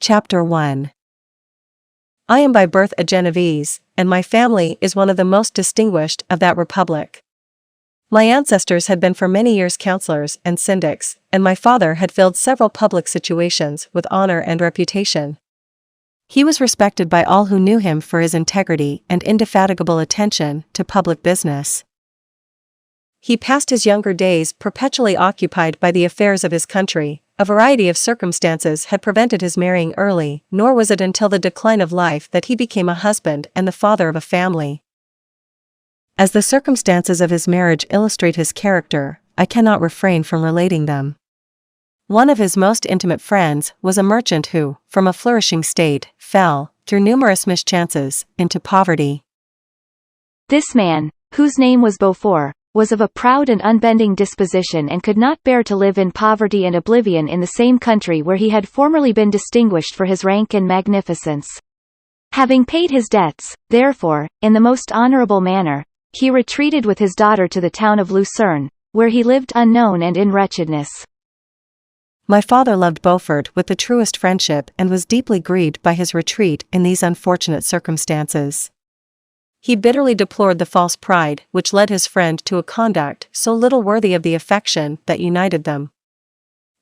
Chapter 1. I am by birth a Genovese, and my family is one of the most distinguished of that republic. My ancestors had been for many years councillors and syndics, and my father had filled several public situations with honor and reputation. He was respected by all who knew him for his integrity and indefatigable attention to public business. He passed his younger days perpetually occupied by the affairs of his country. A variety of circumstances had prevented his marrying early, nor was it until the decline of life that he became a husband and the father of a family. As the circumstances of his marriage illustrate his character, I cannot refrain from relating them. One of his most intimate friends was a merchant who, from a flourishing state, fell, through numerous mischances, into poverty. This man, whose name was Beaufort, was of a proud and unbending disposition and could not bear to live in poverty and oblivion in the same country where he had formerly been distinguished for his rank and magnificence. Having paid his debts, therefore, in the most honorable manner, he retreated with his daughter to the town of Lucerne, where he lived unknown and in wretchedness. My father loved Beaufort with the truest friendship and was deeply grieved by his retreat in these unfortunate circumstances. He bitterly deplored the false pride which led his friend to a conduct so little worthy of the affection that united them.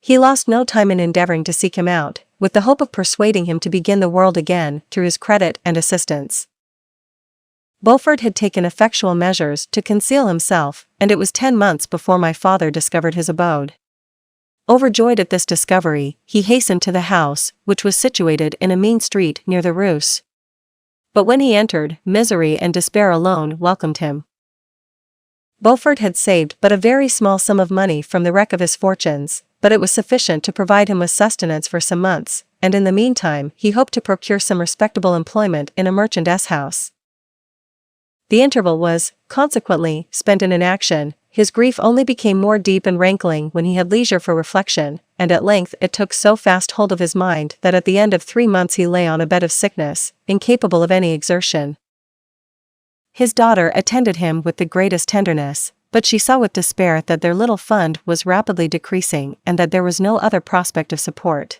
He lost no time in endeavoring to seek him out, with the hope of persuading him to begin the world again through his credit and assistance. Beaufort had taken effectual measures to conceal himself, and it was 10 months before my father discovered his abode. Overjoyed at this discovery, he hastened to the house, which was situated in a mean street near the Reuss. But when he entered, misery and despair alone welcomed him. Beaufort had saved but a very small sum of money from the wreck of his fortunes, but it was sufficient to provide him with sustenance for some months, and in the meantime he hoped to procure some respectable employment in a merchant's house. The interval was, consequently, spent in inaction. His grief only became more deep and rankling when he had leisure for reflection, and at length it took so fast hold of his mind that at the end of 3 months he lay on a bed of sickness, incapable of any exertion. His daughter attended him with the greatest tenderness, but she saw with despair that their little fund was rapidly decreasing and that there was no other prospect of support.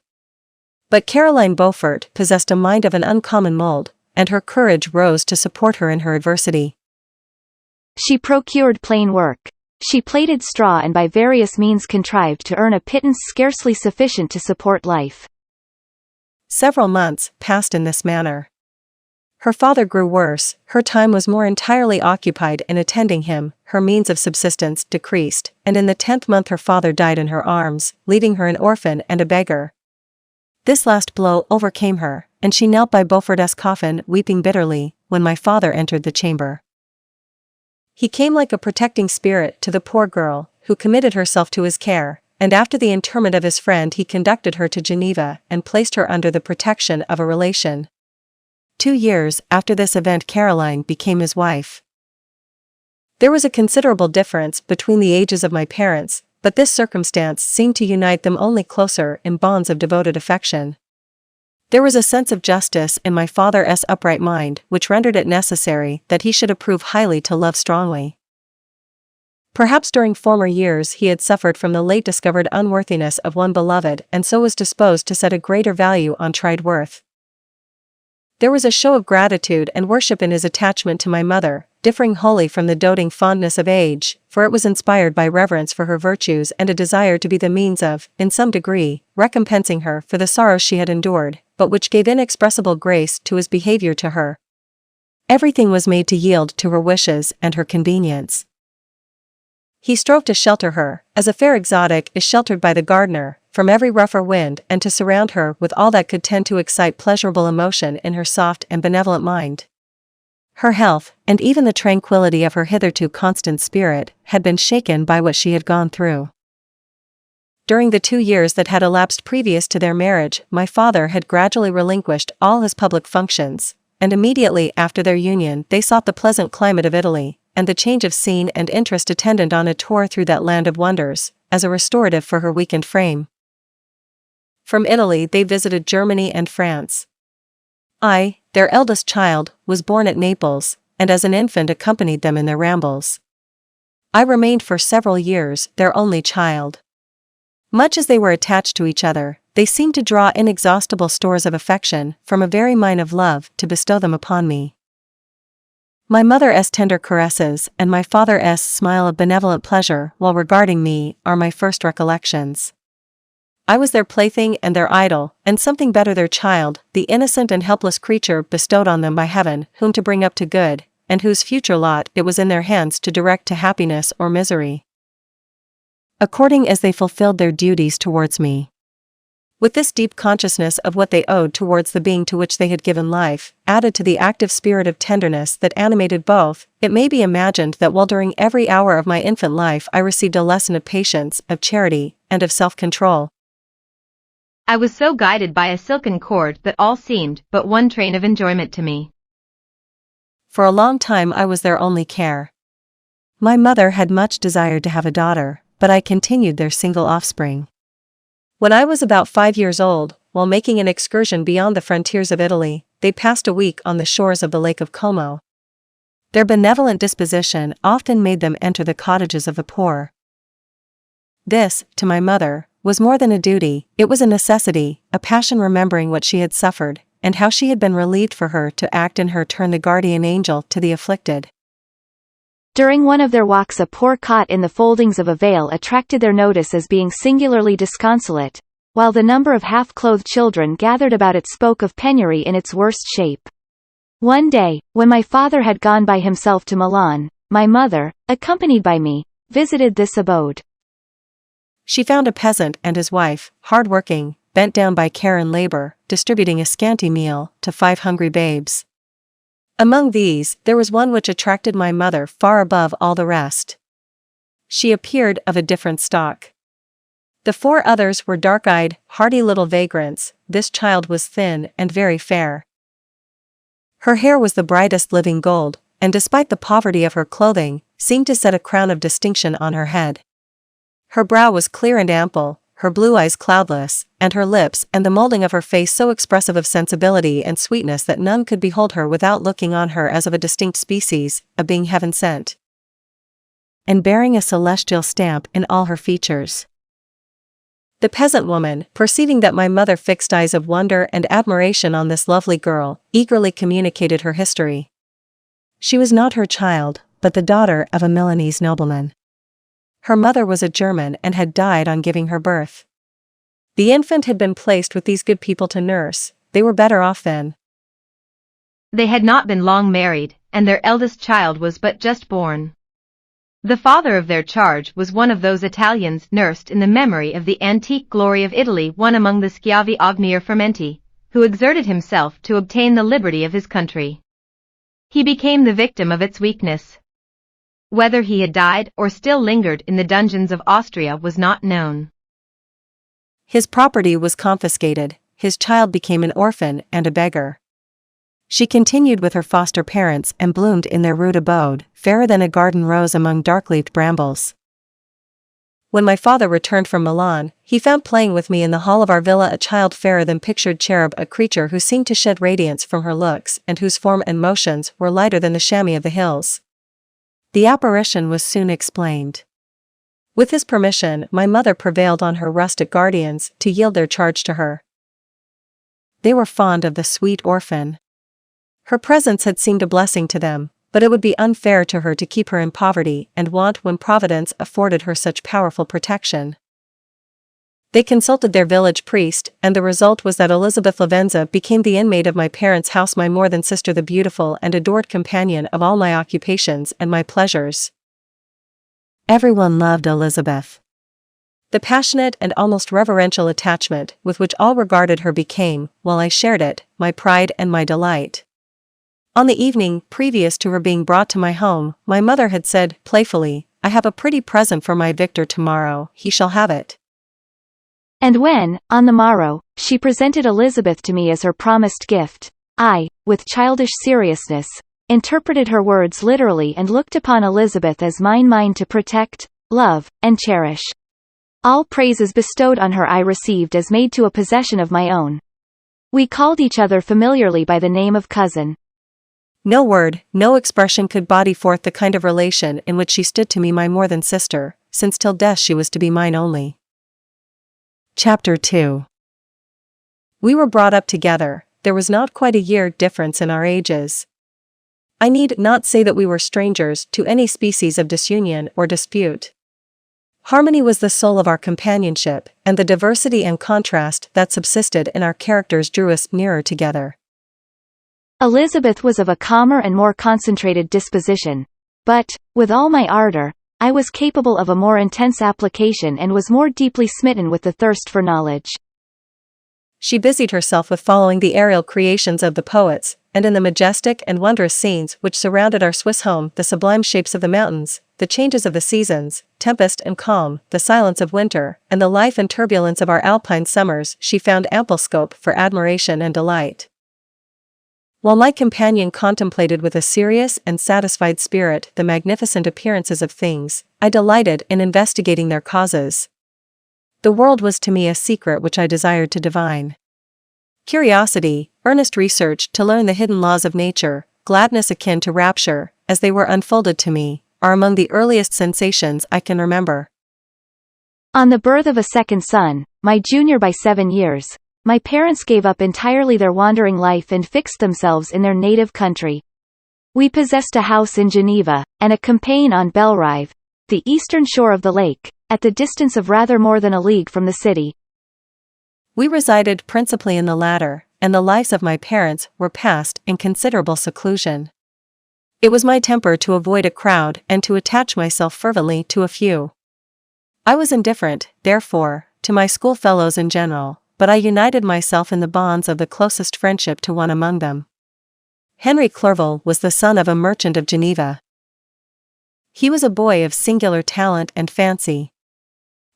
But Caroline Beaufort possessed a mind of an uncommon mold, and her courage rose to support her in her adversity. She procured plain work. She plaited straw and by various means contrived to earn a pittance scarcely sufficient to support life. Several months passed in this manner. Her father grew worse, her time was more entirely occupied in attending him, her means of subsistence decreased, and in the 10th month her father died in her arms, leaving her an orphan and a beggar. This last blow overcame her, and she knelt by Beaufort's coffin weeping bitterly, when my father entered the chamber. He came like a protecting spirit to the poor girl, who committed herself to his care, and after the interment of his friend he conducted her to Geneva and placed her under the protection of a relation. 2 years after this event Caroline became his wife. There was a considerable difference between the ages of my parents, but this circumstance seemed to unite them only closer in bonds of devoted affection. There was a sense of justice in my father's upright mind which rendered it necessary that he should approve highly to love strongly. Perhaps during former years he had suffered from the late discovered unworthiness of one beloved and so was disposed to set a greater value on tried worth. There was a show of gratitude and worship in his attachment to my mother, differing wholly from the doting fondness of age, for it was inspired by reverence for her virtues and a desire to be the means of, in some degree, recompensing her for the sorrows she had endured, but which gave inexpressible grace to his behavior to her. Everything was made to yield to her wishes and her convenience. He strove to shelter her, as a fair exotic is sheltered by the gardener, from every rougher wind and to surround her with all that could tend to excite pleasurable emotion in her soft and benevolent mind. Her health, and even the tranquility of her hitherto constant spirit, had been shaken by what she had gone through. During the 2 years that had elapsed previous to their marriage, my father had gradually relinquished all his public functions, and immediately after their union they sought the pleasant climate of Italy, and the change of scene and interest attendant on a tour through that land of wonders, as a restorative for her weakened frame. From Italy they visited Germany and France. I, their eldest child, was born at Naples, and as an infant accompanied them in their rambles. I remained for several years their only child. Much as they were attached to each other, They seemed to draw inexhaustible stores of affection from a very mine of love to bestow them upon me. My mother's tender caresses and my father's smile of benevolent pleasure while regarding me are my first recollections. I was their plaything and their idol, and something better their child, the innocent and helpless creature bestowed on them by heaven, whom to bring up to good, and whose future lot it was in their hands to direct to happiness or misery, according as they fulfilled their duties towards me. With this deep consciousness of what they owed towards the being to which they had given life, added to the active spirit of tenderness that animated both, it may be imagined that while during every hour of my infant life I received a lesson of patience, of charity, and of self-control, I was so guided by a silken cord that all seemed but one train of enjoyment to me. For a long time I was their only care. My mother had much desired to have a daughter, but I continued their single offspring. When I was about 5 years old, while making an excursion beyond the frontiers of Italy, they passed a week on the shores of the Lake of Como. Their benevolent disposition often made them enter the cottages of the poor. This, to my mother, was more than a duty, it was a necessity, a passion, remembering what she had suffered, and how she had been relieved for her to act in her turn the guardian angel to the afflicted. During one of their walks a poor cot in the foldings of a veil attracted their notice as being singularly disconsolate, while the number of half-clothed children gathered about it spoke of penury in its worst shape. One day, when my father had gone by himself to Milan, my mother, accompanied by me, visited this abode. She found a peasant and his wife, hard-working, bent down by care and labor, distributing a scanty meal to 5 hungry babes. Among these, there was one which attracted my mother far above all the rest. She appeared of a different stock. The 4 others were dark-eyed, hardy little vagrants. This child was thin and very fair. Her hair was the brightest living gold, and despite the poverty of her clothing, seemed to set a crown of distinction on her head. Her brow was clear and ample, her blue eyes cloudless, and her lips and the molding of her face so expressive of sensibility and sweetness that none could behold her without looking on her as of a distinct species, a being heaven-sent, and bearing a celestial stamp in all her features. The peasant woman, perceiving that my mother fixed eyes of wonder and admiration on this lovely girl, eagerly communicated her history. She was not her child, but the daughter of a Milanese nobleman. Her mother was a German and had died on giving her birth. The infant had been placed with these good people to nurse. They were better off then. They had not been long married, and their eldest child was but just born. The father of their charge was one of those Italians nursed in the memory of the antique glory of Italy, one among the Schiavi Ogni or Fermenti, who exerted himself to obtain the liberty of his country. He became the victim of its weakness. Whether he had died or still lingered in the dungeons of Austria was not known. His property was confiscated, his child became an orphan and a beggar. She continued with her foster parents and bloomed in their rude abode, fairer than a garden rose among dark-leaved brambles. When my father returned from Milan, he found playing with me in the hall of our villa a child fairer than pictured cherub, a creature who seemed to shed radiance from her looks and whose form and motions were lighter than the chamois of the hills. The apparition was soon explained. With his permission, my mother prevailed on her rustic guardians to yield their charge to her. They were fond of the sweet orphan. Her presence had seemed a blessing to them, but it would be unfair to her to keep her in poverty and want when Providence afforded her such powerful protection. They consulted their village priest, and the result was that Elizabeth Lavenza became the inmate of my parents' house, my more than sister, the beautiful and adored companion of all my occupations and my pleasures. Everyone loved Elizabeth. The passionate and almost reverential attachment with which all regarded her became, while I shared it, my pride and my delight. On the evening previous to her being brought to my home, my mother had said, playfully, "I have a pretty present for my Victor tomorrow, he shall have it." And when, on the morrow, she presented Elizabeth to me as her promised gift, I, with childish seriousness, interpreted her words literally and looked upon Elizabeth as mine to protect, love, and cherish. All praises bestowed on her I received as made to a possession of my own. We called each other familiarly by the name of cousin. No word, no expression could body forth the kind of relation in which she stood to me, my more than sister, since till death she was to be mine only. Chapter 2. We were brought up together, there was not quite a year difference in our ages. I need not say that we were strangers to any species of disunion or dispute. Harmony was the soul of our companionship, and the diversity and contrast that subsisted in our characters drew us nearer together. Elizabeth was of a calmer and more concentrated disposition, but, with all my ardor, I was capable of a more intense application and was more deeply smitten with the thirst for knowledge. She busied herself with following the aerial creations of the poets, and in the majestic and wondrous scenes which surrounded our Swiss home, the sublime shapes of the mountains, the changes of the seasons, tempest and calm, the silence of winter, and the life and turbulence of our alpine summers, she found ample scope for admiration and delight. While my companion contemplated with a serious and satisfied spirit the magnificent appearances of things, I delighted in investigating their causes. The world was to me a secret which I desired to divine. Curiosity, earnest research to learn the hidden laws of nature, gladness akin to rapture, as they were unfolded to me, are among the earliest sensations I can remember. On the birth of a second son, my junior by 7 years, my parents gave up entirely their wandering life and fixed themselves in their native country. We possessed a house in Geneva, and a campaign on Bellerive, the eastern shore of the lake, at the distance of rather more than a league from the city. We resided principally in the latter, and the lives of my parents were passed in considerable seclusion. It was my temper to avoid a crowd and to attach myself fervently to a few. I was indifferent, therefore, to my schoolfellows in general, but I united myself in the bonds of the closest friendship to one among them. Henry Clerval was the son of a merchant of Geneva. He was a boy of singular talent and fancy.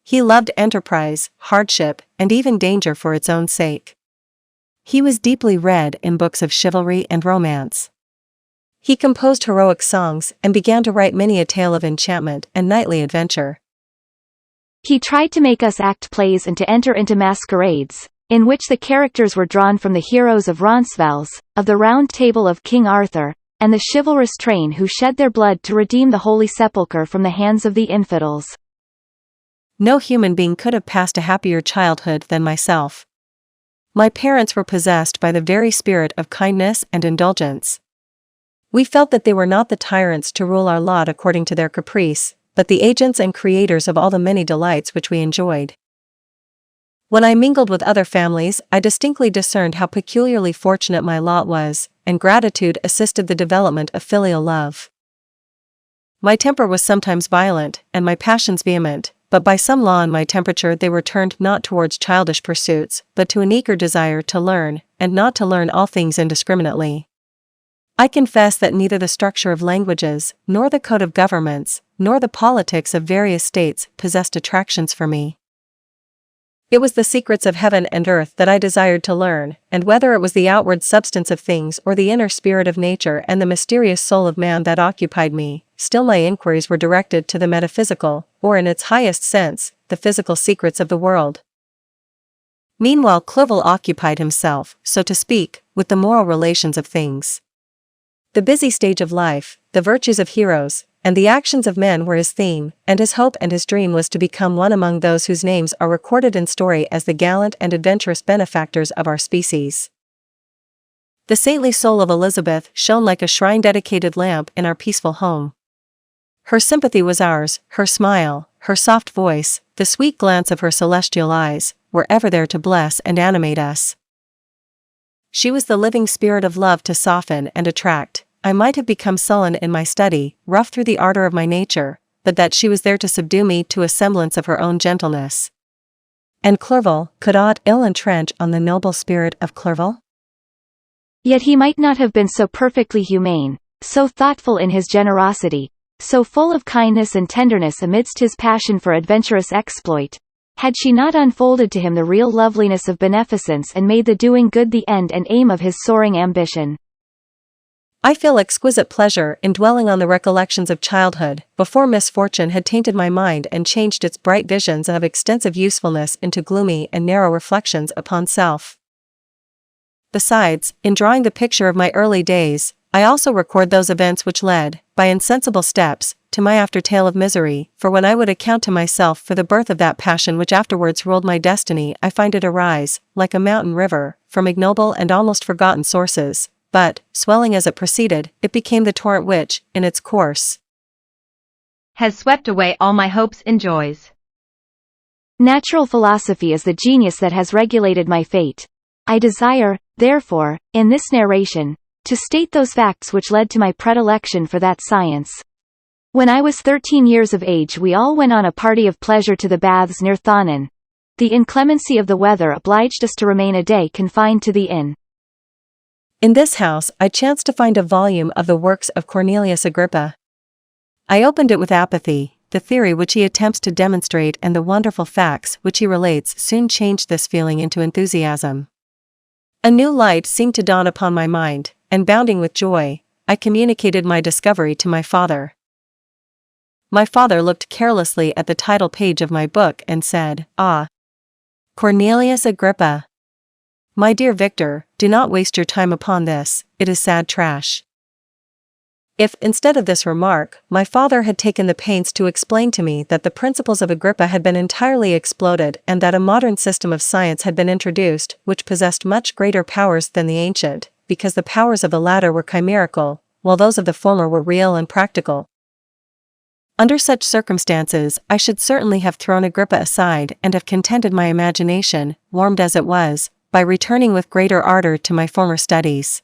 He loved enterprise, hardship, and even danger for its own sake. He was deeply read in books of chivalry and romance. He composed heroic songs and began to write many a tale of enchantment and knightly adventure. He tried to make us act plays and to enter into masquerades, in which the characters were drawn from the heroes of Roncesvalles, of the Round Table of King Arthur, and the chivalrous train who shed their blood to redeem the Holy Sepulchre from the hands of the infidels. No human being could have passed a happier childhood than myself. My parents were possessed by the very spirit of kindness and indulgence. We felt that they were not the tyrants to rule our lot according to their caprice, but the agents and creators of all the many delights which we enjoyed. When I mingled with other families, I distinctly discerned how peculiarly fortunate my lot was, and gratitude assisted the development of filial love. My temper was sometimes violent, and my passions vehement, but by some law in my temperature they were turned not towards childish pursuits, but to an eager desire to learn, and not to learn all things indiscriminately. I confess that neither the structure of languages, nor the code of governments, nor the politics of various states possessed attractions for me. It was the secrets of heaven and earth that I desired to learn, and whether it was the outward substance of things or the inner spirit of nature and the mysterious soul of man that occupied me, still my inquiries were directed to the metaphysical, or in its highest sense, the physical secrets of the world. Meanwhile Clerval occupied himself, so to speak, with the moral relations of things. The busy stage of life, the virtues of heroes, and the actions of men were his theme, and his hope and his dream was to become one among those whose names are recorded in story as the gallant and adventurous benefactors of our species. The saintly soul of Elizabeth shone like a shrine-dedicated lamp in our peaceful home. Her sympathy was ours, her smile, her soft voice, the sweet glance of her celestial eyes, were ever there to bless and animate us. She was the living spirit of love to soften and attract. I might have become sullen in my study, rough through the ardor of my nature, but that she was there to subdue me to a semblance of her own gentleness. And Clerval, could aught ill entrench on the noble spirit of Clerval? Yet he might not have been so perfectly humane, so thoughtful in his generosity, so full of kindness and tenderness amidst his passion for adventurous exploit, had she not unfolded to him the real loveliness of beneficence and made the doing good the end and aim of his soaring ambition. I feel exquisite pleasure in dwelling on the recollections of childhood, before misfortune had tainted my mind and changed its bright visions of extensive usefulness into gloomy and narrow reflections upon self. Besides, in drawing the picture of my early days, I also record those events which led, by insensible steps, to my after-tale of misery, for when I would account to myself for the birth of that passion which afterwards ruled my destiny, I find it arise, like a mountain river, from ignoble and almost forgotten sources, but, swelling as it proceeded, it became the torrent which, in its course, has swept away all my hopes and joys. Natural philosophy is the genius that has regulated my fate. I desire, therefore, in this narration, to state those facts which led to my predilection for that science. When I was 13 years of age, we all went on a party of pleasure to the baths near Thonon. The inclemency of the weather obliged us to remain a day confined to the inn. In this house I chanced to find a volume of the works of Cornelius Agrippa. I opened it with apathy. The theory which he attempts to demonstrate and the wonderful facts which he relates soon changed this feeling into enthusiasm. A new light seemed to dawn upon my mind, and bounding with joy, I communicated my discovery to my father. My father looked carelessly at the title page of my book and said, "Ah, Cornelius Agrippa. My dear Victor, do not waste your time upon this, it is sad trash." If, instead of this remark, my father had taken the pains to explain to me that the principles of Agrippa had been entirely exploded and that a modern system of science had been introduced which possessed much greater powers than the ancient, because the powers of the latter were chimerical, while those of the former were real and practical. Under such circumstances I should certainly have thrown Agrippa aside and have contented my imagination, warmed as it was, by returning with greater ardor to my former studies.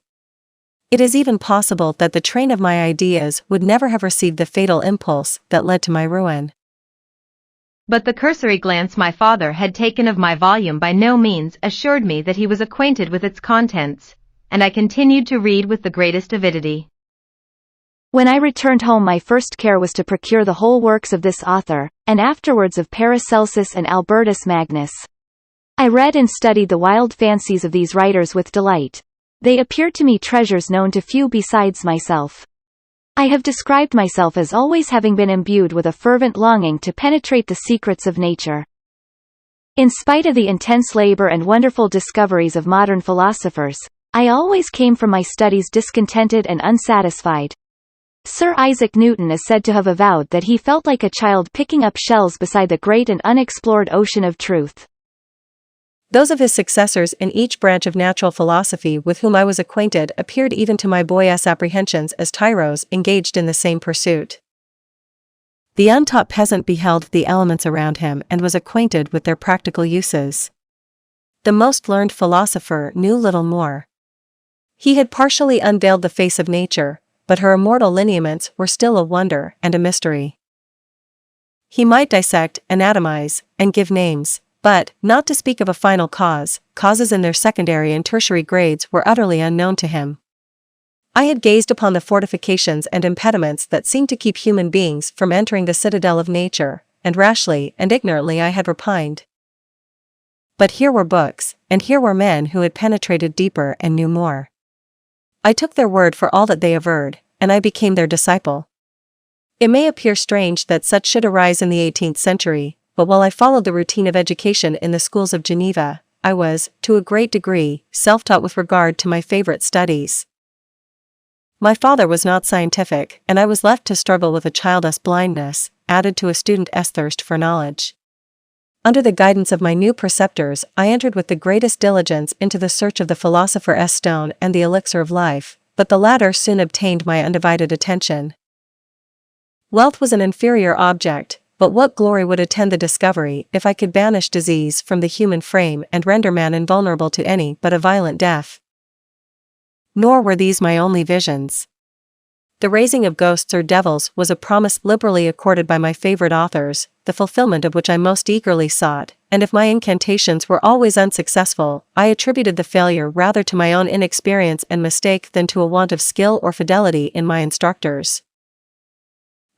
It is even possible that the train of my ideas would never have received the fatal impulse that led to my ruin. But the cursory glance my father had taken of my volume by no means assured me that he was acquainted with its contents, and I continued to read with the greatest avidity. When I returned home, my first care was to procure the whole works of this author, and afterwards of Paracelsus and Albertus Magnus. I read and studied the wild fancies of these writers with delight. They appeared to me treasures known to few besides myself. I have described myself as always having been imbued with a fervent longing to penetrate the secrets of nature. In spite of the intense labor and wonderful discoveries of modern philosophers, I always came from my studies discontented and unsatisfied. Sir Isaac Newton is said to have avowed that he felt like a child picking up shells beside the great and unexplored ocean of truth. Those of his successors in each branch of natural philosophy with whom I was acquainted appeared even to my boyish apprehensions as tyros engaged in the same pursuit. The untaught peasant beheld the elements around him and was acquainted with their practical uses. The most learned philosopher knew little more. He had partially unveiled the face of nature, but her immortal lineaments were still a wonder and a mystery. He might dissect, anatomize, and give names, but, not to speak of a final cause, causes in their secondary and tertiary grades were utterly unknown to him. I had gazed upon the fortifications and impediments that seemed to keep human beings from entering the citadel of nature, and rashly and ignorantly I had repined. But here were books, and here were men who had penetrated deeper and knew more. I took their word for all that they averred, and I became their disciple. It may appear strange that such should arise in the 18th century, but while I followed the routine of education in the schools of Geneva, I was, to a great degree, self-taught with regard to my favorite studies. My father was not scientific, and I was left to struggle with a child's blindness, added to a student's thirst for knowledge. Under the guidance of my new preceptors, I entered with the greatest diligence into the search of the philosopher's stone and the elixir of life, but the latter soon obtained my undivided attention. Wealth was an inferior object, but what glory would attend the discovery if I could banish disease from the human frame and render man invulnerable to any but a violent death? Nor were these my only visions. The raising of ghosts or devils was a promise liberally accorded by my favorite authors, the fulfillment of which I most eagerly sought, and if my incantations were always unsuccessful, I attributed the failure rather to my own inexperience and mistake than to a want of skill or fidelity in my instructors.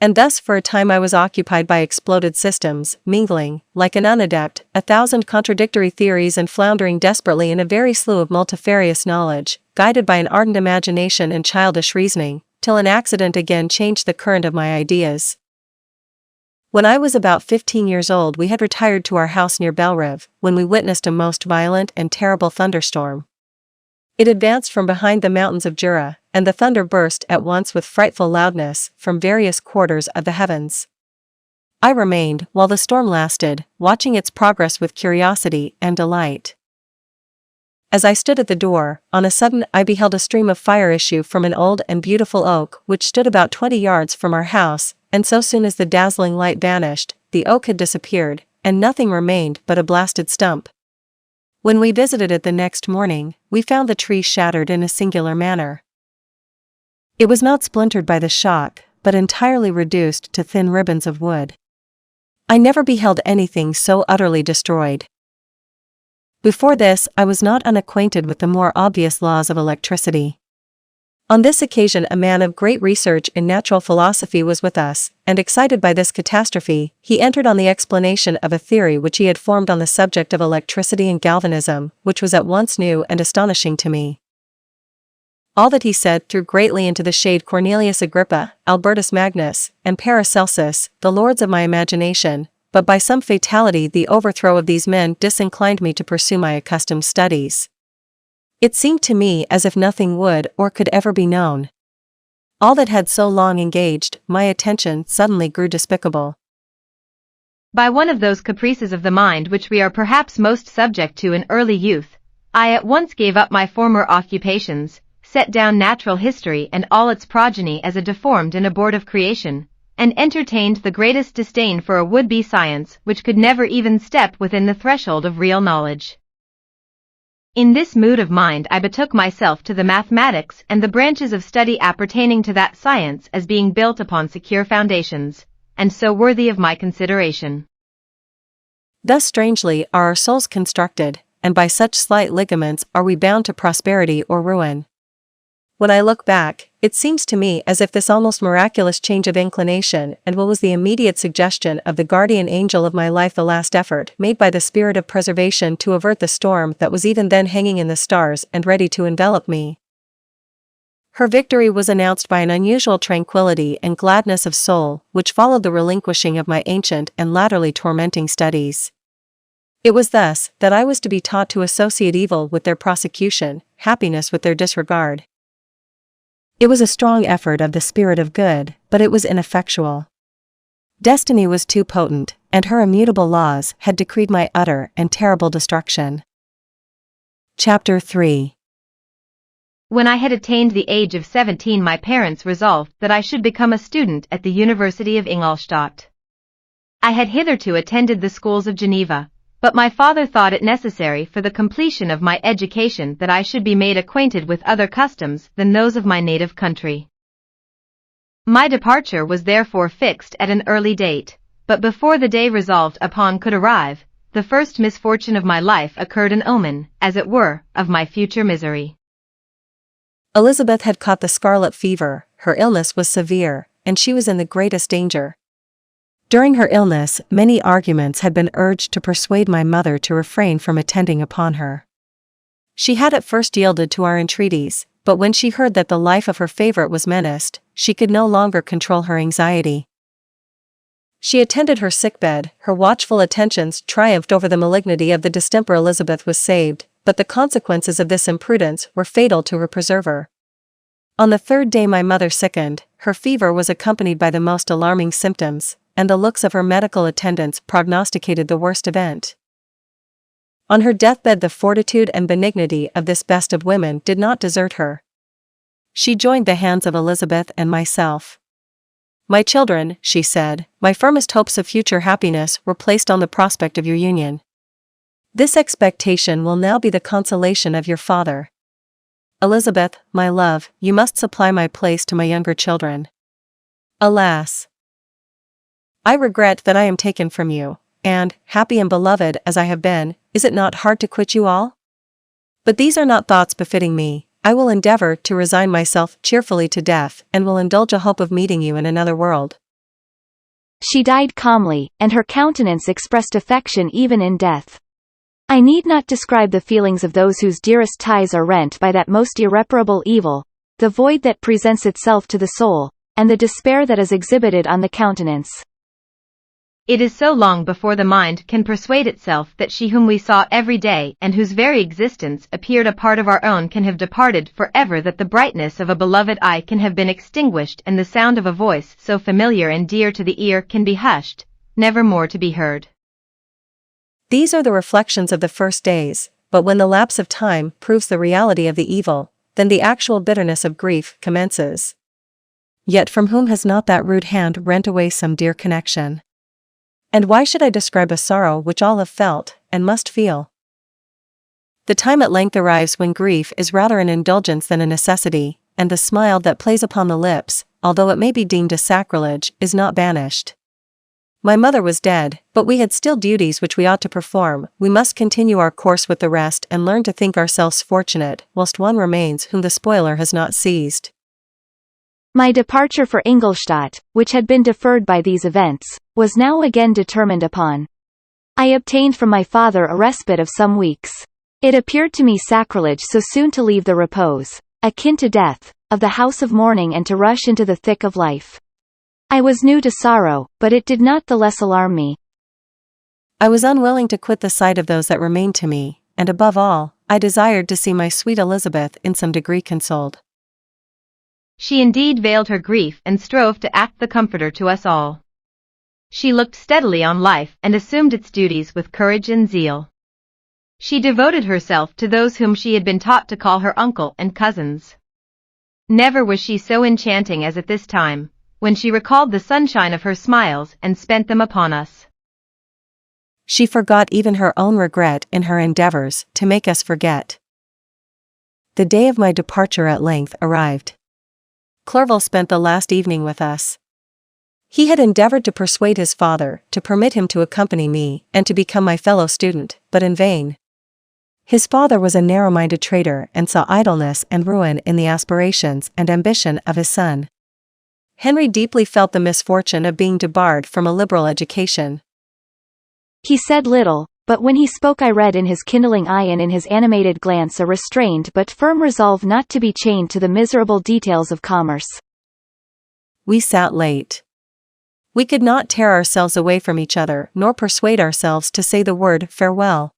And thus for a time I was occupied by exploded systems, mingling, like an unadept, 1,000 contradictory theories and floundering desperately in a very slough of multifarious knowledge, guided by an ardent imagination and childish reasoning, till an accident again changed the current of my ideas. When I was about 15 years old we had retired to our house near Bellerive, when we witnessed a most violent and terrible thunderstorm. It advanced from behind the mountains of Jura, and the thunder burst at once with frightful loudness from various quarters of the heavens. I remained, while the storm lasted, watching its progress with curiosity and delight. As I stood at the door, on a sudden I beheld a stream of fire issue from an old and beautiful oak which stood about 20 yards from our house, and so soon as the dazzling light vanished, the oak had disappeared, and nothing remained but a blasted stump. When we visited it the next morning, we found the tree shattered in a singular manner. It was not splintered by the shock, but entirely reduced to thin ribbons of wood. I never beheld anything so utterly destroyed. Before this, I was not unacquainted with the more obvious laws of electricity. On this occasion, a man of great research in natural philosophy was with us, and excited by this catastrophe, he entered on the explanation of a theory which he had formed on the subject of electricity and galvanism, which was at once new and astonishing to me. All that he said threw greatly into the shade Cornelius Agrippa, Albertus Magnus, and Paracelsus, the lords of my imagination, but by some fatality the overthrow of these men disinclined me to pursue my accustomed studies. It seemed to me as if nothing would or could ever be known. All that had so long engaged my attention suddenly grew despicable. By one of those caprices of the mind which we are perhaps most subject to in early youth, I at once gave up my former occupations, set down natural history and all its progeny as a deformed and abortive creation, and entertained the greatest disdain for a would-be science which could never even step within the threshold of real knowledge. In this mood of mind I betook myself to the mathematics and the branches of study appertaining to that science as being built upon secure foundations, and so worthy of my consideration. Thus strangely are our souls constructed, and by such slight ligaments are we bound to prosperity or ruin. When I look back, it seems to me as if this almost miraculous change of inclination and what was the immediate suggestion of the guardian angel of my life, the last effort made by the spirit of preservation to avert the storm that was even then hanging in the stars and ready to envelop me. Her victory was announced by an unusual tranquility and gladness of soul, which followed the relinquishing of my ancient and latterly tormenting studies. It was thus that I was to be taught to associate evil with their prosecution, happiness with their disregard. It was a strong effort of the spirit of good, but it was ineffectual. Destiny was too potent, and her immutable laws had decreed my utter and terrible destruction. Chapter 3. When I had attained the age of 17, my parents resolved that I should become a student at the University of Ingolstadt. I had hitherto attended the schools of Geneva, but my father thought it necessary for the completion of my education that I should be made acquainted with other customs than those of my native country. My departure was therefore fixed at an early date, but before the day resolved upon could arrive, the first misfortune of my life occurred, an omen, as it were, of my future misery. Elizabeth had caught the scarlet fever, her illness was severe, and she was in the greatest danger. During her illness, many arguments had been urged to persuade my mother to refrain from attending upon her. She had at first yielded to our entreaties, but when she heard that the life of her favorite was menaced, she could no longer control her anxiety. She attended her sickbed, her watchful attentions triumphed over the malignity of the distemper. Elizabeth was saved, but the consequences of this imprudence were fatal to her preserver. On the third day my mother sickened, her fever was accompanied by the most alarming symptoms, and the looks of her medical attendants prognosticated the worst event. On her deathbed the fortitude and benignity of this best of women did not desert her. She joined the hands of Elizabeth and myself. "My children," she said, "my firmest hopes of future happiness were placed on the prospect of your union. This expectation will now be the consolation of your father. Elizabeth, my love, you must supply my place to my younger children. Alas! I regret that I am taken from you, and, happy and beloved as I have been, is it not hard to quit you all? But these are not thoughts befitting me. I will endeavor to resign myself cheerfully to death, and will indulge a hope of meeting you in another world." She died calmly, and her countenance expressed affection even in death. I need not describe the feelings of those whose dearest ties are rent by that most irreparable evil, the void that presents itself to the soul, and the despair that is exhibited on the countenance. It is so long before the mind can persuade itself that she whom we saw every day and whose very existence appeared a part of our own can have departed forever, that the brightness of a beloved eye can have been extinguished, and the sound of a voice so familiar and dear to the ear can be hushed, never more to be heard. These are the reflections of the first days, but when the lapse of time proves the reality of the evil, then the actual bitterness of grief commences. Yet from whom has not that rude hand rent away some dear connection? And why should I describe a sorrow which all have felt, and must feel? The time at length arrives when grief is rather an indulgence than a necessity, and the smile that plays upon the lips, although it may be deemed a sacrilege, is not banished. My mother was dead, but we had still duties which we ought to perform. We must continue our course with the rest and learn to think ourselves fortunate, whilst one remains whom the spoiler has not seized. My departure for Ingolstadt, which had been deferred by these events, was now again determined upon. I obtained from my father a respite of some weeks. It appeared to me sacrilege so soon to leave the repose, akin to death, of the house of mourning and to rush into the thick of life. I was new to sorrow, but it did not the less alarm me. I was unwilling to quit the sight of those that remained to me, and above all, I desired to see my sweet Elizabeth in some degree consoled. She indeed veiled her grief and strove to act the comforter to us all. She looked steadily on life and assumed its duties with courage and zeal. She devoted herself to those whom she had been taught to call her uncle and cousins. Never was she so enchanting as at this time, when she recalled the sunshine of her smiles and spent them upon us. She forgot even her own regret in her endeavors to make us forget. The day of my departure at length arrived. Clerval spent the last evening with us. He had endeavored to persuade his father to permit him to accompany me and to become my fellow student, but in vain. His father was a narrow-minded traitor and saw idleness and ruin in the aspirations and ambition of his son. Henry deeply felt the misfortune of being debarred from a liberal education. He said little, but when he spoke I read in his kindling eye and in his animated glance a restrained but firm resolve not to be chained to the miserable details of commerce. We sat late. We could not tear ourselves away from each other nor persuade ourselves to say the word farewell.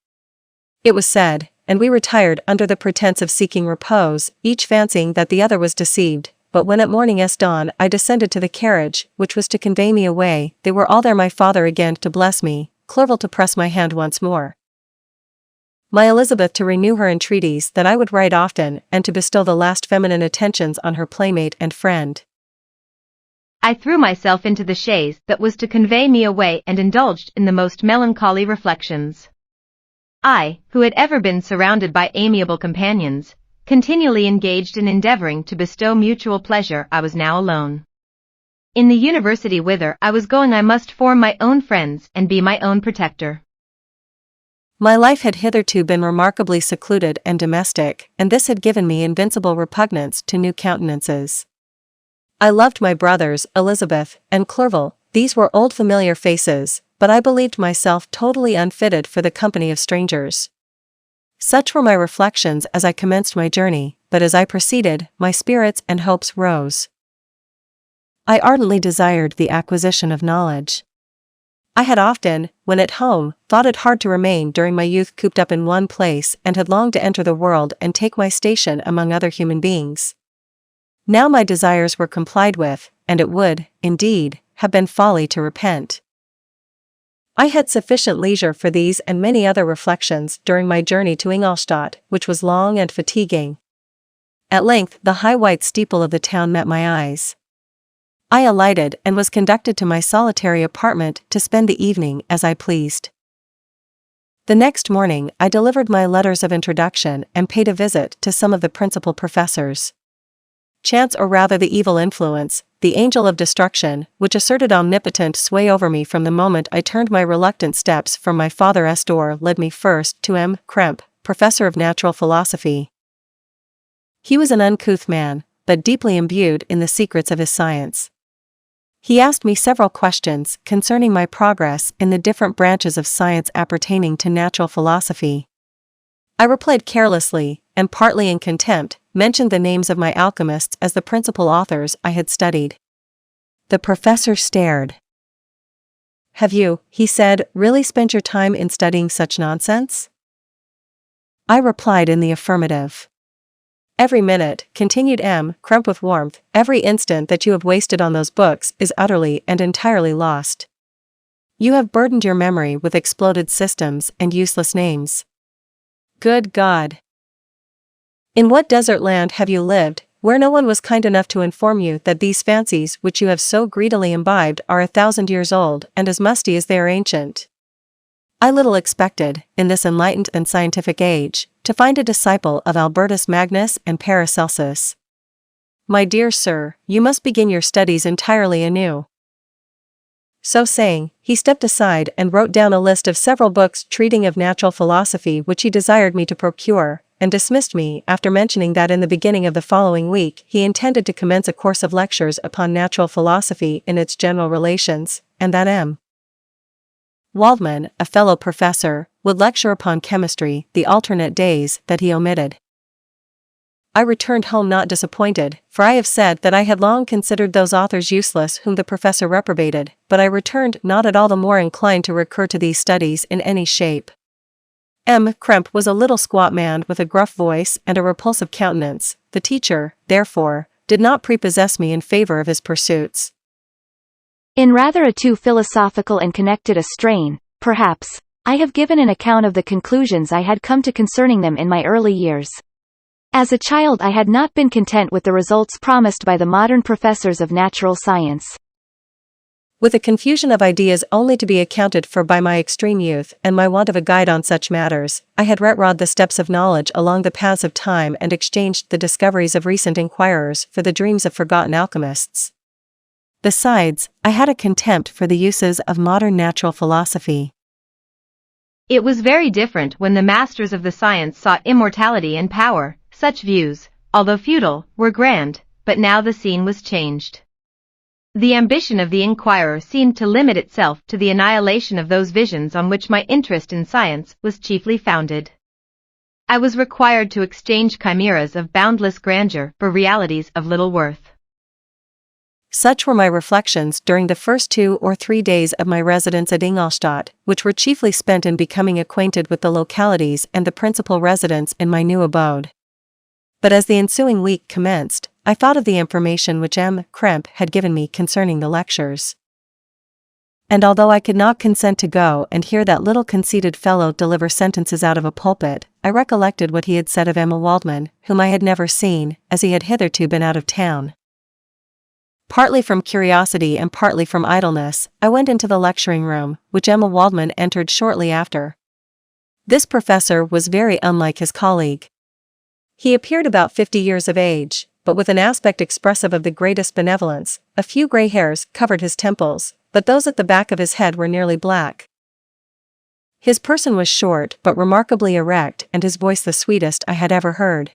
It was said, and we retired under the pretense of seeking repose, each fancying that the other was deceived, but when at morning's dawn I descended to the carriage, which was to convey me away, they were all there, my father again to bless me, Clerval to press my hand once more, my Elizabeth to renew her entreaties that I would write often and to bestow the last feminine attentions on her playmate and friend. I threw myself into the chaise that was to convey me away and indulged in the most melancholy reflections. I, who had ever been surrounded by amiable companions, continually engaged in endeavoring to bestow mutual pleasure, I was now alone. In the university whither I was going I must form my own friends and be my own protector. My life had hitherto been remarkably secluded and domestic, and this had given me invincible repugnance to new countenances. I loved my brothers, Elizabeth, and Clerval. These were old familiar faces, but I believed myself totally unfitted for the company of strangers. Such were my reflections as I commenced my journey, but as I proceeded, my spirits and hopes rose. I ardently desired the acquisition of knowledge. I had often, when at home, thought it hard to remain during my youth cooped up in one place and had longed to enter the world and take my station among other human beings. Now my desires were complied with, and it would, indeed, have been folly to repent. I had sufficient leisure for these and many other reflections during my journey to Ingolstadt, which was long and fatiguing. At length the high white steeple of the town met my eyes. I alighted and was conducted to my solitary apartment to spend the evening as I pleased. The next morning I delivered my letters of introduction and paid a visit to some of the principal professors. Chance, or rather the evil influence, the angel of destruction, which asserted omnipotent sway over me from the moment I turned my reluctant steps from my father's door, led me first to M. Krempe, professor of natural philosophy. He was an uncouth man, but deeply imbued in the secrets of his science. He asked me several questions concerning my progress in the different branches of science appertaining to natural philosophy. I replied carelessly, and partly in contempt, mentioned the names of my alchemists as the principal authors I had studied. The professor stared. have you, he said, really spent your time in studying such nonsense? I replied in the affirmative. Every minute, continued M. Crump with warmth, every instant that you have wasted on those books is utterly and entirely lost. You have burdened your memory with exploded systems and useless names. Good God! In what desert land have you lived, where no one was kind enough to inform you that these fancies which you have so greedily imbibed are 1,000 years old and as musty as they are ancient? I little expected, in this enlightened and scientific age, to find a disciple of Albertus Magnus and Paracelsus. My dear sir, you must begin your studies entirely anew. So saying, he stepped aside and wrote down a list of several books treating of natural philosophy which he desired me to procure, and dismissed me after mentioning that in the beginning of the following week he intended to commence a course of lectures upon natural philosophy in its general relations, and that M. Waldman, a fellow professor, would lecture upon chemistry the alternate days that he omitted. I returned home not disappointed, for I have said that I had long considered those authors useless whom the professor reprobated, but I returned not at all the more inclined to recur to these studies in any shape. M. Crump was a little squat man with a gruff voice and a repulsive countenance. The teacher, therefore, did not prepossess me in favor of his pursuits. In rather a too philosophical and connected a strain, perhaps, I have given an account of the conclusions I had come to concerning them in my early years. As a child I had not been content with the results promised by the modern professors of natural science. With a confusion of ideas only to be accounted for by my extreme youth and my want of a guide on such matters, I had retrod the steps of knowledge along the paths of time and exchanged the discoveries of recent inquirers for the dreams of forgotten alchemists. Besides, I had a contempt for the uses of modern natural philosophy. It was very different when the masters of the science sought immortality and power. Such views, although futile, were grand, but now the scene was changed. The ambition of the inquirer seemed to limit itself to the annihilation of those visions on which my interest in science was chiefly founded. I was required to exchange chimeras of boundless grandeur for realities of little worth. Such were my reflections during the first 2 or 3 days of my residence at Ingolstadt, which were chiefly spent in becoming acquainted with the localities and the principal residents in my new abode. But as the ensuing week commenced, I thought of the information which M. Crump had given me concerning the lectures. And although I could not consent to go and hear that little conceited fellow deliver sentences out of a pulpit, I recollected what he had said of Emma Waldman, whom I had never seen, as he had hitherto been out of town. Partly from curiosity and partly from idleness, I went into the lecturing room, which Emma Waldman entered shortly after. This professor was very unlike his colleague. He appeared about 50 years of age, but with an aspect expressive of the greatest benevolence. A few gray hairs covered his temples, but those at the back of his head were nearly black. His person was short but remarkably erect, and his voice the sweetest I had ever heard.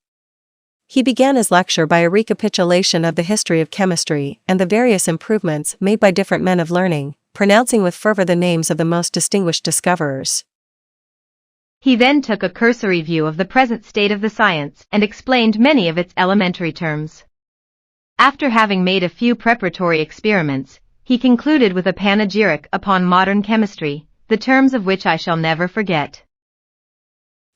He began his lecture by a recapitulation of the history of chemistry and the various improvements made by different men of learning, pronouncing with fervor the names of the most distinguished discoverers. He then took a cursory view of the present state of the science and explained many of its elementary terms. After having made a few preparatory experiments, he concluded with a panegyric upon modern chemistry, the terms of which I shall never forget.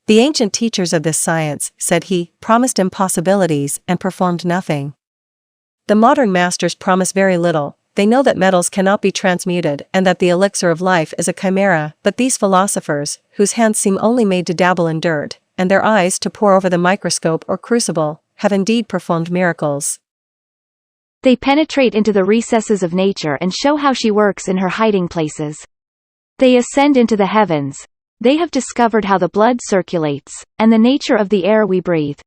The ancient teachers of this science, said he, promised impossibilities and performed nothing. The modern masters promise very little. They know that metals cannot be transmuted and that the elixir of life is a chimera, but these philosophers, whose hands seem only made to dabble in dirt, and their eyes to pore over the microscope or crucible, have indeed performed miracles. They penetrate into the recesses of nature and show how she works in her hiding places. They ascend into the heavens. They have discovered how the blood circulates, and the nature of the air we breathe.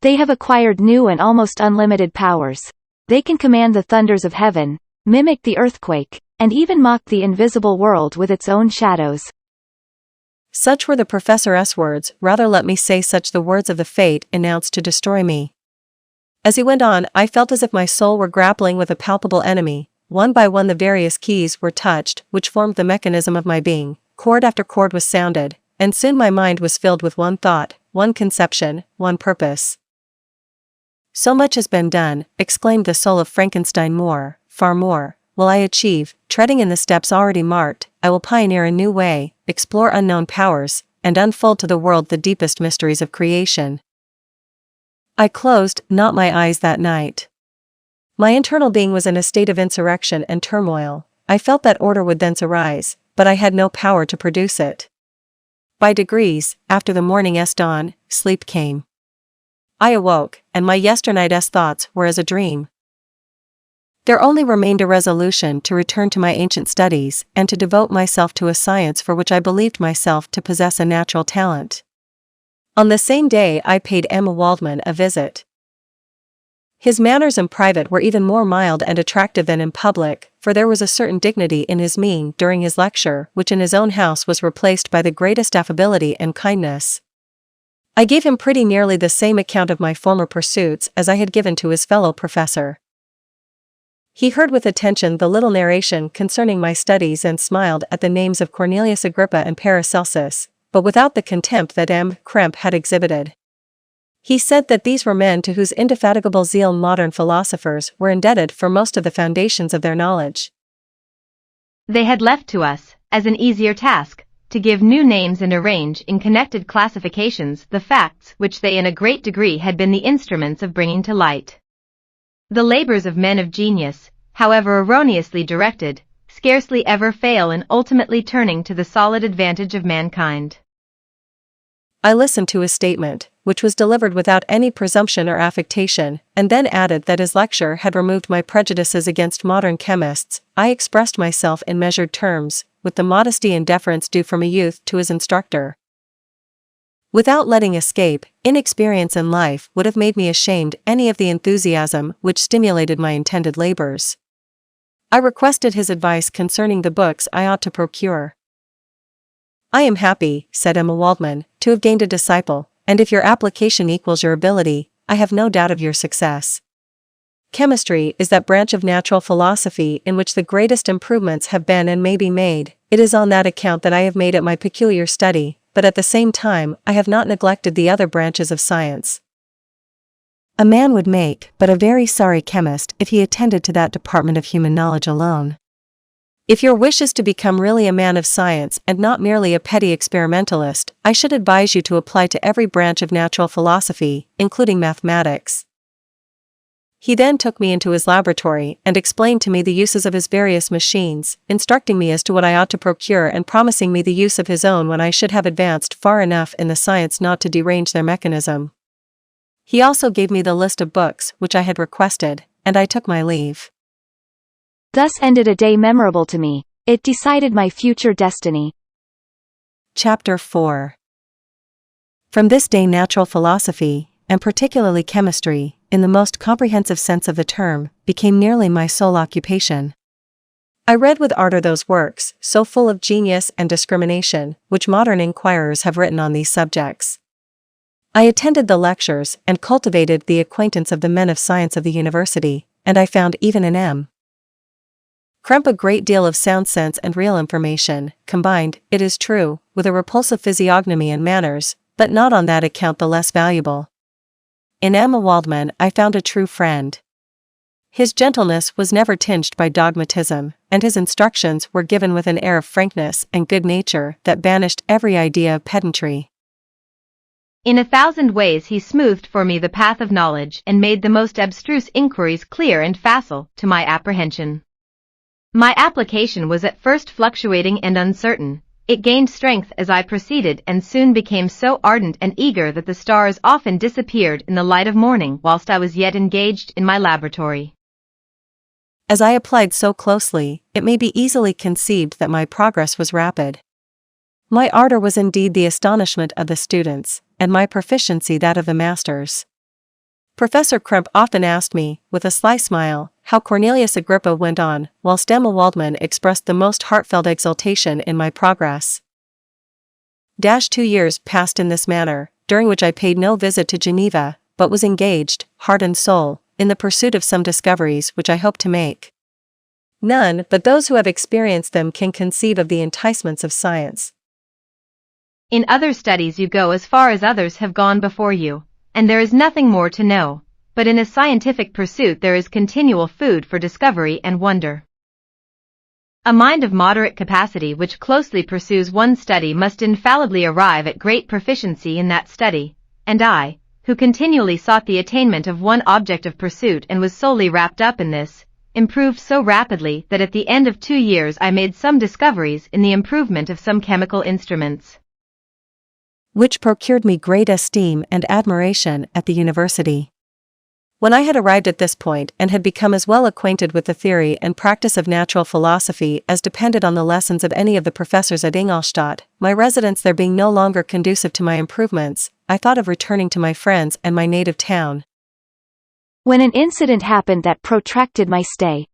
They have acquired new and almost unlimited powers. They can command the thunders of heaven, mimic the earthquake, and even mock the invisible world with its own shadows. Such were the professor's words, rather let me say such the words of the fate announced to destroy me. As he went on, I felt as if my soul were grappling with a palpable enemy. One by one the various keys were touched, which formed the mechanism of my being. Chord after chord was sounded, and soon my mind was filled with one thought, one conception, one purpose. So much has been done, exclaimed the soul of Frankenstein, more, far more, will I achieve, treading in the steps already marked, I will pioneer a new way, explore unknown powers, and unfold to the world the deepest mysteries of creation. I closed not my eyes that night. My internal being was in a state of insurrection and turmoil. I felt that order would thence arise, but I had no power to produce it. By degrees, after the morning's dawn, sleep came. I awoke, and my yesternight's thoughts were as a dream. There only remained a resolution to return to my ancient studies and to devote myself to a science for which I believed myself to possess a natural talent. On the same day I paid Emma Waldman a visit. His manners in private were even more mild and attractive than in public, for there was a certain dignity in his mien during his lecture which in his own house was replaced by the greatest affability and kindness. I gave him pretty nearly the same account of my former pursuits as I had given to his fellow professor. He heard with attention the little narration concerning my studies and smiled at the names of Cornelius Agrippa and Paracelsus, but without the contempt that M. Krempe had exhibited. He said that these were men to whose indefatigable zeal modern philosophers were indebted for most of the foundations of their knowledge. They had left to us, as an easier task, to give new names and arrange in connected classifications the facts which they in a great degree had been the instruments of bringing to light. The labors of men of genius, however erroneously directed, scarcely ever fail in ultimately turning to the solid advantage of mankind. I listened to his statement, which was delivered without any presumption or affectation, and then added that his lecture had removed my prejudices against modern chemists. I expressed myself in measured terms, with the modesty and deference due from a youth to his instructor. Without letting escape, inexperience in life would have made me ashamed any of the enthusiasm which stimulated my intended labors. I requested his advice concerning the books I ought to procure. I am happy, said Emma Waldman, to have gained a disciple, and if your application equals your ability, I have no doubt of your success. Chemistry is that branch of natural philosophy in which the greatest improvements have been and may be made. It is on that account that I have made it my peculiar study, but at the same time I have not neglected the other branches of science. A man would make but a very sorry chemist if he attended to that department of human knowledge alone. If your wish is to become really a man of science and not merely a petty experimentalist, I should advise you to apply to every branch of natural philosophy, including mathematics. He then took me into his laboratory and explained to me the uses of his various machines, instructing me as to what I ought to procure and promising me the use of his own when I should have advanced far enough in the science not to derange their mechanism. He also gave me the list of books which I had requested, and I took my leave. Thus ended a day memorable to me. It decided my future destiny. Chapter 4. From this day natural philosophy, and particularly chemistry, in the most comprehensive sense of the term, became nearly my sole occupation. I read with ardor those works, so full of genius and discrimination, which modern inquirers have written on these subjects. I attended the lectures and cultivated the acquaintance of the men of science of the university, and I found even in M. Krempe a great deal of sound sense and real information, combined, it is true, with a repulsive physiognomy and manners, but not on that account the less valuable. In Emma Waldman I found a true friend. His gentleness was never tinged by dogmatism, and his instructions were given with an air of frankness and good nature that banished every idea of pedantry. In 1,000 ways he smoothed for me the path of knowledge and made the most abstruse inquiries clear and facile to my apprehension. My application was at first fluctuating and uncertain. It gained strength as I proceeded and soon became so ardent and eager that the stars often disappeared in the light of morning whilst I was yet engaged in my laboratory. As I applied so closely, it may be easily conceived that my progress was rapid. My ardor was indeed the astonishment of the students, and my proficiency that of the masters. Professor Krempe often asked me, with a sly smile, how Cornelius Agrippa went on, whilst Emma Waldman expressed the most heartfelt exultation in my progress. 2 years passed in this manner, during which I paid no visit to Geneva, but was engaged, heart and soul, in the pursuit of some discoveries which I hope to make. None but those who have experienced them can conceive of the enticements of science. In other studies you go as far as others have gone before you, and there is nothing more to know, but in a scientific pursuit there is continual food for discovery and wonder. A mind of moderate capacity which closely pursues one study must infallibly arrive at great proficiency in that study, and I, who continually sought the attainment of one object of pursuit and was solely wrapped up in this, improved so rapidly that at the end of 2 years I made some discoveries in the improvement of some chemical instruments, which procured me great esteem and admiration at the university. When I had arrived at this point and had become as well acquainted with the theory and practice of natural philosophy as depended on the lessons of any of the professors at Ingolstadt, my residence there being no longer conducive to my improvements, I thought of returning to my friends and my native town. When an incident happened that protracted my stay.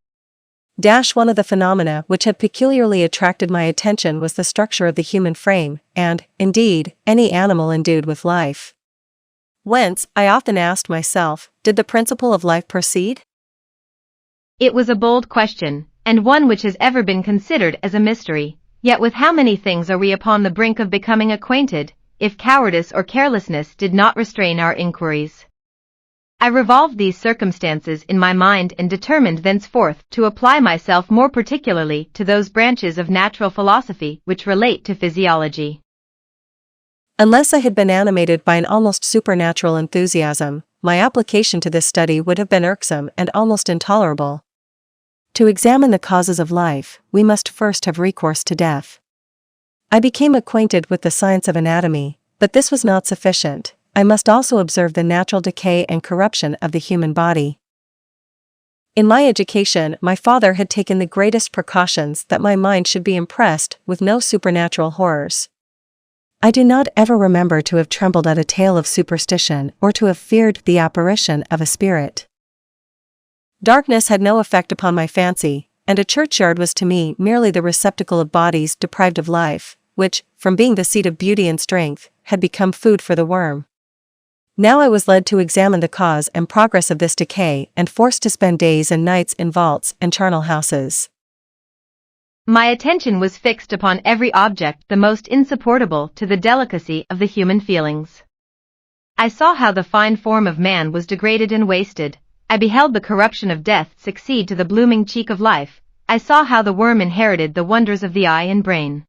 One of the phenomena which had peculiarly attracted my attention was the structure of the human frame, and, indeed, any animal endued with life. Whence, I often asked myself, did the principle of life proceed? It was a bold question, and one which has ever been considered as a mystery, yet with how many things are we upon the brink of becoming acquainted, if cowardice or carelessness did not restrain our inquiries. I revolved these circumstances in my mind and determined thenceforth to apply myself more particularly to those branches of natural philosophy which relate to physiology. Unless I had been animated by an almost supernatural enthusiasm, my application to this study would have been irksome and almost intolerable. To examine the causes of life, we must first have recourse to death. I became acquainted with the science of anatomy, but this was not sufficient. I must also observe the natural decay and corruption of the human body. In my education, my father had taken the greatest precautions that my mind should be impressed with no supernatural horrors. I do not ever remember to have trembled at a tale of superstition or to have feared the apparition of a spirit. Darkness had no effect upon my fancy, and a churchyard was to me merely the receptacle of bodies deprived of life, which, from being the seat of beauty and strength, had become food for the worm. Now I was led to examine the cause and progress of this decay and forced to spend days and nights in vaults and charnel houses. My attention was fixed upon every object the most insupportable to the delicacy of the human feelings. I saw how the fine form of man was degraded and wasted. I beheld the corruption of death succeed to the blooming cheek of life. I saw how the worm inherited the wonders of the eye and brain.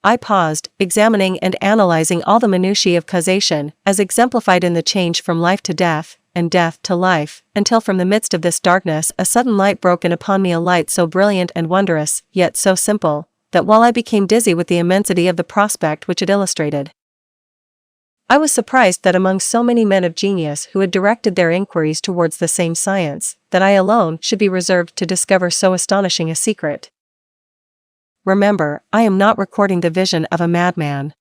I paused, examining and analyzing all the minutiae of causation, as exemplified in the change from life to death, and death to life, until from the midst of this darkness a sudden light broke in upon me, a light so brilliant and wondrous, yet so simple, that while I became dizzy with the immensity of the prospect which it illustrated, I was surprised that among so many men of genius who had directed their inquiries towards the same science, that I alone should be reserved to discover so astonishing a secret. Remember, I am not recording the vision of a madman.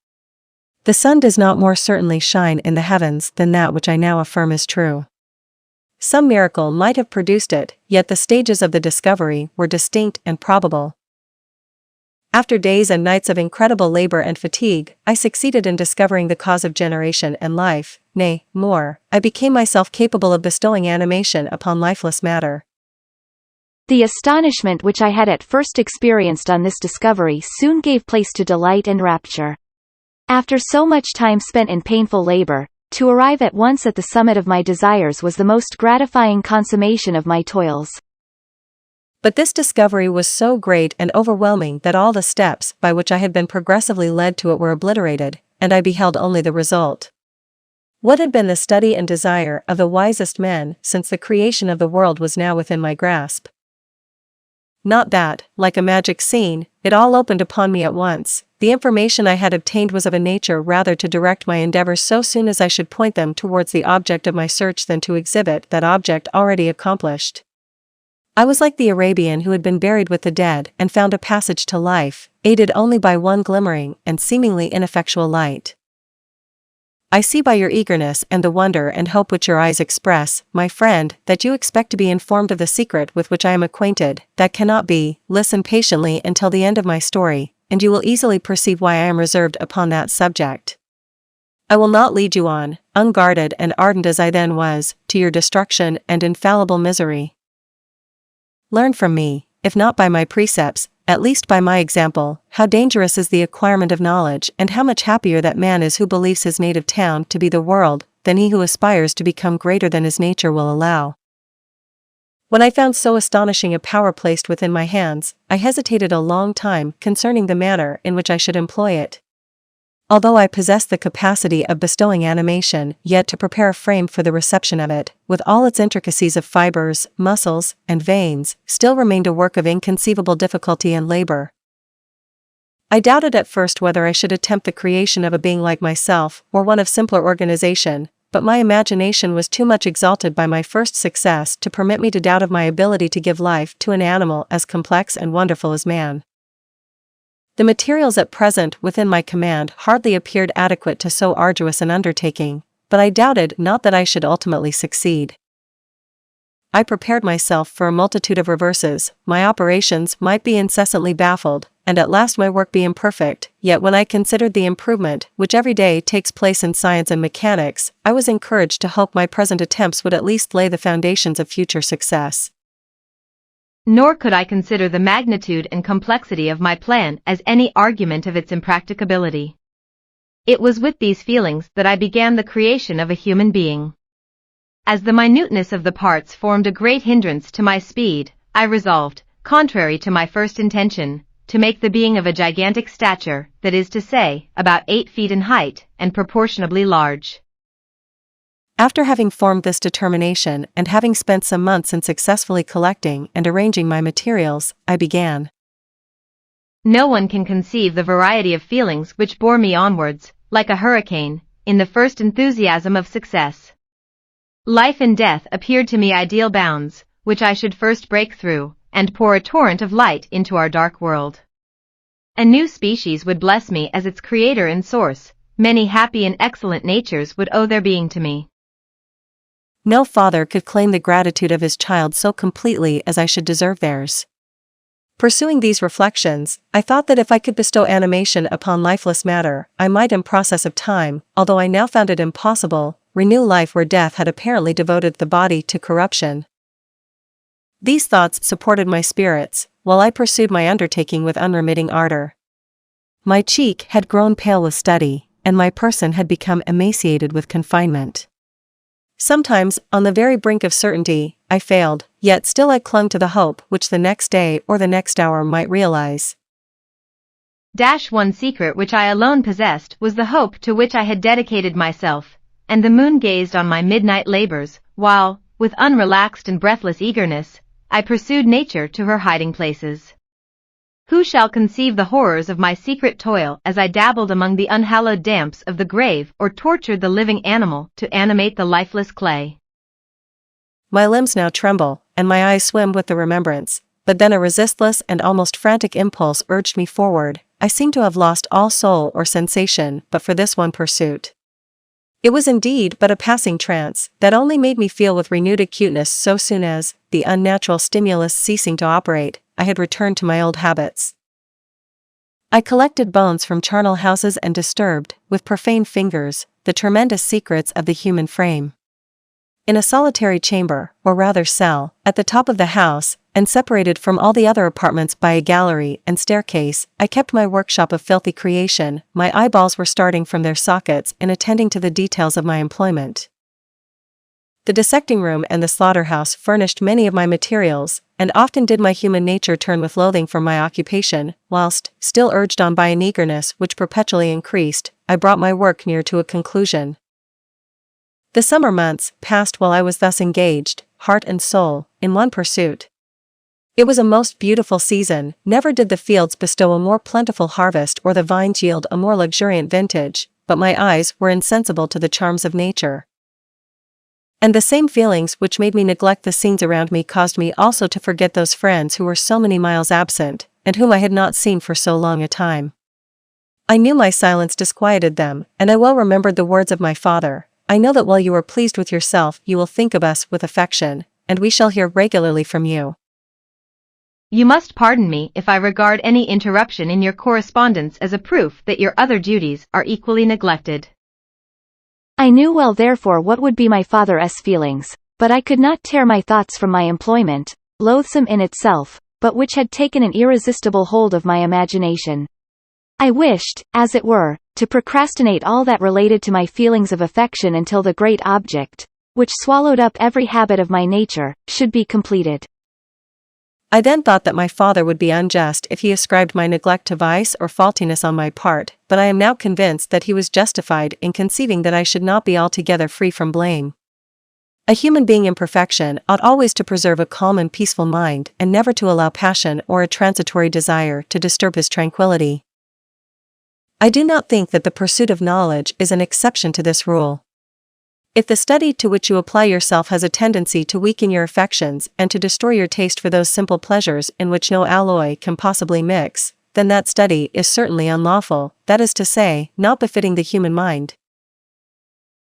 The sun does not more certainly shine in the heavens than that which I now affirm is true. Some miracle might have produced it, yet the stages of the discovery were distinct and probable. After days and nights of incredible labor and fatigue, I succeeded in discovering the cause of generation and life, nay, more, I became myself capable of bestowing animation upon lifeless matter. The astonishment which I had at first experienced on this discovery soon gave place to delight and rapture. After so much time spent in painful labor, to arrive at once at the summit of my desires was the most gratifying consummation of my toils. But this discovery was so great and overwhelming that all the steps by which I had been progressively led to it were obliterated, and I beheld only the result. What had been the study and desire of the wisest men since the creation of the world was now within my grasp. Not that, like a magic scene, it all opened upon me at once. The information I had obtained was of a nature rather to direct my endeavors so soon as I should point them towards the object of my search than to exhibit that object already accomplished. I was like the Arabian who had been buried with the dead and found a passage to life, aided only by one glimmering and seemingly ineffectual light. I see by your eagerness and the wonder and hope which your eyes express, my friend, that you expect to be informed of the secret with which I am acquainted. That cannot be. Listen patiently until the end of my story, and you will easily perceive why I am reserved upon that subject. I will not lead you on, unguarded and ardent as I then was, to your destruction and infallible misery. Learn from me, if not by my precepts, at least by my example, how dangerous is the acquirement of knowledge, and how much happier that man is who believes his native town to be the world, than he who aspires to become greater than his nature will allow. When I found so astonishing a power placed within my hands, I hesitated a long time concerning the manner in which I should employ it. Although I possessed the capacity of bestowing animation, yet to prepare a frame for the reception of it, with all its intricacies of fibers, muscles, and veins, still remained a work of inconceivable difficulty and labor. I doubted at first whether I should attempt the creation of a being like myself, or one of simpler organization, but my imagination was too much exalted by my first success to permit me to doubt of my ability to give life to an animal as complex and wonderful as man. The materials at present within my command hardly appeared adequate to so arduous an undertaking, but I doubted not that I should ultimately succeed. I prepared myself for a multitude of reverses, my operations might be incessantly baffled, and at last my work be imperfect, yet when I considered the improvement which every day takes place in science and mechanics, I was encouraged to hope my present attempts would at least lay the foundations of future success. Nor could I consider the magnitude and complexity of my plan as any argument of its impracticability. It was with these feelings that I began the creation of a human being. As the minuteness of the parts formed a great hindrance to my speed, I resolved, contrary to my first intention, to make the being of a gigantic stature, that is to say, about 8 feet in height, and proportionably large. After having formed this determination and having spent some months in successfully collecting and arranging my materials, I began. No one can conceive the variety of feelings which bore me onwards, like a hurricane, in the first enthusiasm of success. Life and death appeared to me ideal bounds, which I should first break through, and pour a torrent of light into our dark world. A new species would bless me as its creator and source, many happy and excellent natures would owe their being to me. No father could claim the gratitude of his child so completely as I should deserve theirs. Pursuing these reflections, I thought that if I could bestow animation upon lifeless matter, I might in process of time, although I now found it impossible, renew life where death had apparently devoted the body to corruption. These thoughts supported my spirits, while I pursued my undertaking with unremitting ardor. My cheek had grown pale with study, and my person had become emaciated with confinement. Sometimes, on the very brink of certainty, I failed, yet still I clung to the hope which the next day or the next hour might realize. One secret which I alone possessed was the hope to which I had dedicated myself, and the moon gazed on my midnight labors, while, with unrelaxed and breathless eagerness, I pursued nature to her hiding places. Who shall conceive the horrors of my secret toil as I dabbled among the unhallowed damps of the grave or tortured the living animal to animate the lifeless clay? My limbs now tremble, and my eyes swim with the remembrance, but then a resistless and almost frantic impulse urged me forward. I seemed to have lost all soul or sensation but for this one pursuit. It was indeed but a passing trance that only made me feel with renewed acuteness so soon as, the unnatural stimulus ceasing to operate, I had returned to my old habits. I collected bones from charnel houses and disturbed, with profane fingers, the tremendous secrets of the human frame. In a solitary chamber, or rather cell, at the top of the house, and separated from all the other apartments by a gallery and staircase, I kept my workshop of filthy creation. My eyeballs were starting from their sockets in attending to the details of my employment. The dissecting room and the slaughterhouse furnished many of my materials, and often did my human nature turn with loathing from my occupation, whilst, still urged on by an eagerness which perpetually increased, I brought my work near to a conclusion. The summer months passed while I was thus engaged, heart and soul, in one pursuit. It was a most beautiful season. Never did the fields bestow a more plentiful harvest or the vines yield a more luxuriant vintage, but my eyes were insensible to the charms of nature. And the same feelings which made me neglect the scenes around me caused me also to forget those friends who were so many miles absent, and whom I had not seen for so long a time. I knew my silence disquieted them, and I well remembered the words of my father. I know that while you are pleased with yourself you will think of us with affection, and we shall hear regularly from you. You must pardon me if I regard any interruption in your correspondence as a proof that your other duties are equally neglected. I knew well therefore what would be my father's feelings, but I could not tear my thoughts from my employment, loathsome in itself, but which had taken an irresistible hold of my imagination. I wished, as it were, to procrastinate all that related to my feelings of affection until the great object, which swallowed up every habit of my nature, should be completed. I then thought that my father would be unjust if he ascribed my neglect to vice or faultiness on my part, but I am now convinced that he was justified in conceiving that I should not be altogether free from blame. A human being in perfection ought always to preserve a calm and peaceful mind and never to allow passion or a transitory desire to disturb his tranquility. I do not think that the pursuit of knowledge is an exception to this rule. If the study to which you apply yourself has a tendency to weaken your affections and to destroy your taste for those simple pleasures in which no alloy can possibly mix, then that study is certainly unlawful, that is to say, not befitting the human mind.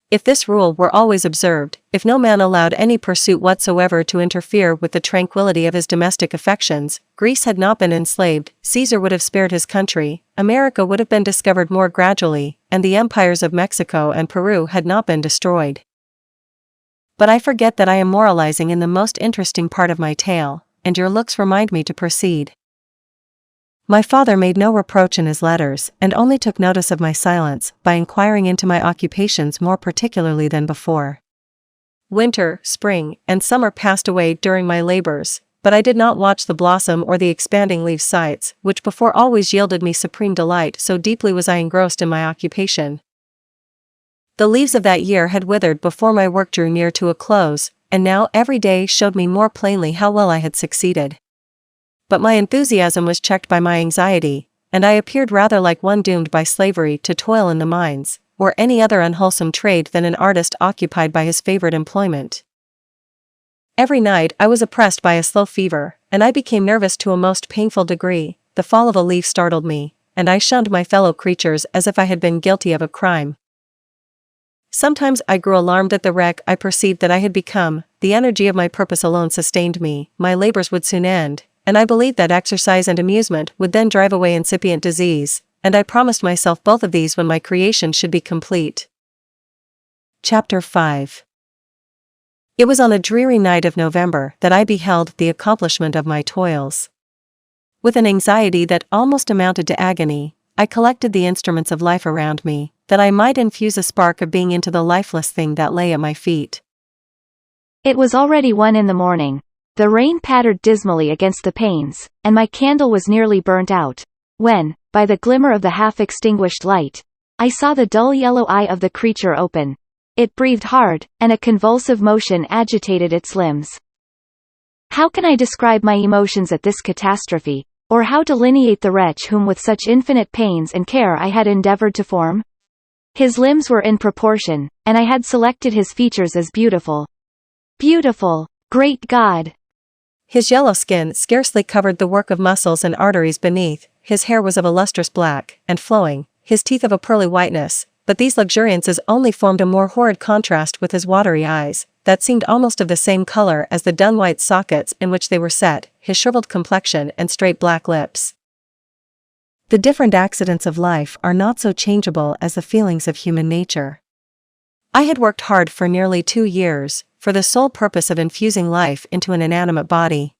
If this rule were always observed, if no man allowed any pursuit whatsoever to interfere with the tranquility of his domestic affections, Greece had not been enslaved, Caesar would have spared his country, America would have been discovered more gradually, and the empires of Mexico and Peru had not been destroyed. But I forget that I am moralizing in the most interesting part of my tale, and your looks remind me to proceed. My father made no reproach in his letters, and only took notice of my silence by inquiring into my occupations more particularly than before. Winter, spring, and summer passed away during my labors, but I did not watch the blossom or the expanding leaf sights, which before always yielded me supreme delight, so deeply was I engrossed in my occupation. The leaves of that year had withered before my work drew near to a close, and now every day showed me more plainly how well I had succeeded. But my enthusiasm was checked by my anxiety, and I appeared rather like one doomed by slavery to toil in the mines, or any other unwholesome trade than an artist occupied by his favorite employment. Every night I was oppressed by a slow fever, and I became nervous to a most painful degree. The fall of a leaf startled me, and I shunned my fellow creatures as if I had been guilty of a crime. Sometimes I grew alarmed at the wreck I perceived that I had become. The energy of my purpose alone sustained me, my labors would soon end, and I believed that exercise and amusement would then drive away incipient disease, and I promised myself both of these when my creation should be complete. Chapter 5. It was on a dreary night of November that I beheld the accomplishment of my toils. With an anxiety that almost amounted to agony, I collected the instruments of life around me, that I might infuse a spark of being into the lifeless thing that lay at my feet. It was already 1 a.m. The rain pattered dismally against the panes, and my candle was nearly burnt out, when, by the glimmer of the half-extinguished light, I saw the dull yellow eye of the creature open. It breathed hard, and a convulsive motion agitated its limbs. How can I describe my emotions at this catastrophe, or how delineate the wretch whom with such infinite pains and care I had endeavored to form? His limbs were in proportion, and I had selected his features as beautiful. Beautiful! Great God! His yellow skin scarcely covered the work of muscles and arteries beneath, his hair was of a lustrous black, and flowing, his teeth of a pearly whiteness, but these luxuriances only formed a more horrid contrast with his watery eyes, that seemed almost of the same color as the dun-white sockets in which they were set, his shriveled complexion and straight black lips. The different accidents of life are not so changeable as the feelings of human nature. I had worked hard for nearly 2 years, for the sole purpose of infusing life into an inanimate body.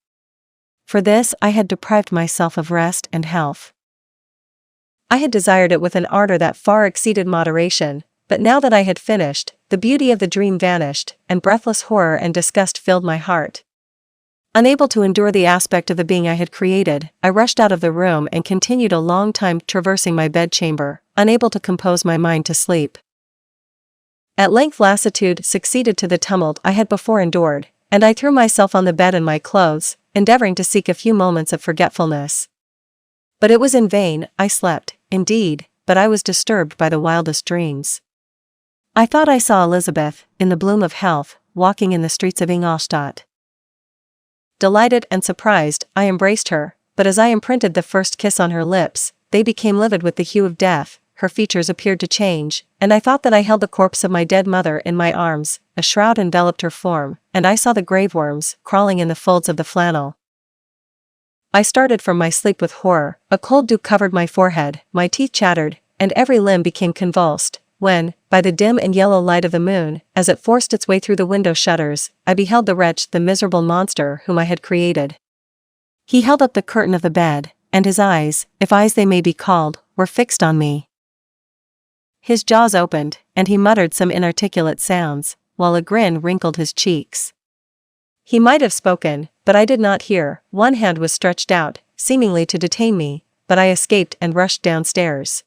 For this I had deprived myself of rest and health. I had desired it with an ardor that far exceeded moderation, but now that I had finished, the beauty of the dream vanished, and breathless horror and disgust filled my heart. Unable to endure the aspect of the being I had created, I rushed out of the room and continued a long time traversing my bedchamber, unable to compose my mind to sleep. At length lassitude succeeded to the tumult I had before endured, and I threw myself on the bed in my clothes, endeavoring to seek a few moments of forgetfulness. But it was in vain. I slept, indeed, but I was disturbed by the wildest dreams. I thought I saw Elizabeth, in the bloom of health, walking in the streets of Ingolstadt. Delighted and surprised, I embraced her, but as I imprinted the first kiss on her lips, they became livid with the hue of death, her features appeared to change, and I thought that I held the corpse of my dead mother in my arms. A shroud enveloped her form, and I saw the graveworms crawling in the folds of the flannel. I started from my sleep with horror, a cold dew covered my forehead, my teeth chattered, and every limb became convulsed, when, by the dim and yellow light of the moon, as it forced its way through the window shutters, I beheld the wretch, the miserable monster whom I had created. He held up the curtain of the bed, and his eyes, if eyes they may be called, were fixed on me. His jaws opened, and he muttered some inarticulate sounds, while a grin wrinkled his cheeks. He might have spoken, but I did not hear. One hand was stretched out, seemingly to detain me, but I escaped and rushed downstairs.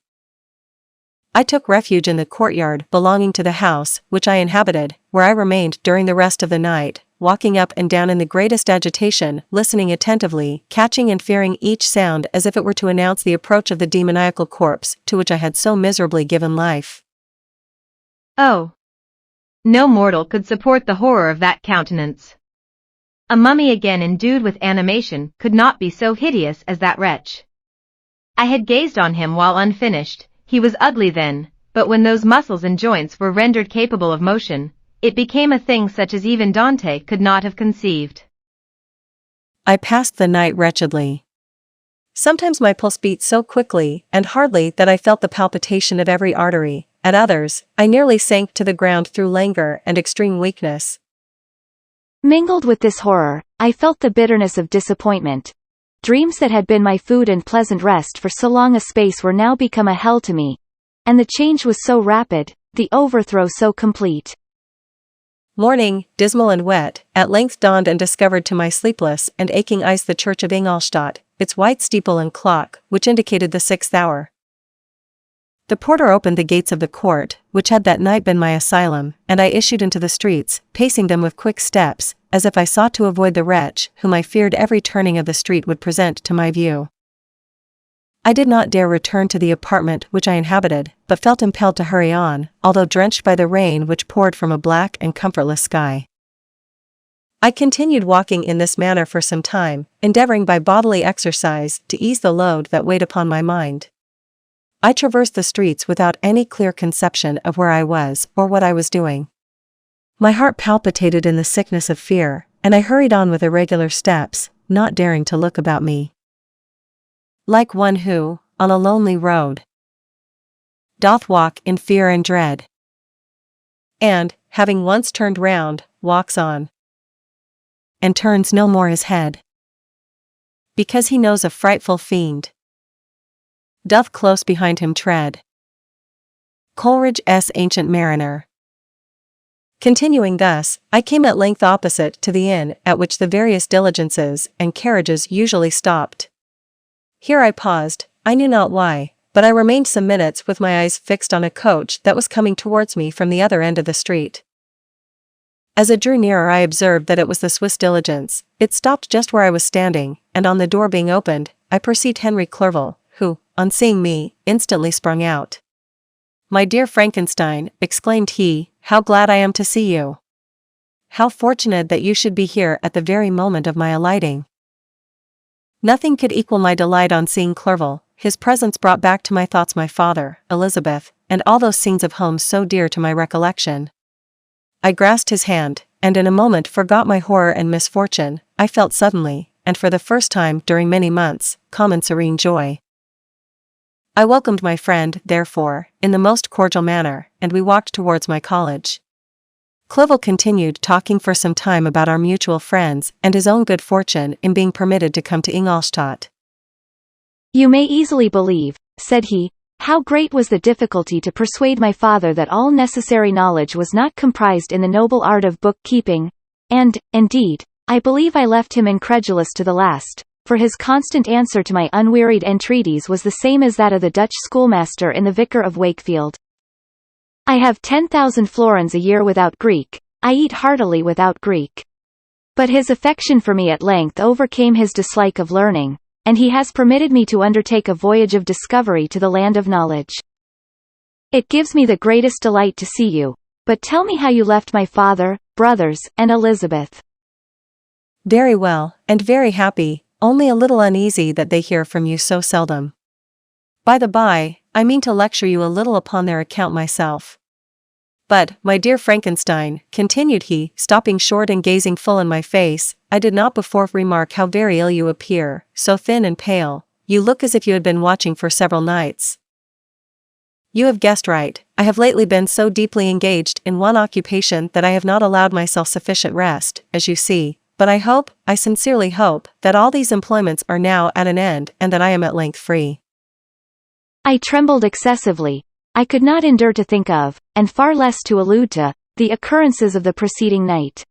I took refuge in the courtyard belonging to the house which I inhabited, where I remained during the rest of the night, walking up and down in the greatest agitation, listening attentively, catching and fearing each sound as if it were to announce the approach of the demoniacal corpse to which I had so miserably given life. Oh! No mortal could support the horror of that countenance. A mummy again endued with animation could not be so hideous as that wretch. I had gazed on him while unfinished. He was ugly then, but when those muscles and joints were rendered capable of motion, it became a thing such as even Dante could not have conceived. I passed the night wretchedly. Sometimes my pulse beat so quickly and hardly that I felt the palpitation of every artery. At others, I nearly sank to the ground through languor and extreme weakness. Mingled with this horror, I felt the bitterness of disappointment. Dreams that had been my food and pleasant rest for so long a space were now become a hell to me. And the change was so rapid, the overthrow so complete. Morning, dismal and wet, at length dawned and discovered to my sleepless and aching eyes the church of Ingolstadt, its white steeple and clock, which indicated the 6th hour. The porter opened the gates of the court, which had that night been my asylum, and I issued into the streets, pacing them with quick steps, as if I sought to avoid the wretch whom I feared every turning of the street would present to my view. I did not dare return to the apartment which I inhabited, but felt impelled to hurry on, although drenched by the rain which poured from a black and comfortless sky. I continued walking in this manner for some time, endeavoring by bodily exercise to ease the load that weighed upon my mind. I traversed the streets without any clear conception of where I was or what I was doing. My heart palpitated in the sickness of fear, and I hurried on with irregular steps, not daring to look about me. Like one who, on a lonely road, doth walk in fear and dread, and, having once turned round, walks on, and turns no more his head, because he knows a frightful fiend doth close behind him tread. Coleridge's Ancient Mariner. Continuing thus, I came at length opposite to the inn at which the various diligences and carriages usually stopped. Here I paused, I knew not why, but I remained some minutes with my eyes fixed on a coach that was coming towards me from the other end of the street. As it drew nearer I observed that it was the Swiss diligence. It stopped just where I was standing, and on the door being opened, I perceived Henry Clerval, who, on seeing me, instantly sprung out. "My dear Frankenstein," exclaimed he, "how glad I am to see you! How fortunate that you should be here at the very moment of my alighting!" Nothing could equal my delight on seeing Clerval. His presence brought back to my thoughts my father, Elizabeth, and all those scenes of home so dear to my recollection. I grasped his hand, and in a moment forgot my horror and misfortune. I felt suddenly, and for the first time during many months, calm and serene joy. I welcomed my friend, therefore, in the most cordial manner, and we walked towards my college. Clerval continued talking for some time about our mutual friends and his own good fortune in being permitted to come to Ingolstadt. "You may easily believe," said he, "how great was the difficulty to persuade my father that all necessary knowledge was not comprised in the noble art of book-keeping, and, indeed, I believe I left him incredulous to the last, for his constant answer to my unwearied entreaties was the same as that of the Dutch schoolmaster in the Vicar of Wakefield. 'I have 10,000 florins a year without Greek, I eat heartily without Greek.' But his affection for me at length overcame his dislike of learning, and he has permitted me to undertake a voyage of discovery to the land of knowledge. It gives me the greatest delight to see you, but tell me how you left my father, brothers, and Elizabeth." "Very well, and very happy, only a little uneasy that they hear from you so seldom. By the by, I mean to lecture you a little upon their account myself. But, my dear Frankenstein," continued he, stopping short and gazing full in my face, "I did not before remark how very ill you appear, so thin and pale. You look as if you had been watching for several nights." "You have guessed right. I have lately been so deeply engaged in one occupation that I have not allowed myself sufficient rest, as you see, but I sincerely hope, that all these employments are now at an end and that I am at length free." I trembled excessively. I could not endure to think of, and far less to allude to, the occurrences of the preceding night.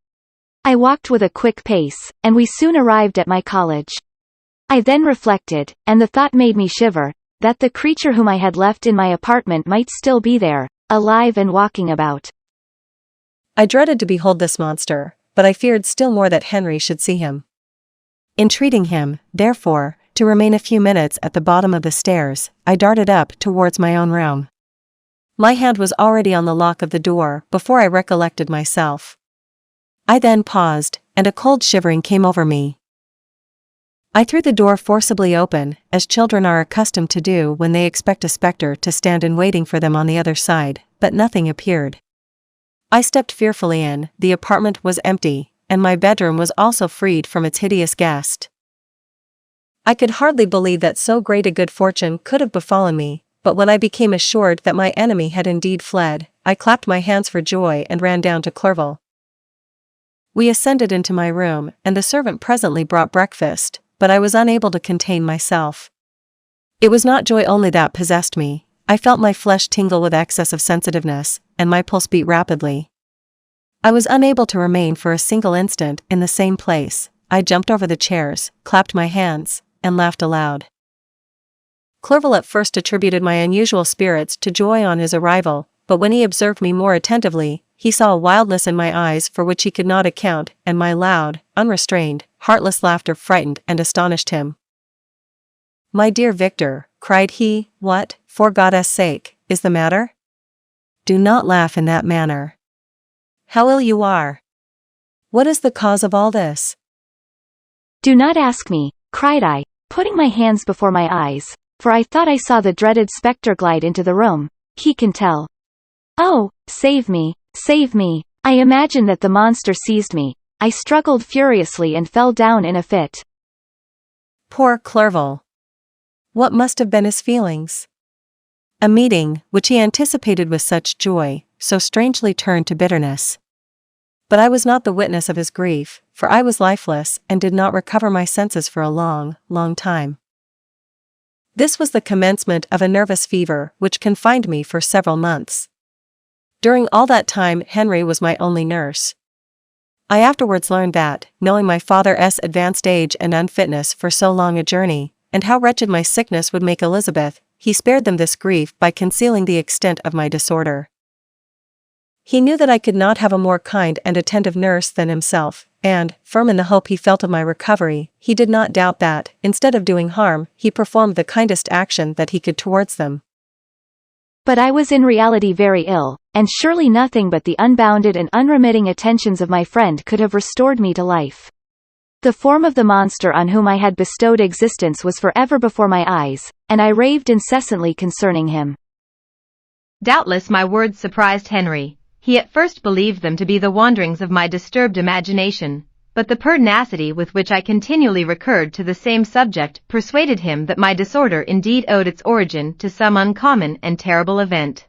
I walked with a quick pace, and we soon arrived at my college. I then reflected, and the thought made me shiver, that the creature whom I had left in my apartment might still be there, alive and walking about. I dreaded to behold this monster, but I feared still more that Henry should see him. Entreating him, therefore, to remain a few minutes at the bottom of the stairs, I darted up towards my own room. My hand was already on the lock of the door before I recollected myself. I then paused, and a cold shivering came over me. I threw the door forcibly open, as children are accustomed to do when they expect a spectre to stand in waiting for them on the other side, but nothing appeared. I stepped fearfully in. The apartment was empty, and my bedroom was also freed from its hideous guest. I could hardly believe that so great a good fortune could have befallen me, but when I became assured that my enemy had indeed fled, I clapped my hands for joy and ran down to Clerval. We ascended into my room, and the servant presently brought breakfast, but I was unable to contain myself. It was not joy only that possessed me. I felt my flesh tingle with excess of sensitiveness, and my pulse beat rapidly. I was unable to remain for a single instant in the same place. I jumped over the chairs, clapped my hands, and laughed aloud. Clerval at first attributed my unusual spirits to joy on his arrival, but when he observed me more attentively, he saw a wildness in my eyes for which he could not account, and my loud, unrestrained, heartless laughter frightened and astonished him. "My dear Victor," cried he, "what, for God's sake, is the matter? Do not laugh in that manner. How ill you are! What is the cause of all this?" "Do not ask me," cried I, putting my hands before my eyes, for I thought I saw the dreaded spectre glide into the room. "He can tell. Oh, save me, save me." I imagined that the monster seized me. I struggled furiously and fell down in a fit. Poor Clerval! What must have been his feelings? A meeting, which he anticipated with such joy, so strangely turned to bitterness. But I was not the witness of his grief, for I was lifeless and did not recover my senses for a long, long time. This was the commencement of a nervous fever which confined me for several months. During all that time Henry was my only nurse. I afterwards learned that, knowing my father's advanced age and unfitness for so long a journey, and how wretched my sickness would make Elizabeth, he spared them this grief by concealing the extent of my disorder. He knew that I could not have a more kind and attentive nurse than himself, and, firm in the hope he felt of my recovery, he did not doubt that, instead of doing harm, he performed the kindest action that he could towards them. But I was in reality very ill, and surely nothing but the unbounded and unremitting attentions of my friend could have restored me to life. The form of the monster on whom I had bestowed existence was forever before my eyes, and I raved incessantly concerning him. Doubtless my words surprised Henry. He at first believed them to be the wanderings of my disturbed imagination, but the pertinacity with which I continually recurred to the same subject persuaded him that my disorder indeed owed its origin to some uncommon and terrible event.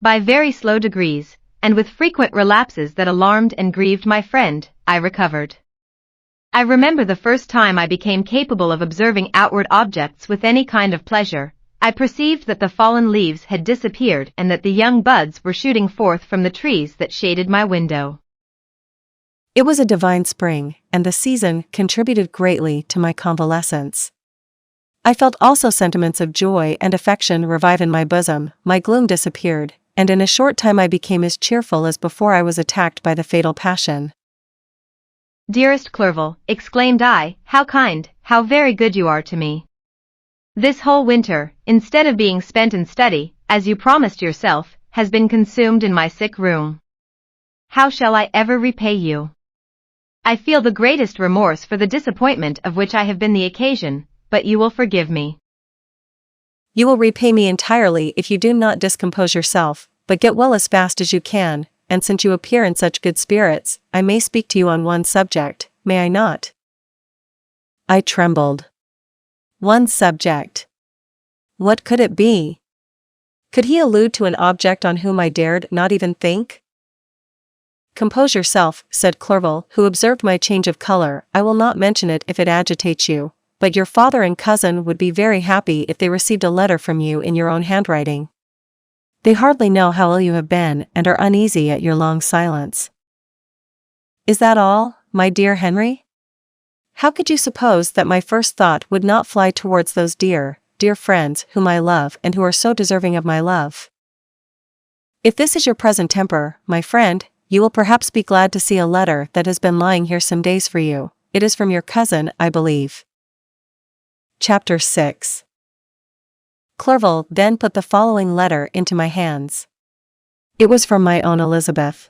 By very slow degrees, and with frequent relapses that alarmed and grieved my friend, I recovered. I remember the first time I became capable of observing outward objects with any kind of pleasure. I perceived that the fallen leaves had disappeared and that the young buds were shooting forth from the trees that shaded my window. It was a divine spring, and the season contributed greatly to my convalescence. I felt also sentiments of joy and affection revive in my bosom, my gloom disappeared, and in a short time I became as cheerful as before I was attacked by the fatal passion. "Dearest Clerval," exclaimed I, "how kind, how very good you are to me. This whole winter, instead of being spent in study, as you promised yourself, has been consumed in my sick room. How shall I ever repay you? I feel the greatest remorse for the disappointment of which I have been the occasion, but you will forgive me." "You will repay me entirely if you do not discompose yourself, but get well as fast as you can, and since you appear in such good spirits, I may speak to you on one subject, may I not?" I trembled. One subject. What could it be? Could he allude to an object on whom I dared not even think? "Compose yourself," said Clerval, who observed my change of color. "I will not mention it if it agitates you, but your father and cousin would be very happy if they received a letter from you in your own handwriting. They hardly know how ill you have been and are uneasy at your long silence. Is that all, my dear Henry? How could you suppose that my first thought would not fly towards those dear, dear friends whom I love and who are so deserving of my love? If this is your present temper, my friend, you will perhaps be glad to see a letter that has been lying here some days for you. It is from your cousin, I believe. Chapter 6. Clerval then put the following letter into my hands. It was from my own Elizabeth.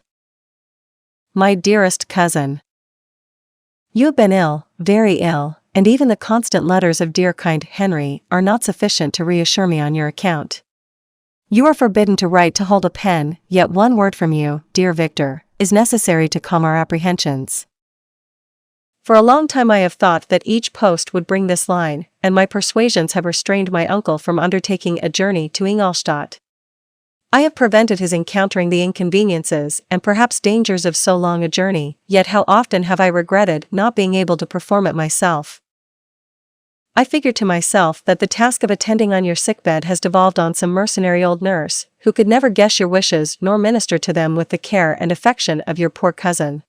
My dearest cousin. You have been ill, very ill, and even the constant letters of dear kind Henry are not sufficient to reassure me on your account. You are forbidden to write to hold a pen, yet one word from you, dear Victor, is necessary to calm our apprehensions. For a long time I have thought that each post would bring this line, and my persuasions have restrained my uncle from undertaking a journey to Ingolstadt. I have prevented his encountering the inconveniences and perhaps dangers of so long a journey, yet how often have I regretted not being able to perform it myself. I figured to myself that the task of attending on your sickbed has devolved on some mercenary old nurse, who could never guess your wishes nor minister to them with the care and affection of your poor cousin.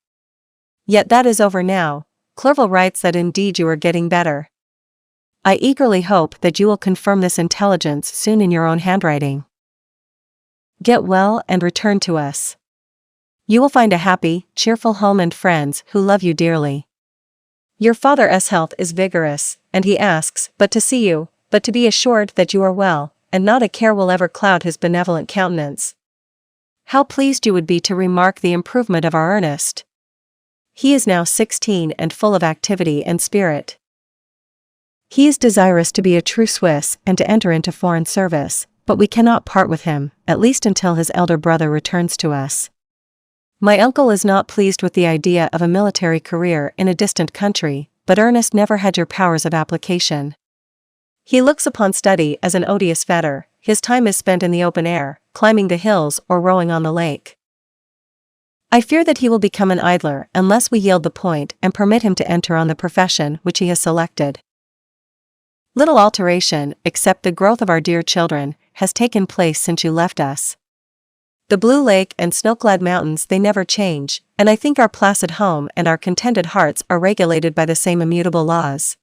Yet that is over now. Clerval writes that indeed you are getting better. I eagerly hope that you will confirm this intelligence soon in your own handwriting. Get well and return to us. You will find a happy, cheerful home and friends who love you dearly. Your father's health is vigorous, and he asks but to see you, but to be assured that you are well, and not a care will ever cloud his benevolent countenance. How pleased you would be to remark the improvement of our Ernest. He is now 16 and full of activity and spirit. He is desirous to be a true Swiss and to enter into foreign service, but we cannot part with him, at least until his elder brother returns to us. My uncle is not pleased with the idea of a military career in a distant country, but Ernest never had your powers of application. He looks upon study as an odious fetter. His time is spent in the open air, climbing the hills or rowing on the lake. I fear that he will become an idler unless we yield the point and permit him to enter on the profession which he has selected. Little alteration, except the growth of our dear children, has taken place since you left us. The blue lake and snow-clad mountains, they never change, and I think our placid home and our contented hearts are regulated by the same immutable laws.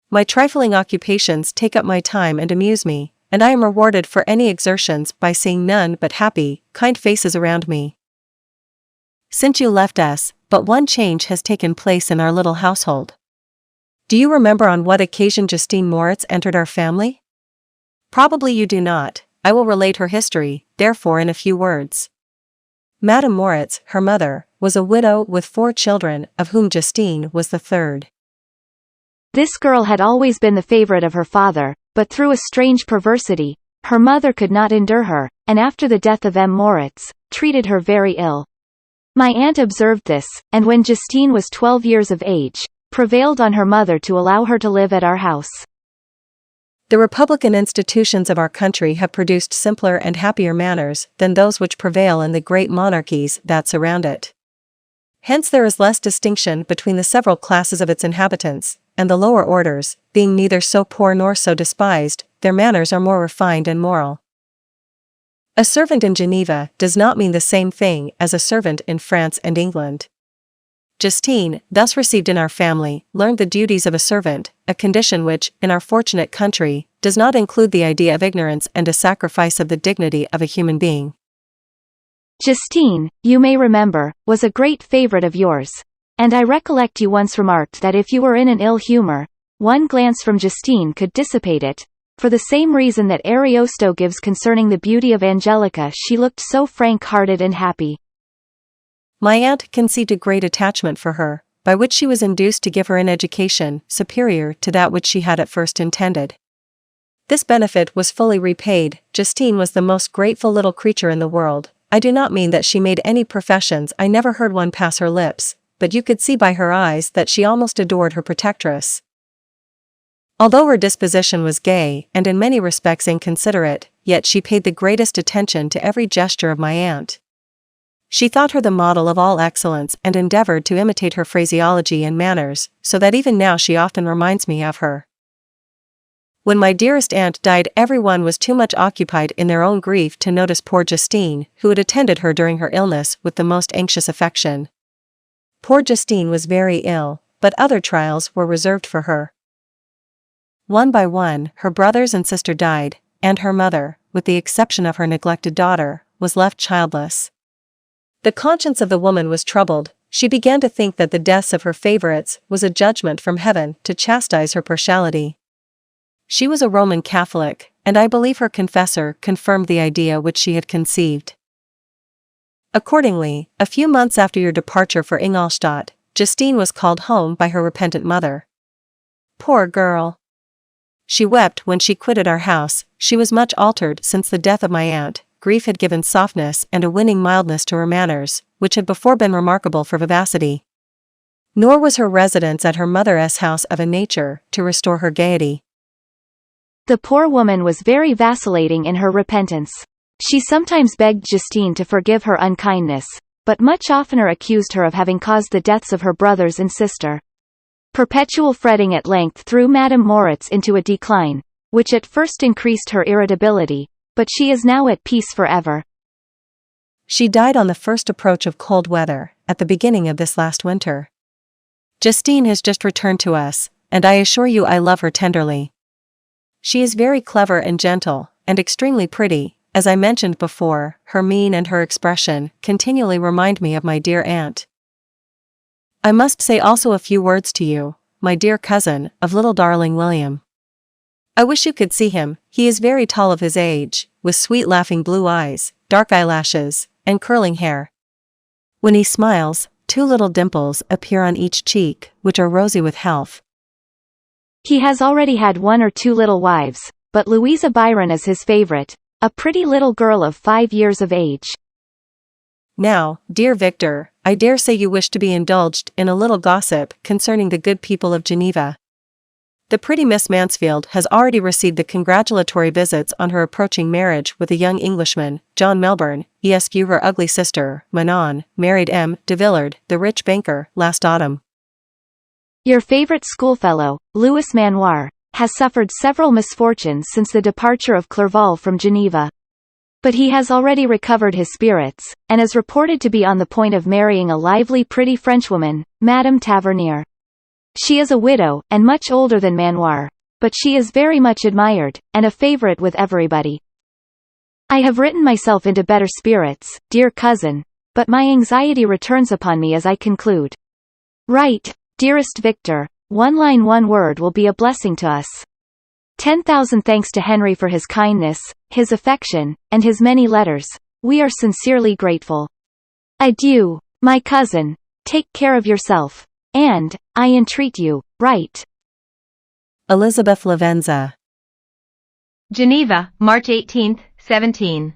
My trifling occupations take up my time and amuse me, and I am rewarded for any exertions by seeing none but happy, kind faces around me. Since you left us, but one change has taken place in our little household. Do you remember on what occasion Justine Moritz entered our family? Probably you do not. I will relate her history, therefore, in a few words. Madame Moritz, her mother, was a widow with 4 children, of whom Justine was the third. This girl had always been the favorite of her father, but through a strange perversity, her mother could not endure her, and after the death of M. Moritz, treated her very ill. My aunt observed this, and when Justine was 12 years of age, prevailed on her mother to allow her to live at our house. The republican institutions of our country have produced simpler and happier manners than those which prevail in the great monarchies that surround it. Hence there is less distinction between the several classes of its inhabitants, and the lower orders, being neither so poor nor so despised, their manners are more refined and moral. A servant in Geneva does not mean the same thing as a servant in France and England. Justine, thus received in our family, learned the duties of a servant, a condition which, in our fortunate country, does not include the idea of ignorance and a sacrifice of the dignity of a human being. Justine, you may remember, was a great favorite of yours. And I recollect you once remarked that if you were in an ill humor, one glance from Justine could dissipate it. For the same reason that Ariosto gives concerning the beauty of Angelica, she looked so frank-hearted and happy. My aunt conceived a great attachment for her, by which she was induced to give her an education superior to that which she had at first intended. This benefit was fully repaid. Justine was the most grateful little creature in the world. I do not mean that she made any professions, I never heard one pass her lips, but you could see by her eyes that she almost adored her protectress. Although her disposition was gay and in many respects inconsiderate, yet she paid the greatest attention to every gesture of my aunt. She thought her the model of all excellence and endeavored to imitate her phraseology and manners, so that even now she often reminds me of her. When my dearest aunt died, everyone was too much occupied in their own grief to notice poor Justine, who had attended her during her illness with the most anxious affection. Poor Justine was very ill, but other trials were reserved for her. One by one, her brothers and sister died, and her mother, with the exception of her neglected daughter, was left childless. The conscience of the woman was troubled. She began to think that the deaths of her favorites was a judgment from heaven to chastise her partiality. She was a Roman Catholic, and I believe her confessor confirmed the idea which she had conceived. Accordingly, a few months after your departure for Ingolstadt, Justine was called home by her repentant mother. Poor girl! She wept when she quitted our house. She was much altered since the death of my aunt. Grief had given softness and a winning mildness to her manners, which had before been remarkable for vivacity. Nor was her residence at her mother's house of a nature to restore her gaiety. The poor woman was very vacillating in her repentance. She sometimes begged Justine to forgive her unkindness, but much oftener accused her of having caused the deaths of her brothers and sister. Perpetual fretting at length threw Madame Moritz into a decline, which at first increased her irritability, but she is now at peace forever. She died on the first approach of cold weather, at the beginning of this last winter. Justine has just returned to us, and I assure you I love her tenderly. She is very clever and gentle, and extremely pretty. As I mentioned before, her mien and her expression continually remind me of my dear aunt. I must say also a few words to you, my dear cousin, of little darling William. I wish you could see him. He is very tall of his age, with sweet laughing blue eyes, dark eyelashes, and curling hair. When he smiles, 2 little dimples appear on each cheek, which are rosy with health. He has already had 1 or 2 little wives, but Louisa Byron is his favorite, a pretty little girl of 5 years of age. Now, dear Victor, I dare say you wish to be indulged in a little gossip concerning the good people of Geneva. The pretty Miss Mansfield has already received the congratulatory visits on her approaching marriage with a young Englishman, John Melbourne. Esq. Her ugly sister, Manon, married M. de Villard, the rich banker, last autumn. Your favorite schoolfellow, Louis Manoir, has suffered several misfortunes since the departure of Clerval from Geneva. But he has already recovered his spirits, and is reported to be on the point of marrying a lively pretty Frenchwoman, Madame Tavernier. She is a widow, and much older than Manoir, but she is very much admired, and a favorite with everybody. I have written myself into better spirits, dear cousin, but my anxiety returns upon me as I conclude. Write, dearest Victor, 1 line 1 word will be a blessing to us. 10,000 thanks to Henry for his kindness, his affection, and his many letters. We are sincerely grateful. Adieu, my cousin. Take care of yourself. And, I entreat you, write. Elizabeth Lavenza. Geneva, March 18, 17.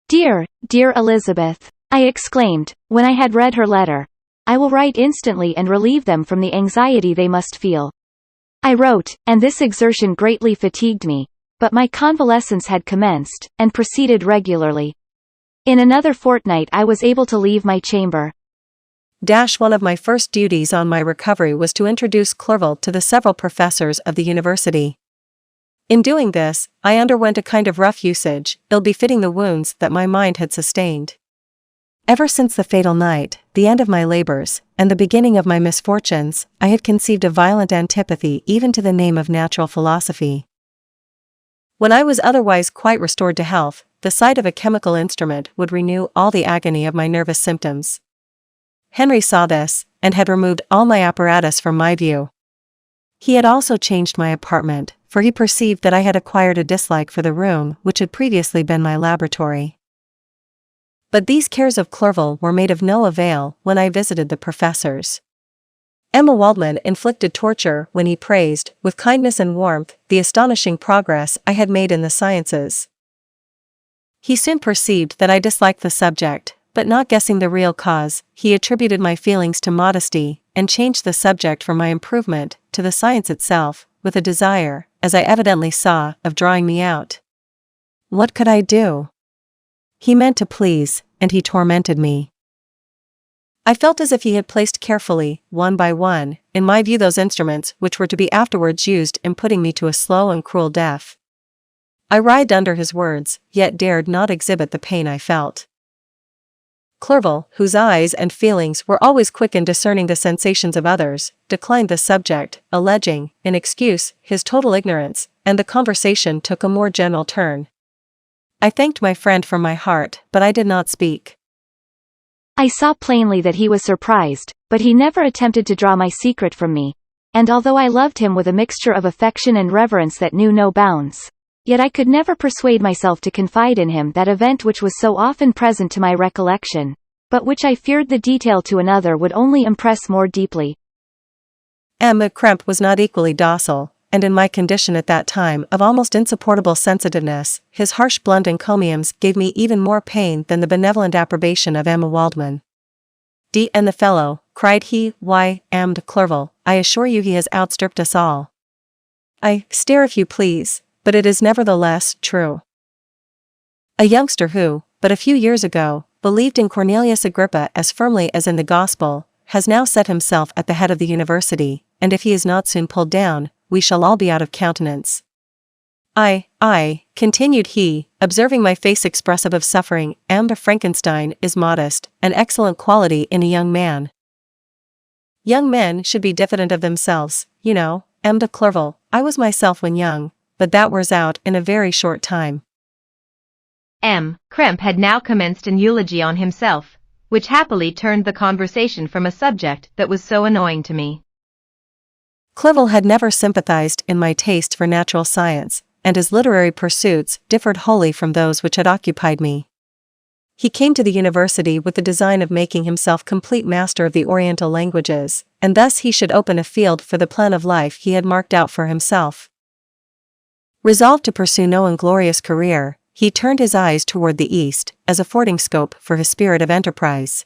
Dear, dear Elizabeth, I exclaimed, when I had read her letter. I will write instantly and relieve them from the anxiety they must feel. I wrote, and this exertion greatly fatigued me, but my convalescence had commenced, and proceeded regularly. In another fortnight I was able to leave my chamber. One of my first duties on my recovery was to introduce Clerval to the several professors of the university. In doing this, I underwent a kind of rough usage, ill-befitting the wounds that my mind had sustained. Ever since the fatal night, the end of my labors, and the beginning of my misfortunes, I had conceived a violent antipathy even to the name of natural philosophy. When I was otherwise quite restored to health, the sight of a chemical instrument would renew all the agony of my nervous symptoms. Henry saw this, and had removed all my apparatus from my view. He had also changed my apartment, for he perceived that I had acquired a dislike for the room which had previously been my laboratory. But these cares of Clerval were made of no avail when I visited the professors. Emma Waldman inflicted torture when he praised, with kindness and warmth, the astonishing progress I had made in the sciences. He soon perceived that I disliked the subject, but not guessing the real cause, he attributed my feelings to modesty, and changed the subject from my improvement to the science itself, with a desire, as I evidently saw, of drawing me out. What could I do? He meant to please, and he tormented me. I felt as if he had placed carefully, one by one, in my view those instruments which were to be afterwards used in putting me to a slow and cruel death. I writhed under his words, yet dared not exhibit the pain I felt. Clerval, whose eyes and feelings were always quick in discerning the sensations of others, declined the subject, alleging, in excuse, his total ignorance, and the conversation took a more general turn. I thanked my friend from my heart, but I did not speak. I saw plainly that he was surprised, but he never attempted to draw my secret from me, and although I loved him with a mixture of affection and reverence that knew no bounds, yet I could never persuade myself to confide in him that event which was so often present to my recollection, but which I feared the detail to another would only impress more deeply. M. Krempe was not equally docile, and in my condition at that time of almost insupportable sensitiveness, his harsh blunt encomiums gave me even more pain than the benevolent approbation of Emma Waldman. "D. and the fellow," cried he, "why, M. de Clerval, I assure you he has outstripped us all. I stare if you please, but it is nevertheless true. A youngster who, but a few years ago, believed in Cornelius Agrippa as firmly as in the gospel, has now set himself at the head of the university, and if he is not soon pulled down, we shall all be out of countenance. I, continued he, observing my face expressive of suffering, M. de Frankenstein is modest, an excellent quality in a young man. Young men should be diffident of themselves, you know, M. de Clerval. I was myself when young, but that wears out in a very short time." M. Krempe had now commenced an eulogy on himself, which happily turned the conversation from a subject that was so annoying to me. Clerval had never sympathized in my taste for natural science, and his literary pursuits differed wholly from those which had occupied me. He came to the university with the design of making himself complete master of the Oriental languages, and thus he should open a field for the plan of life he had marked out for himself. Resolved to pursue no inglorious career, he turned his eyes toward the east, as affording scope for his spirit of enterprise.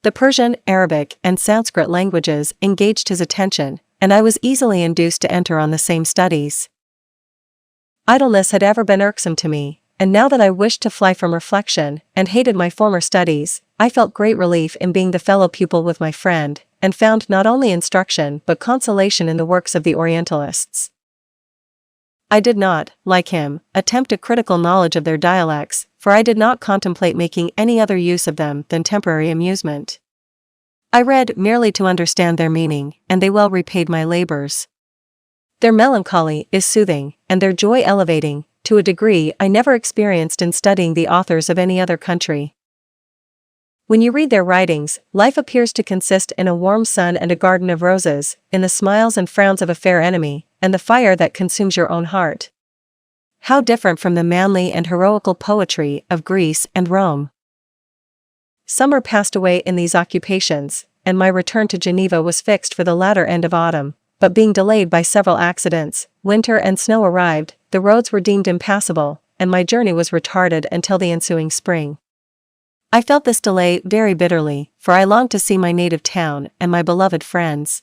The Persian, Arabic, and Sanskrit languages engaged his attention, and I was easily induced to enter on the same studies. Idleness had ever been irksome to me, and now that I wished to fly from reflection, and hated my former studies, I felt great relief in being the fellow pupil with my friend, and found not only instruction but consolation in the works of the Orientalists. I did not, like him, attempt a critical knowledge of their dialects, for I did not contemplate making any other use of them than temporary amusement. I read merely to understand their meaning, and they well repaid my labors. Their melancholy is soothing, and their joy elevating, to a degree I never experienced in studying the authors of any other country. When you read their writings, life appears to consist in a warm sun and a garden of roses, in the smiles and frowns of a fair enemy, and the fire that consumes your own heart. How different from the manly and heroical poetry of Greece and Rome! Summer passed away in these occupations, and my return to Geneva was fixed for the latter end of autumn, but being delayed by several accidents, winter and snow arrived, the roads were deemed impassable, and my journey was retarded until the ensuing spring. I felt this delay very bitterly, for I longed to see my native town and my beloved friends.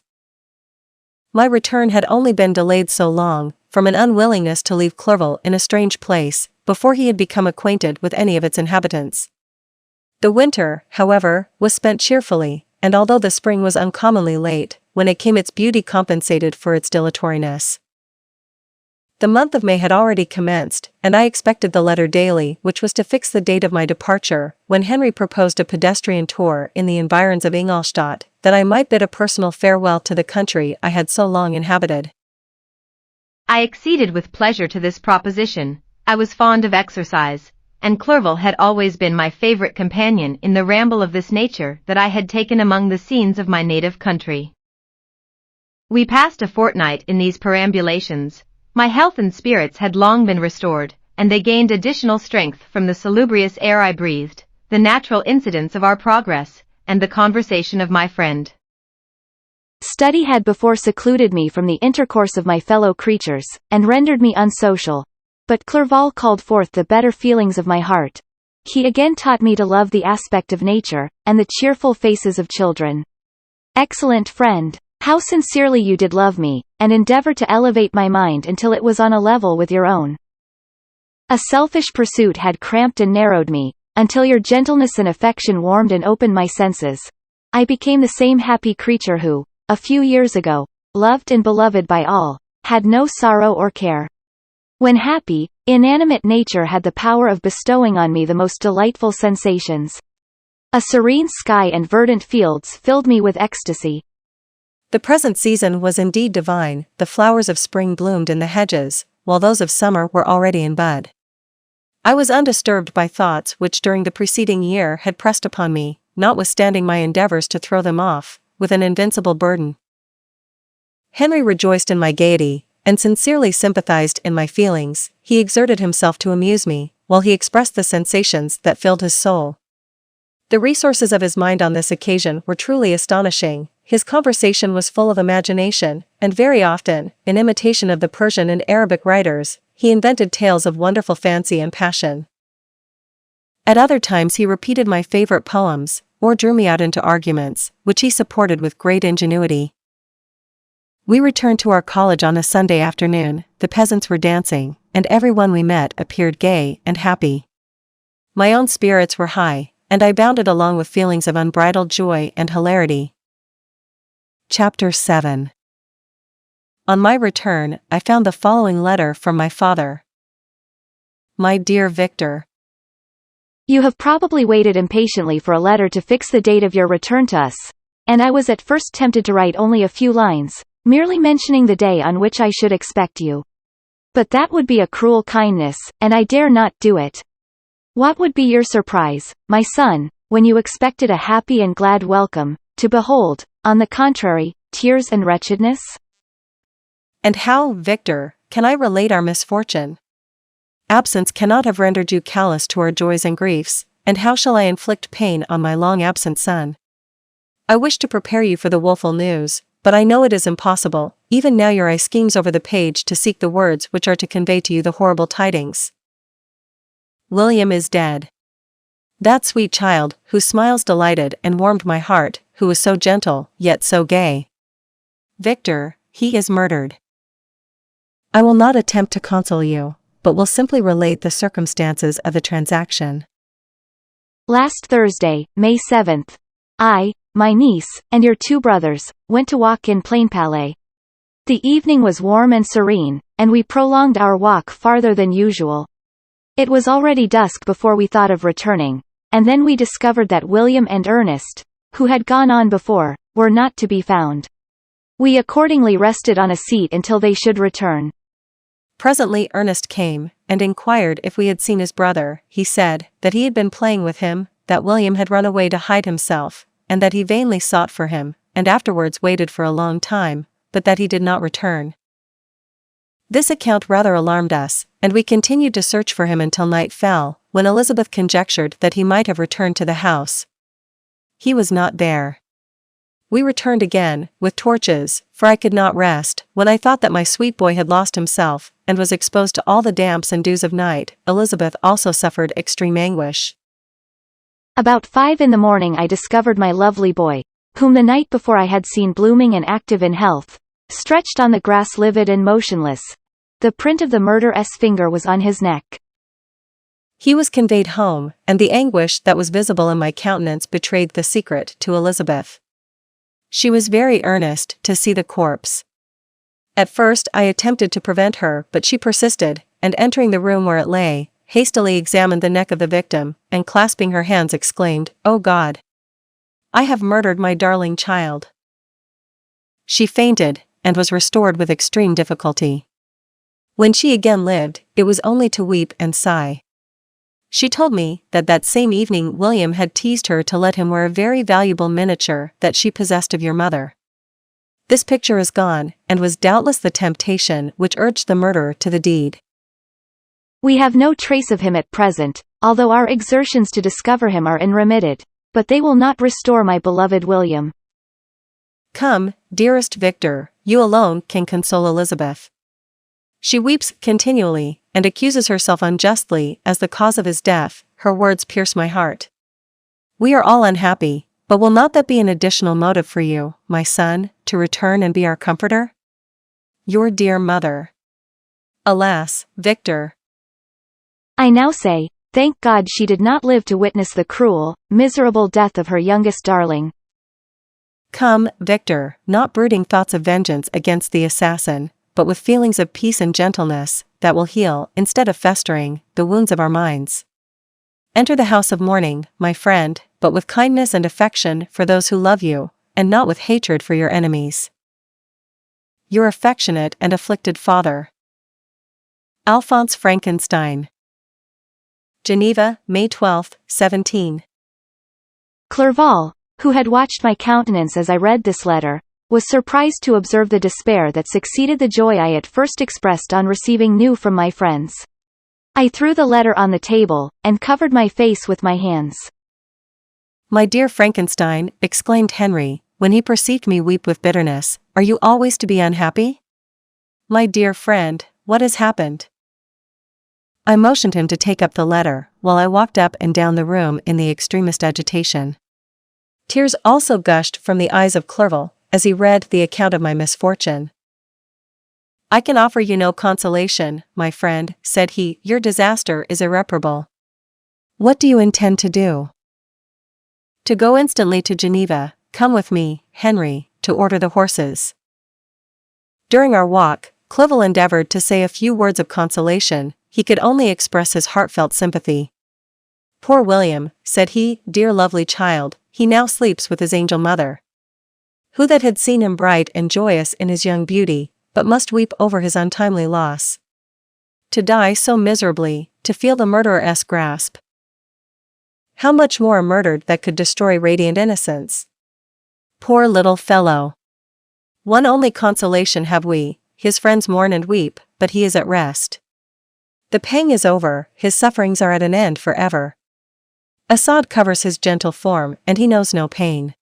My return had only been delayed so long, from an unwillingness to leave Clerval in a strange place, before he had become acquainted with any of its inhabitants. The winter, however, was spent cheerfully, and although the spring was uncommonly late, when it came its beauty compensated for its dilatoriness. The month of May had already commenced, and I expected the letter daily which was to fix the date of my departure, when Henry proposed a pedestrian tour in the environs of Ingolstadt, that I might bid a personal farewell to the country I had so long inhabited. I acceded with pleasure to this proposition. I was fond of exercise, and Clerval had always been my favorite companion in the ramble of this nature that I had taken among the scenes of my native country. We passed a fortnight in these perambulations. My health and spirits had long been restored, and they gained additional strength from the salubrious air I breathed, the natural incidents of our progress, and the conversation of my friend. Study had before secluded me from the intercourse of my fellow creatures, and rendered me unsocial. But Clerval called forth the better feelings of my heart. He again taught me to love the aspect of nature, and the cheerful faces of children. Excellent friend! How sincerely you did love me, and endeavor to elevate my mind until it was on a level with your own. A selfish pursuit had cramped and narrowed me, until your gentleness and affection warmed and opened my senses. I became the same happy creature who, a few years ago, loved and beloved by all, had no sorrow or care. When happy, inanimate nature had the power of bestowing on me the most delightful sensations. A serene sky and verdant fields filled me with ecstasy. The present season was indeed divine. The flowers of spring bloomed in the hedges, while those of summer were already in bud. I was undisturbed by thoughts which during the preceding year had pressed upon me, notwithstanding my endeavors to throw them off, with an invincible burden. Henry rejoiced in my gaiety, and sincerely sympathized in my feelings. He exerted himself to amuse me, while he expressed the sensations that filled his soul. The resources of his mind on this occasion were truly astonishing. His conversation was full of imagination, and very often, in imitation of the Persian and Arabic writers, he invented tales of wonderful fancy and passion. At other times he repeated my favorite poems, or drew me out into arguments, which he supported with great ingenuity. We returned to our college on a Sunday afternoon. The peasants were dancing, and everyone we met appeared gay and happy. My own spirits were high, and I bounded along with feelings of unbridled joy and hilarity. Chapter 7. On my return, I found the following letter from my father. My dear Victor, You have probably waited impatiently for a letter to fix the date of your return to us, and I was at first tempted to write only a few lines, merely mentioning the day on which I should expect you. But that would be a cruel kindness, and I dare not do it. What would be your surprise, my son, when you expected a happy and glad welcome, to behold, on the contrary, tears and wretchedness? And how, Victor, can I relate our misfortune? Absence cannot have rendered you callous to our joys and griefs, and how shall I inflict pain on my long-absent son? I wish to prepare you for the woeful news, but I know it is impossible. Even now your eye schemes over the page to seek the words which are to convey to you the horrible tidings. William is dead. That sweet child, whose smiles delighted and warmed my heart, who was so gentle, yet so gay. Victor, he is murdered. I will not attempt to console you, but will simply relate the circumstances of the transaction. Last Thursday, May 7th, I, my niece, and your 2 brothers, went to walk in Plainpalais. The evening was warm and serene, and we prolonged our walk farther than usual. It was already dusk before we thought of returning, and then we discovered that William and Ernest, who had gone on before, were not to be found. We accordingly rested on a seat until they should return. Presently Ernest came, and inquired if we had seen his brother. He said that he had been playing with him, that William had run away to hide himself, and that he vainly sought for him, and afterwards waited for a long time, but that he did not return. This account rather alarmed us, and we continued to search for him until night fell, when Elizabeth conjectured that he might have returned to the house. He was not there. We returned again, with torches, for I could not rest, when I thought that my sweet boy had lost himself, and was exposed to all the damps and dews of night. Elizabeth also suffered extreme anguish. About 5 in the morning I discovered my lovely boy, whom the night before I had seen blooming and active in health, stretched on the grass livid and motionless. The print of the murderous finger was on his neck. He was conveyed home, and the anguish that was visible in my countenance betrayed the secret to Elizabeth. She was very earnest to see the corpse. At first I attempted to prevent her, but she persisted, and entering the room where it lay, hastily examined the neck of the victim, and clasping her hands exclaimed, "O God! I have murdered my darling child." She fainted, and was restored with extreme difficulty. When she again lived, it was only to weep and sigh. She told me that same evening William had teased her to let him wear a very valuable miniature that she possessed of your mother. This picture is gone, and was doubtless the temptation which urged the murderer to the deed. We have no trace of him at present, although our exertions to discover him are unremitted, but they will not restore my beloved William. Come, dearest Victor, you alone can console Elizabeth. She weeps continually, and accuses herself unjustly as the cause of his death. Her words pierce my heart. We are all unhappy, but will not that be an additional motive for you, my son, to return and be our comforter? Your dear mother. Alas, Victor. I now say, thank God she did not live to witness the cruel, miserable death of her youngest darling. Come, Victor, not brooding thoughts of vengeance against the assassin, but with feelings of peace and gentleness, that will heal, instead of festering, the wounds of our minds. Enter the house of mourning, my friend, but with kindness and affection for those who love you, and not with hatred for your enemies. Your affectionate and afflicted father. Alphonse Frankenstein. Geneva, May 12, 17. Clerval, who had watched my countenance as I read this letter, was surprised to observe the despair that succeeded the joy I at first expressed on receiving news from my friends. I threw the letter on the table, and covered my face with my hands. My dear Frankenstein, exclaimed Henry, when he perceived me weep with bitterness, are you always to be unhappy? My dear friend, what has happened? I motioned him to take up the letter, while I walked up and down the room in the extremest agitation. Tears also gushed from the eyes of Clerval, as he read the account of my misfortune. I can offer you no consolation, my friend, said he, your disaster is irreparable. What do you intend to do? To go instantly to Geneva. Come with me, Henry, to order the horses. During our walk, Clerval endeavored to say a few words of consolation, he could only express his heartfelt sympathy. Poor William, said he, dear lovely child, he now sleeps with his angel mother. Who that had seen him bright and joyous in his young beauty, but must weep over his untimely loss. To die so miserably, to feel the murderer's grasp. How much more a murdered that could destroy radiant innocence? Poor little fellow. One only consolation have we, his friends mourn and weep, but he is at rest. The pang is over, his sufferings are at an end forever. A sod covers his gentle form, and he knows no pain.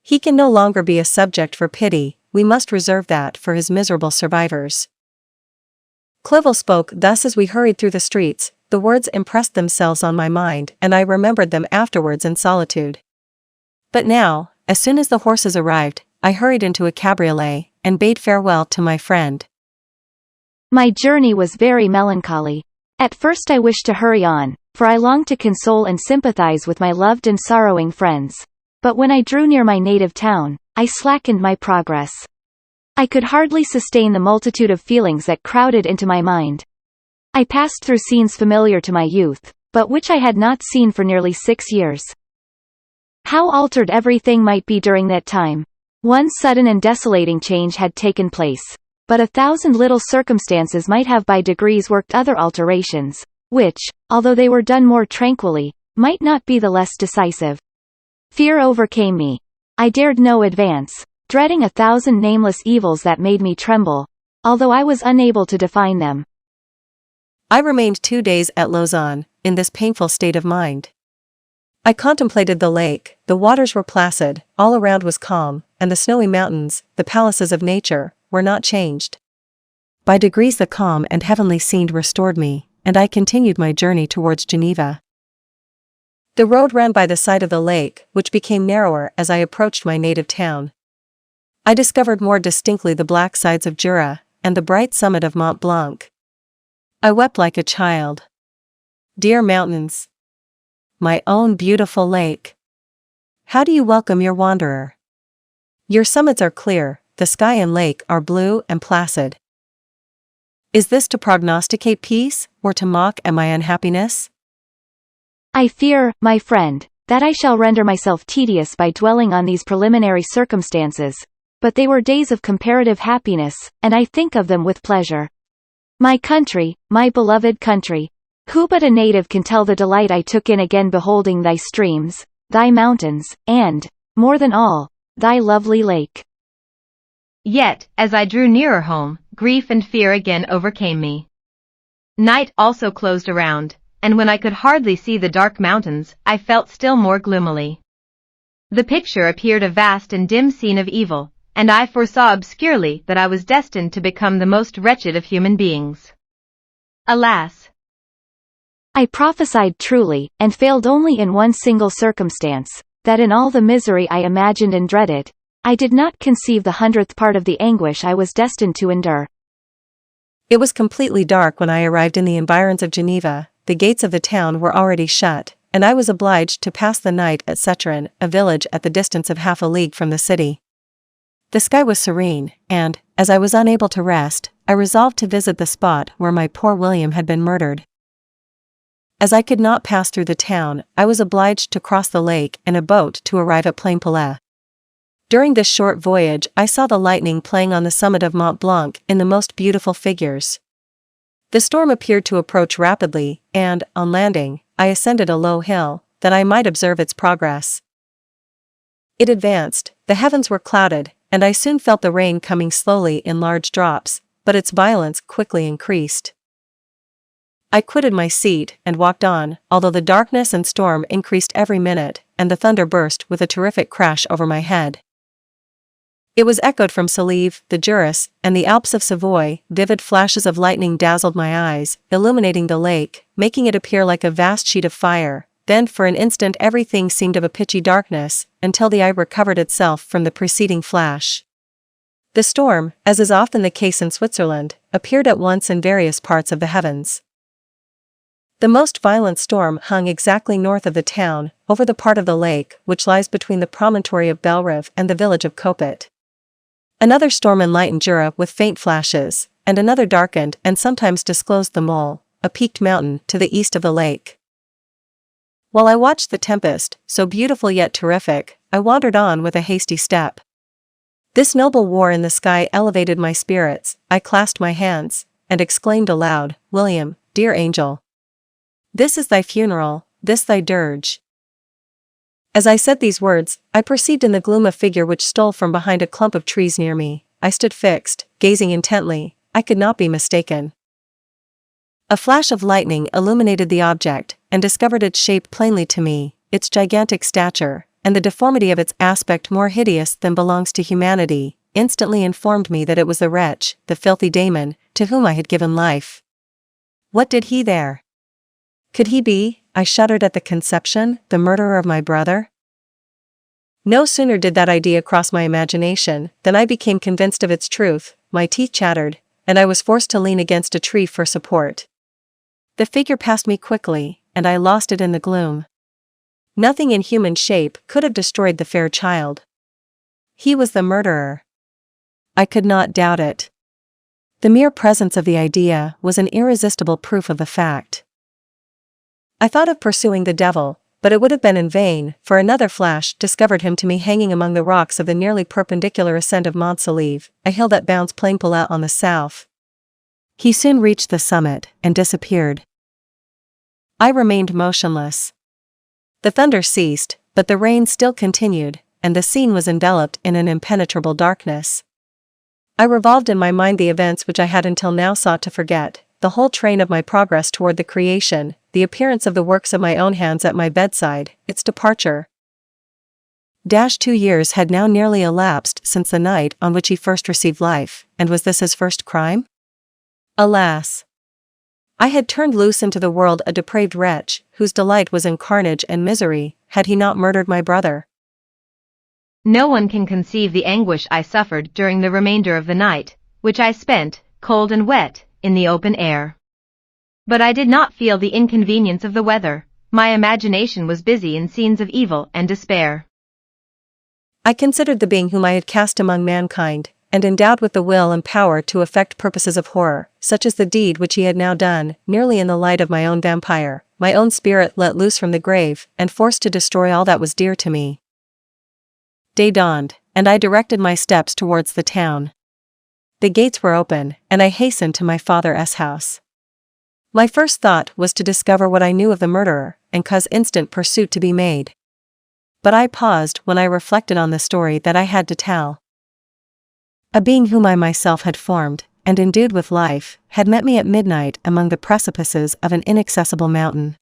He can no longer be a subject for pity, we must reserve that for his miserable survivors. Clerval spoke thus as we hurried through the streets, the words impressed themselves on my mind and I remembered them afterwards in solitude. But now, as soon as the horses arrived, I hurried into a cabriolet, and bade farewell to my friend. My journey was very melancholy. At first I wished to hurry on, for I longed to console and sympathize with my loved and sorrowing friends. But when I drew near my native town, I slackened my progress. I could hardly sustain the multitude of feelings that crowded into my mind. I passed through scenes familiar to my youth, but which I had not seen for nearly 6 years. How altered everything might be during that time. One sudden and desolating change had taken place, but 1,000 little circumstances might have by degrees worked other alterations, which, although they were done more tranquilly, might not be the less decisive. Fear overcame me. I dared no advance, dreading 1,000 nameless evils that made me tremble, although I was unable to define them. I remained 2 days at Lausanne, in this painful state of mind. I contemplated the lake, the waters were placid, all around was calm, and the snowy mountains, the palaces of nature, were not changed. By degrees the calm and heavenly scene restored me, and I continued my journey towards Geneva. The road ran by the side of the lake, which became narrower as I approached my native town. I discovered more distinctly the black sides of Jura, and the bright summit of Mont Blanc. I wept like a child. Dear mountains! My own beautiful lake! How do you welcome your wanderer? Your summits are clear, the sky and lake are blue and placid. Is this to prognosticate peace, or to mock at my unhappiness? I fear, my friend, that I shall render myself tedious by dwelling on these preliminary circumstances, but they were days of comparative happiness, and I think of them with pleasure. My country, my beloved country! Who but a native can tell the delight I took in again beholding thy streams, thy mountains, and, more than all, thy lovely lake? Yet, as I drew nearer home, grief and fear again overcame me. Night also closed around, and when I could hardly see the dark mountains, I felt still more gloomily. The picture appeared a vast and dim scene of evil, and I foresaw obscurely that I was destined to become the most wretched of human beings. Alas! I prophesied truly, and failed only in one single circumstance, that in all the misery I imagined and dreaded, I did not conceive the 100th part of the anguish I was destined to endure. It was completely dark when I arrived in the environs of Geneva. The gates of the town were already shut, and I was obliged to pass the night at Setran, a village at the distance of half a league from the city. The sky was serene, and, as I was unable to rest, I resolved to visit the spot where my poor William had been murdered. As I could not pass through the town, I was obliged to cross the lake in a boat to arrive at Plainpalais. During this short voyage I saw the lightning playing on the summit of Mont Blanc in the most beautiful figures. The storm appeared to approach rapidly, and, on landing, I ascended a low hill, that I might observe its progress. It advanced, the heavens were clouded, and I soon felt the rain coming slowly in large drops, but its violence quickly increased. I quitted my seat and walked on, although the darkness and storm increased every minute, and the thunder burst with a terrific crash over my head. It was echoed from Salive, the Jura, and the Alps of Savoy. Vivid flashes of lightning dazzled my eyes, illuminating the lake, making it appear like a vast sheet of fire. Then for an instant everything seemed of a pitchy darkness, until the eye recovered itself from the preceding flash. The storm, as is often the case in Switzerland, appeared at once in various parts of the heavens. The most violent storm hung exactly north of the town, over the part of the lake which lies between the promontory of Belrive and the village of Copet. Another storm enlightened Jura with faint flashes, and another darkened and sometimes disclosed the Mole, a peaked mountain to the east of the lake. While I watched the tempest, so beautiful yet terrific, I wandered on with a hasty step. This noble war in the sky elevated my spirits. I clasped my hands, and exclaimed aloud, "William, dear angel! This is thy funeral, this thy dirge." As I said these words, I perceived in the gloom a figure which stole from behind a clump of trees near me. I stood fixed, gazing intently. I could not be mistaken. A flash of lightning illuminated the object, and discovered its shape plainly to me, its gigantic stature, and the deformity of its aspect more hideous than belongs to humanity, instantly informed me that it was the wretch, the filthy Damon, to whom I had given life. What did he there? Could he be, I shuddered at the conception, the murderer of my brother? No sooner did that idea cross my imagination, than I became convinced of its truth. My teeth chattered, and I was forced to lean against a tree for support. The figure passed me quickly, and I lost it in the gloom. Nothing in human shape could have destroyed the fair child. He was the murderer. I could not doubt it. The mere presence of the idea was an irresistible proof of the fact. I thought of pursuing the devil, but it would have been in vain, for another flash discovered him to me hanging among the rocks of the nearly perpendicular ascent of Mont Salive, a hill that bounds Plainpalais on the south. He soon reached the summit, and disappeared. I remained motionless. The thunder ceased, but the rain still continued, and the scene was enveloped in an impenetrable darkness. I revolved in my mind the events which I had until now sought to forget, the whole train of my progress toward the creation, the appearance of the works of my own hands at my bedside, its departure. 2 years had now nearly elapsed since the night on which he first received life, and was this his first crime? Alas! I had turned loose into the world a depraved wretch, whose delight was in carnage and misery. Had he not murdered my brother? No one can conceive the anguish I suffered during the remainder of the night, which I spent, cold and wet, in the open air. But I did not feel the inconvenience of the weather. My imagination was busy in scenes of evil and despair. I considered the being whom I had cast among mankind, and endowed with the will and power to effect purposes of horror, such as the deed which he had now done, merely in the light of my own vampire, my own spirit let loose from the grave, and forced to destroy all that was dear to me. Day dawned, and I directed my steps towards the town. The gates were open, and I hastened to my father's house. My first thought was to discover what I knew of the murderer, and cause instant pursuit to be made. But I paused when I reflected on the story that I had to tell. A being whom I myself had formed, and endued with life, had met me at midnight among the precipices of an inaccessible mountain.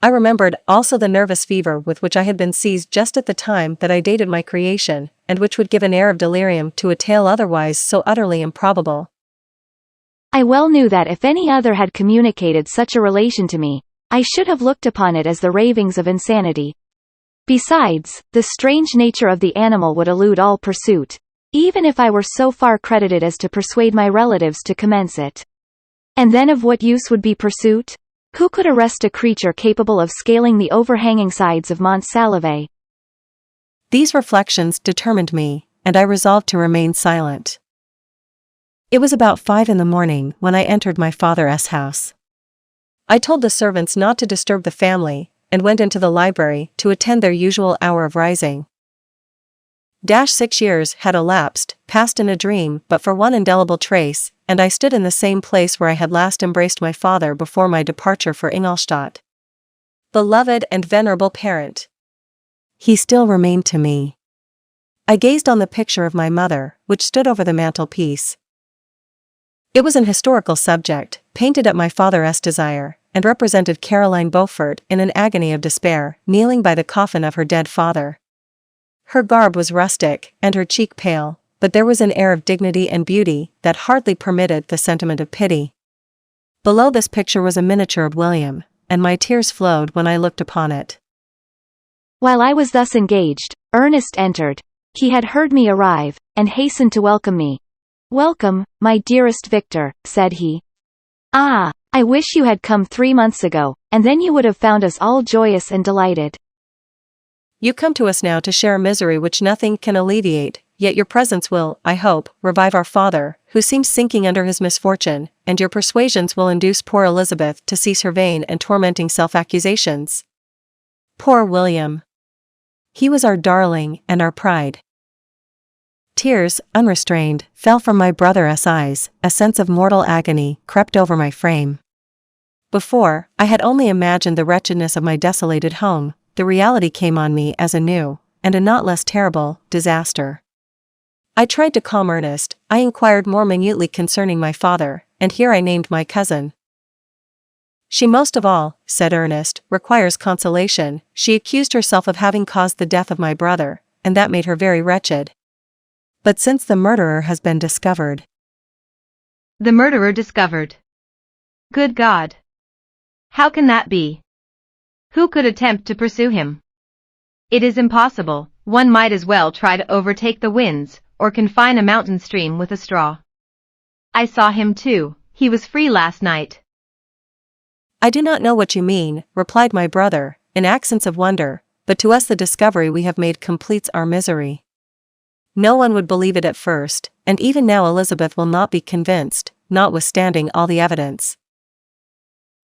I remembered also the nervous fever with which I had been seized just at the time that I dated my creation, and which would give an air of delirium to a tale otherwise so utterly improbable. I well knew that if any other had communicated such a relation to me, I should have looked upon it as the ravings of insanity. Besides, the strange nature of the animal would elude all pursuit, even if I were so far credited as to persuade my relatives to commence it. And then of what use would be pursuit? Who could arrest a creature capable of scaling the overhanging sides of Mont Salve? These reflections determined me, and I resolved to remain silent. It was about 5 in the morning when I entered my father's house. I told the servants not to disturb the family, and went into the library to attend their usual hour of rising. 6 years had elapsed, passed in a dream but for one indelible trace, and I stood in the same place where I had last embraced my father before my departure for Ingolstadt. Beloved and venerable parent! He still remained to me. I gazed on the picture of my mother, which stood over the mantelpiece. It was an historical subject, painted at my father's desire, and represented Caroline Beaufort in an agony of despair, kneeling by the coffin of her dead father. Her garb was rustic, and her cheek pale, but there was an air of dignity and beauty that hardly permitted the sentiment of pity. Below this picture was a miniature of William, and my tears flowed when I looked upon it. While I was thus engaged, Ernest entered. He had heard me arrive, and hastened to welcome me. "Welcome, my dearest Victor," said he. "Ah, I wish you had come 3 months ago, and then you would have found us all joyous and delighted. You come to us now to share a misery which nothing can alleviate, yet your presence will, I hope, revive our father, who seems sinking under his misfortune, and your persuasions will induce poor Elizabeth to cease her vain and tormenting self-accusations. Poor William! He was our darling and our pride." Tears, unrestrained, fell from my brother's eyes, a sense of mortal agony crept over my frame. Before, I had only imagined the wretchedness of my desolated home. The reality came on me as a new, and a not less terrible, disaster. I tried to calm Ernest. I inquired more minutely concerning my father, and here I named my cousin. "She most of all," said Ernest, "requires consolation. She accused herself of having caused the death of my brother, and that made her very wretched. But since the murderer has been discovered—" The murderer discovered. Good God! How can that be? Who could attempt to pursue him? It is impossible. One might as well try to overtake the winds, or confine a mountain stream with a straw. I saw him too. He was free last night. "I do not know what you mean," replied my brother, in accents of wonder, "but to us the discovery we have made completes our misery. No one would believe it at first, and even now Elizabeth will not be convinced, notwithstanding all the evidence.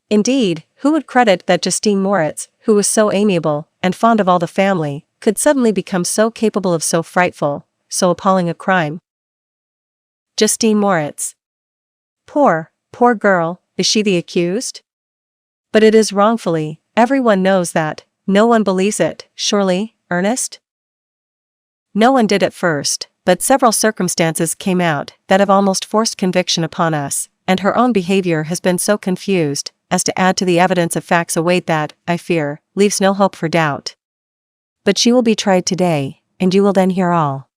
Indeed, who would credit that Justine Moritz, who was so amiable, and fond of all the family, could suddenly become so capable of so frightful, so appalling a crime? Justine Moritz. Poor girl, is she the accused? But it is wrongfully, everyone knows that, no one believes it, surely, Ernest? No one did at first, but several circumstances came out that have almost forced conviction upon us, and her own behavior has been so confused as to add to the evidence of facts await that, I fear, leaves no hope for doubt. But she will be tried today, and you will then hear all."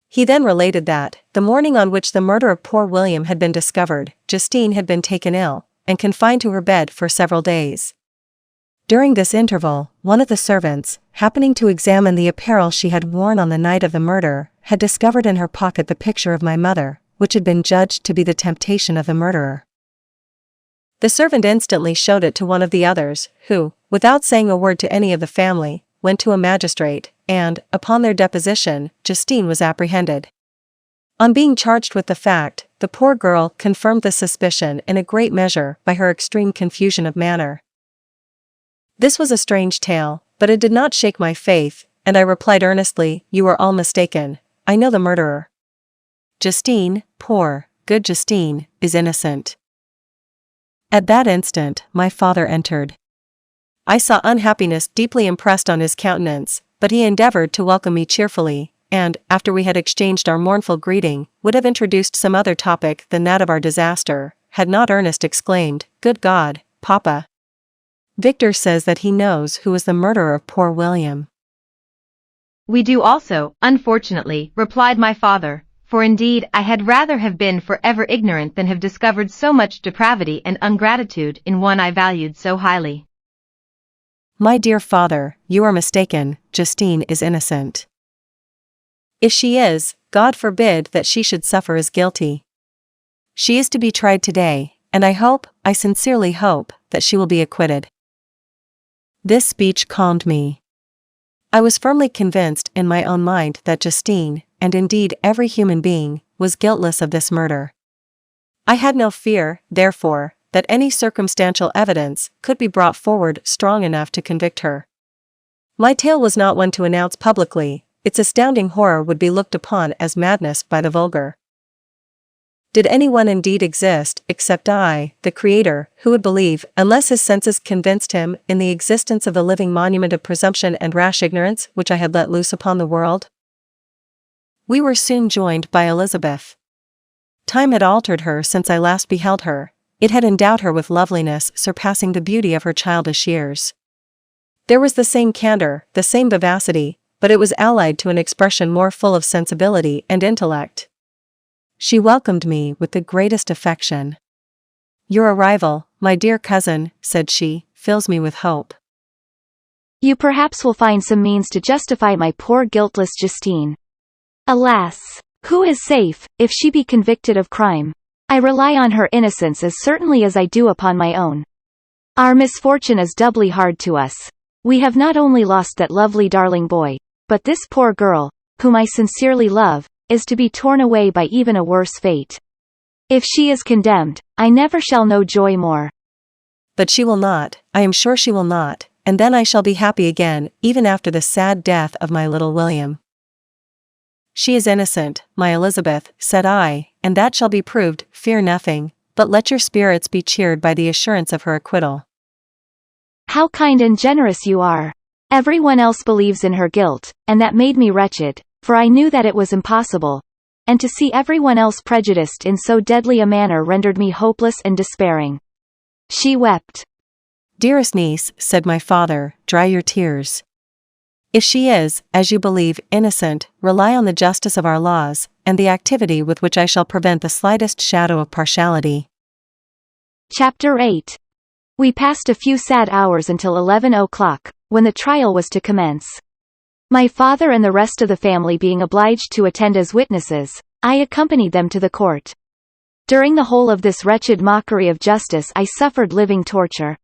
He then related that, the morning on which the murder of poor William had been discovered, Justine had been taken ill, and confined to her bed for several days. During this interval, one of the servants, happening to examine the apparel she had worn on the night of the murder, had discovered in her pocket the picture of my mother, which had been judged to be the temptation of the murderer. The servant instantly showed it to one of the others, who, without saying a word to any of the family, went to a magistrate, and, upon their deposition, Justine was apprehended. On being charged with the fact, the poor girl confirmed the suspicion in a great measure by her extreme confusion of manner. This was a strange tale, but it did not shake my faith, and I replied earnestly, "You are all mistaken. I know the murderer. Justine, poor, good Justine, is innocent." At that instant, my father entered. I saw unhappiness deeply impressed on his countenance, but he endeavored to welcome me cheerfully, and, after we had exchanged our mournful greeting, would have introduced some other topic than that of our disaster, had not Ernest exclaimed, "Good God, Papa! Victor says that he knows who is the murderer of poor William." We do also, unfortunately, replied my father, for indeed I had rather have been forever ignorant than have discovered so much depravity and ungratitude in one I valued so highly. "My dear father, you are mistaken. Justine is innocent. If she is, God forbid that she should suffer as guilty. She is to be tried today, and I sincerely hope, that she will be acquitted." This speech calmed me. I was firmly convinced in my own mind that Justine, and indeed every human being, was guiltless of this murder. I had no fear, therefore, that any circumstantial evidence could be brought forward strong enough to convict her. My tale was not one to announce publicly; its astounding horror would be looked upon as madness by the vulgar. Did anyone indeed exist, except I, the Creator, who would believe, unless his senses convinced him, in the existence of the living monument of presumption and rash ignorance which I had let loose upon the world? We were soon joined by Elizabeth. Time had altered her since I last beheld her. It had endowed her with loveliness surpassing the beauty of her childish years. There was the same candor, the same vivacity, but it was allied to an expression more full of sensibility and intellect. She welcomed me with the greatest affection. "Your arrival, my dear cousin," said she, "fills me with hope. You perhaps will find some means to justify my poor guiltless Justine. Alas! Who is safe, if she be convicted of crime? I rely on her innocence as certainly as I do upon my own. Our misfortune is doubly hard to us. We have not only lost that lovely darling boy, but this poor girl, whom I sincerely love, is to be torn away by even a worse fate. If she is condemned, I never shall know joy more." But she will not, I am sure she will not, and then I shall be happy again, even after the sad death of my little William. "She is innocent, my Elizabeth," said I, "and that shall be proved. Fear nothing, but let your spirits be cheered by the assurance of her acquittal." How kind and generous you are! Everyone else believes in her guilt, and that made me wretched, for I knew that it was impossible, and to see everyone else prejudiced in so deadly a manner rendered me hopeless and despairing. She wept. "Dearest niece," said my father, "dry your tears. If she is, as you believe, innocent, rely on the justice of our laws, and the activity with which I shall prevent the slightest shadow of partiality." Chapter 8. We passed a few sad hours until 11 o'clock, when the trial was to commence. My father and the rest of the family being obliged to attend as witnesses, I accompanied them to the court. During the whole of this wretched mockery of justice I suffered living torture.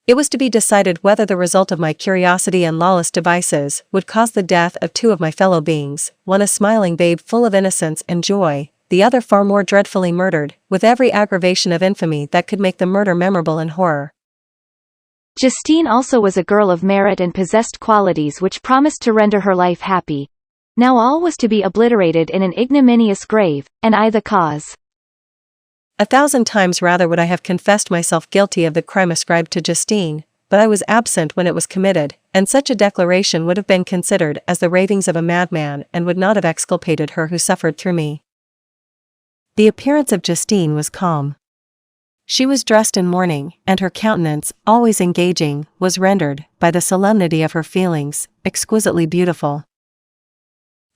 It was to be decided whether the result of my curiosity and lawless devices would cause the death of two of my fellow beings, one a smiling babe full of innocence and joy, the other far more dreadfully murdered, with every aggravation of infamy that could make the murder memorable in horror. Justine also was a girl of merit and possessed qualities which promised to render her life happy. Now all was to be obliterated in an ignominious grave, and I the cause. 1,000 times rather would I have confessed myself guilty of the crime ascribed to Justine, but I was absent when it was committed, and such a declaration would have been considered as the ravings of a madman and would not have exculpated her who suffered through me. The appearance of Justine was calm. She was dressed in mourning, and her countenance, always engaging, was rendered, by the solemnity of her feelings, exquisitely beautiful.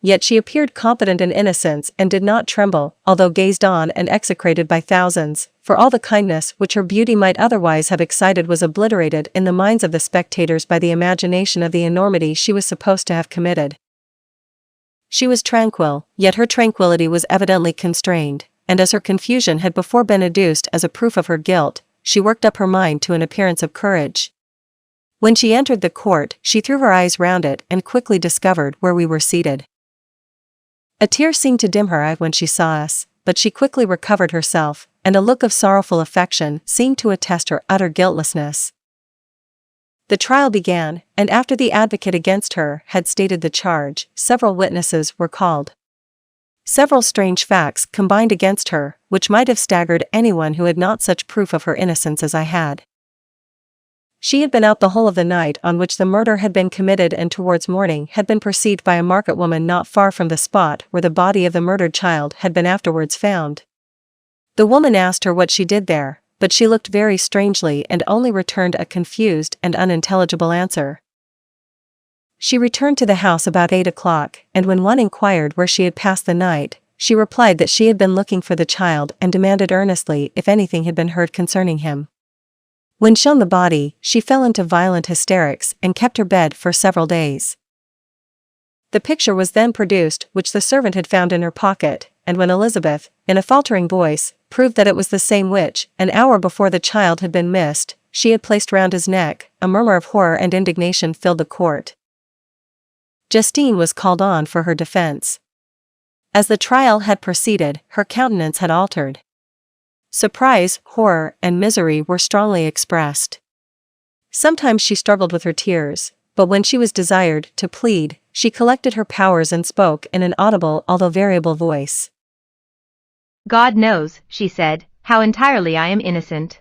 Yet she appeared confident in innocence and did not tremble, although gazed on and execrated by thousands, for all the kindness which her beauty might otherwise have excited was obliterated in the minds of the spectators by the imagination of the enormity she was supposed to have committed. She was tranquil, yet her tranquillity was evidently constrained, and as her confusion had before been adduced as a proof of her guilt, she worked up her mind to an appearance of courage. When she entered the court, she threw her eyes round it and quickly discovered where we were seated. A tear seemed to dim her eye when she saw us, but she quickly recovered herself, and a look of sorrowful affection seemed to attest her utter guiltlessness. The trial began, and after the advocate against her had stated the charge, several witnesses were called. Several strange facts combined against her, which might have staggered anyone who had not such proof of her innocence as I had. She had been out the whole of the night on which the murder had been committed, and towards morning had been perceived by a market woman not far from the spot where the body of the murdered child had been afterwards found. The woman asked her what she did there, but she looked very strangely and only returned a confused and unintelligible answer. She returned to the house about 8 o'clock, and when one inquired where she had passed the night, she replied that she had been looking for the child and demanded earnestly if anything had been heard concerning him. When shown the body, she fell into violent hysterics and kept her bed for several days. The picture was then produced which the servant had found in her pocket, and when Elizabeth, in a faltering voice, proved that it was the same which, an hour before the child had been missed, she had placed round his neck. A murmur of horror and indignation filled the court. Justine was called on for her defense. As the trial had proceeded, her countenance had altered. Surprise, horror, and misery were strongly expressed. Sometimes she struggled with her tears, but when she was desired to plead, she collected her powers and spoke in an audible although variable voice. God knows, she said, how entirely I am innocent.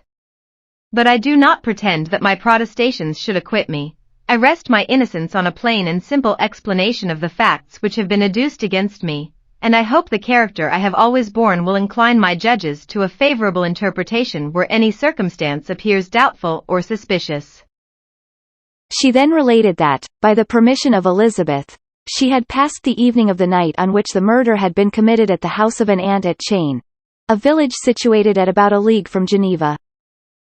But I do not pretend that my protestations should acquit me. I rest my innocence on a plain and simple explanation of the facts which have been adduced against me, and I hope the character I have always borne will incline my judges to a favorable interpretation where any circumstance appears doubtful or suspicious. She then related that, by the permission of Elizabeth, she had passed the evening of the night on which the murder had been committed at the house of an aunt at Chain, a village situated at about a league from Geneva.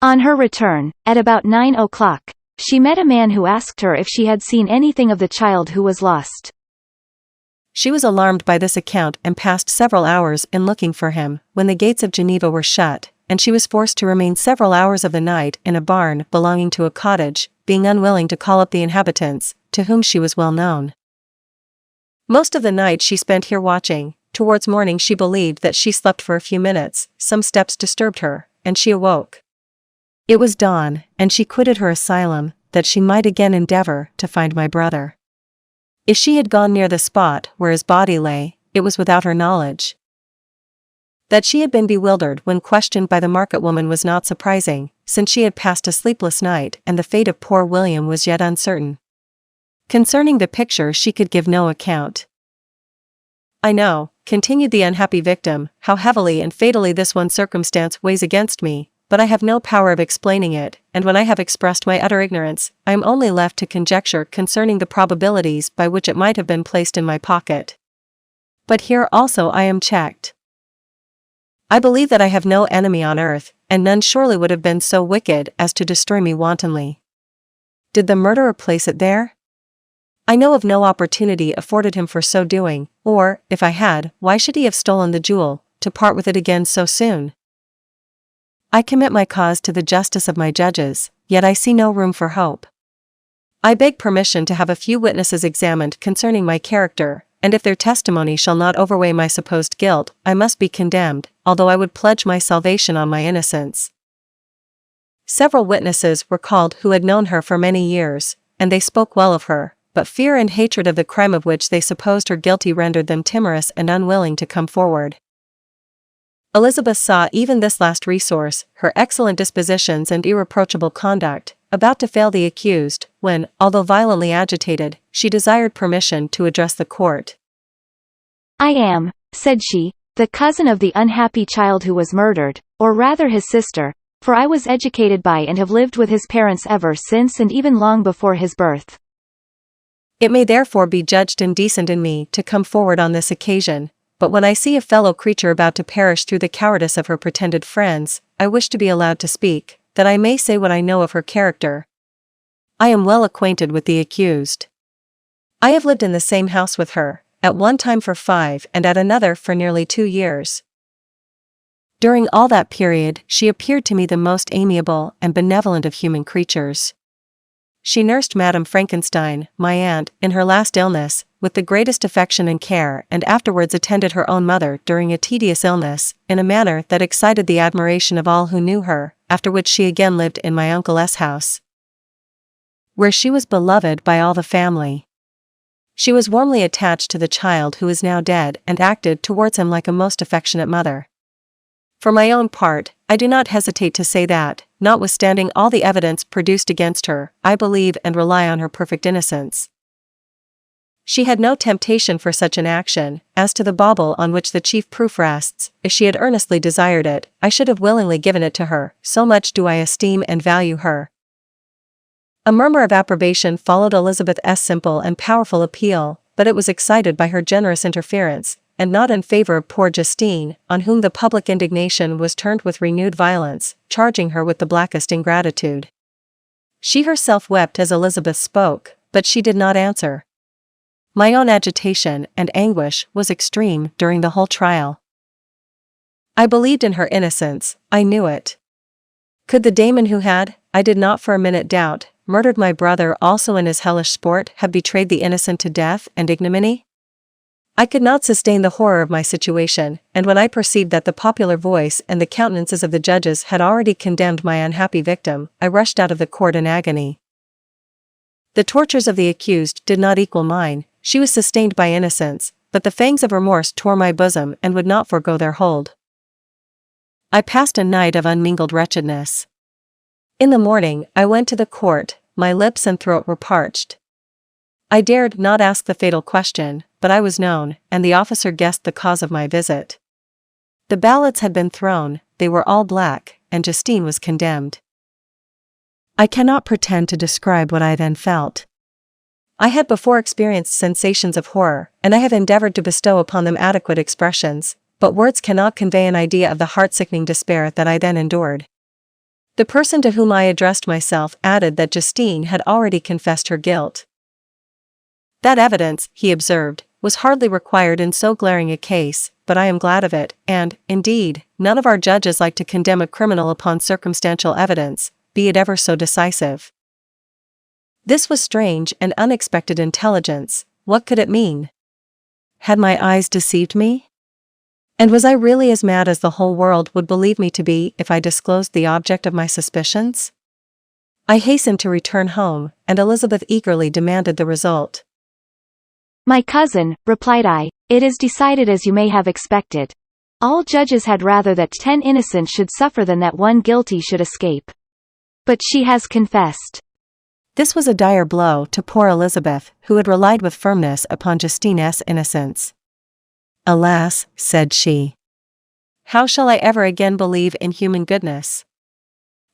On her return, at about 9 o'clock, she met a man who asked her if she had seen anything of the child who was lost. She was alarmed by this account and passed several hours in looking for him, when the gates of Geneva were shut, and she was forced to remain several hours of the night in a barn belonging to a cottage, being unwilling to call up the inhabitants, to whom she was well known. Most of the night she spent here watching. Towards morning she believed that she slept for a few minutes, some steps disturbed her, and she awoke. It was dawn, and she quitted her asylum, that she might again endeavor to find my brother. If she had gone near the spot where his body lay, it was without her knowledge. That she had been bewildered when questioned by the market woman was not surprising, since she had passed a sleepless night and the fate of poor William was yet uncertain. Concerning the picture she could give no account. I know, continued the unhappy victim, how heavily and fatally this one circumstance weighs against me, but I have no power of explaining it, and when I have expressed my utter ignorance, I am only left to conjecture concerning the probabilities by which it might have been placed in my pocket. But here also I am checked. I believe that I have no enemy on earth, and none surely would have been so wicked as to destroy me wantonly. Did the murderer place it there? I know of no opportunity afforded him for so doing, or, if I had, why should he have stolen the jewel, to part with it again so soon? I commit my cause to the justice of my judges, yet I see no room for hope. I beg permission to have a few witnesses examined concerning my character, and if their testimony shall not overweigh my supposed guilt, I must be condemned, although I would pledge my salvation on my innocence. Several witnesses were called who had known her for many years, and they spoke well of her, but fear and hatred of the crime of which they supposed her guilty rendered them timorous and unwilling to come forward. Elizabeth saw even this last resource, her excellent dispositions and irreproachable conduct, about to fail the accused, when, although violently agitated, she desired permission to address the court. I am, said she, the cousin of the unhappy child who was murdered, or rather his sister, for I was educated by and have lived with his parents ever since and even long before his birth. It may therefore be judged indecent in me to come forward on this occasion, but when I see a fellow creature about to perish through the cowardice of her pretended friends, I wish to be allowed to speak, that I may say what I know of her character. I am well acquainted with the accused. I have lived in the same house with her, at one time for 5 and at another for nearly 2 years. During all that period she appeared to me the most amiable and benevolent of human creatures. She nursed Madame Frankenstein, my aunt, in her last illness, with the greatest affection and care, and afterwards attended her own mother during a tedious illness, in a manner that excited the admiration of all who knew her, after which she again lived in my Uncle S. house, where she was beloved by all the family. She was warmly attached to the child who is now dead and acted towards him like a most affectionate mother. For my own part, I do not hesitate to say that, notwithstanding all the evidence produced against her, I believe and rely on her perfect innocence. She had no temptation for such an action. As to the bauble on which the chief proof rests, if she had earnestly desired it, I should have willingly given it to her, so much do I esteem and value her. A murmur of approbation followed Elizabeth's simple and powerful appeal, but it was excited by her generous interference, and not in favor of poor Justine, on whom the public indignation was turned with renewed violence, charging her with the blackest ingratitude. She herself wept as Elizabeth spoke, but she did not answer. My own agitation and anguish was extreme during the whole trial. I believed in her innocence, I knew it. Could the daemon who had, I did not for a minute doubt, murdered my brother also in his hellish sport have betrayed the innocent to death and ignominy? I could not sustain the horror of my situation, and when I perceived that the popular voice and the countenances of the judges had already condemned my unhappy victim, I rushed out of the court in agony. The tortures of the accused did not equal mine, she was sustained by innocence, but the fangs of remorse tore my bosom and would not forego their hold. I passed a night of unmingled wretchedness. In the morning, I went to the court, my lips and throat were parched. I dared not ask the fatal question, but I was known, and the officer guessed the cause of my visit. The ballots had been thrown, they were all black, and Justine was condemned. I cannot pretend to describe what I then felt. I had before experienced sensations of horror, and I have endeavored to bestow upon them adequate expressions, but words cannot convey an idea of the heart-sickening despair that I then endured. The person to whom I addressed myself added that Justine had already confessed her guilt. That evidence, he observed, was hardly required in so glaring a case, but I am glad of it, and, indeed, none of our judges like to condemn a criminal upon circumstantial evidence, be it ever so decisive. This was strange and unexpected intelligence. What could it mean? Had my eyes deceived me? And was I really as mad as the whole world would believe me to be if I disclosed the object of my suspicions? I hastened to return home, and Elizabeth eagerly demanded the result. My cousin, replied I, it is decided as you may have expected. All judges had rather that 10 innocent should suffer than that one guilty should escape. But she has confessed. This was a dire blow to poor Elizabeth, who had relied with firmness upon Justine's innocence. Alas, said she. How shall I ever again believe in human goodness?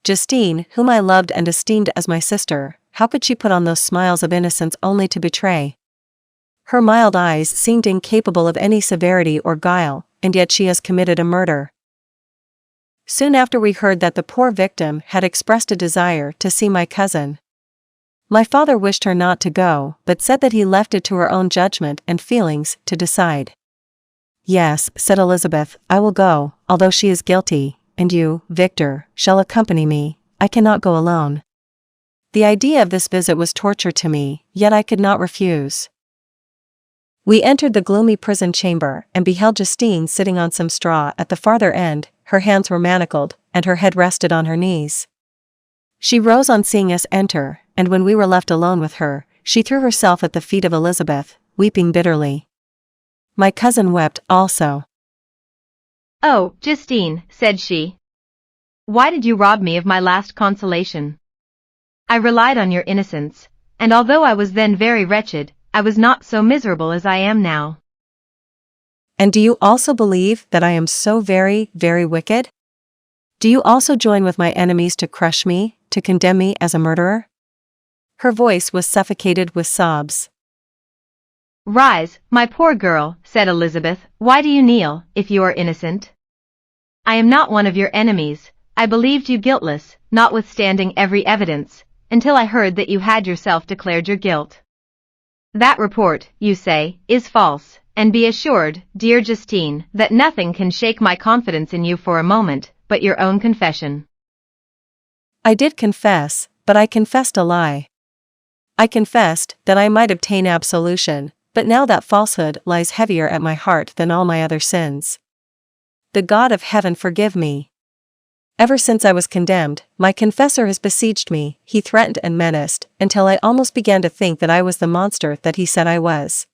Justine, whom I loved and esteemed as my sister, how could she put on those smiles of innocence only to betray? Her mild eyes seemed incapable of any severity or guile, and yet she has committed a murder. Soon after we heard that the poor victim had expressed a desire to see my cousin. My father wished her not to go, but said that he left it to her own judgment and feelings to decide. Yes, said Elizabeth, I will go, although she is guilty, and you, Victor, shall accompany me. I cannot go alone. The idea of this visit was torture to me, yet I could not refuse. We entered the gloomy prison chamber and beheld Justine sitting on some straw at the farther end, her hands were manacled, and her head rested on her knees. She rose on seeing us enter, and when we were left alone with her, she threw herself at the feet of Elizabeth, weeping bitterly. My cousin wept also. Oh, Justine, said she. Why did you rob me of my last consolation? I relied on your innocence, and although I was then very wretched, I was not so miserable as I am now. And do you also believe that I am so very, very wicked? Do you also join with my enemies to crush me, to condemn me as a murderer? Her voice was suffocated with sobs. Rise, my poor girl, said Elizabeth, why do you kneel, if you are innocent? I am not one of your enemies, I believed you guiltless, notwithstanding every evidence, until I heard that you had yourself declared your guilt. That report, you say, is false, and be assured, dear Justine, that nothing can shake my confidence in you for a moment, but your own confession. I did confess, but I confessed a lie. I confessed that I might obtain absolution, but now that falsehood lies heavier at my heart than all my other sins. The God of heaven forgive me. Ever since I was condemned, my confessor has besieged me, he threatened and menaced, until I almost began to think that I was the monster that he said I was.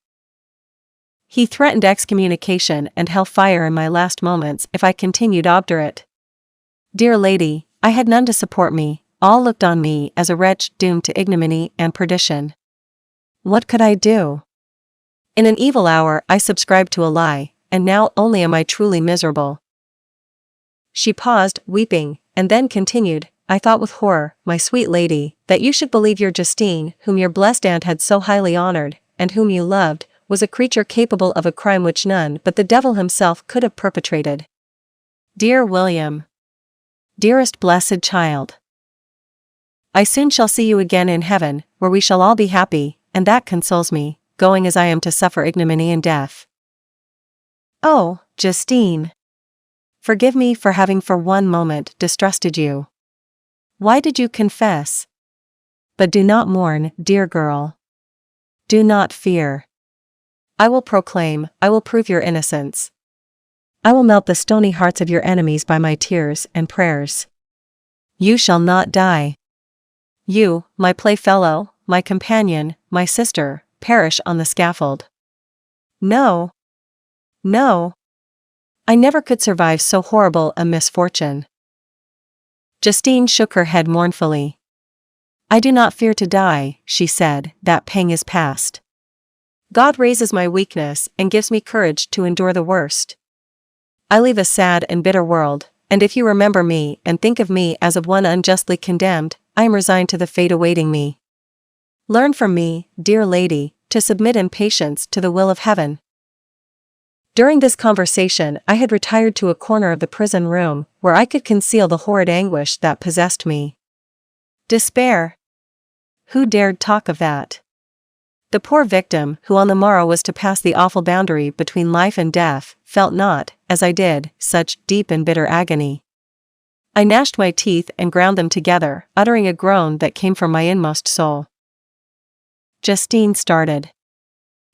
He threatened excommunication and hellfire in my last moments if I continued obdurate. Dear lady, I had none to support me, all looked on me as a wretch doomed to ignominy and perdition. What could I do? In an evil hour I subscribed to a lie, and now only am I truly miserable. She paused, weeping, and then continued, I thought with horror, my sweet lady, that you should believe your Justine, whom your blessed aunt had so highly honored, and whom you loved, was a creature capable of a crime which none but the devil himself could have perpetrated. Dear William. Dearest blessed child. I soon shall see you again in heaven, where we shall all be happy, and that consoles me, going as I am to suffer ignominy and death. Oh, Justine. forgive me for having for one moment distrusted you. Why did you confess? But do not mourn, dear girl. Do not fear. I will proclaim, I will prove your innocence. I will melt the stony hearts of your enemies by my tears and prayers. You shall not die. You, my playfellow, my companion, my sister, perish on the scaffold. No. No. I never could survive so horrible a misfortune. Justine shook her head mournfully. I do not fear to die, she said, that pang is past. God raises my weakness and gives me courage to endure the worst. I leave a sad and bitter world, and if you remember me and think of me as of one unjustly condemned, I am resigned to the fate awaiting me. Learn from me, dear lady, to submit in patience to the will of heaven. During this conversation I had retired to a corner of the prison room, where I could conceal the horrid anguish that possessed me. Despair. Who dared talk of that? The poor victim, who on the morrow was to pass the awful boundary between life and death, felt not, as I did, such deep and bitter agony. I gnashed my teeth and ground them together, uttering a groan that came from my inmost soul. Justine started.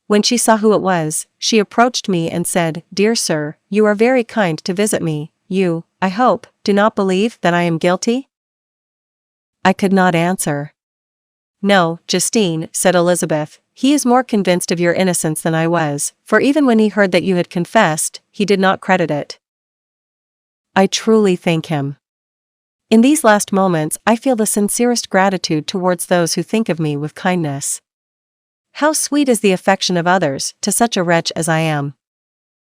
When she saw who it was, she approached me and said, Dear sir, you are very kind to visit me. You, I hope, do not believe that I am guilty? I could not answer. No, Justine, said Elizabeth, he is more convinced of your innocence than I was, for even when he heard that you had confessed, he did not credit it. I truly thank him. In these last moments I feel the sincerest gratitude towards those who think of me with kindness. How sweet is the affection of others to such a wretch as I am.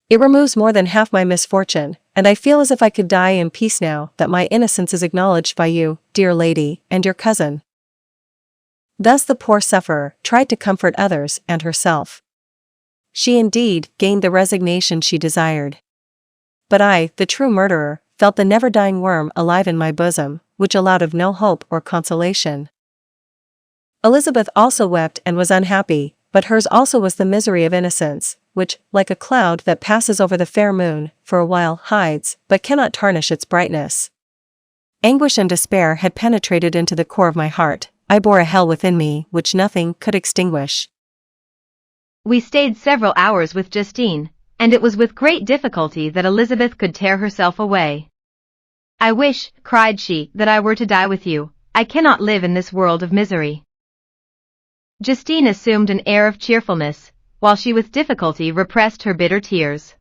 It removes more than half my misfortune, and I feel as if I could die in peace now that my innocence is acknowledged by you, dear lady, and your cousin. Thus the poor sufferer tried to comfort others and herself. She indeed gained the resignation she desired. But I, the true murderer, felt the never-dying worm alive in my bosom, which allowed of no hope or consolation. Elizabeth also wept and was unhappy, but hers also was the misery of innocence, which, like a cloud that passes over the fair moon, for a while hides, but cannot tarnish its brightness. Anguish and despair had penetrated into the core of my heart. I bore a hell within me which nothing could extinguish. We stayed several hours with Justine, and it was with great difficulty that Elizabeth could tear herself away. I wish, cried she, that I were to die with you. I cannot live in this world of misery. Justine assumed an air of cheerfulness, while she with difficulty repressed her bitter tears.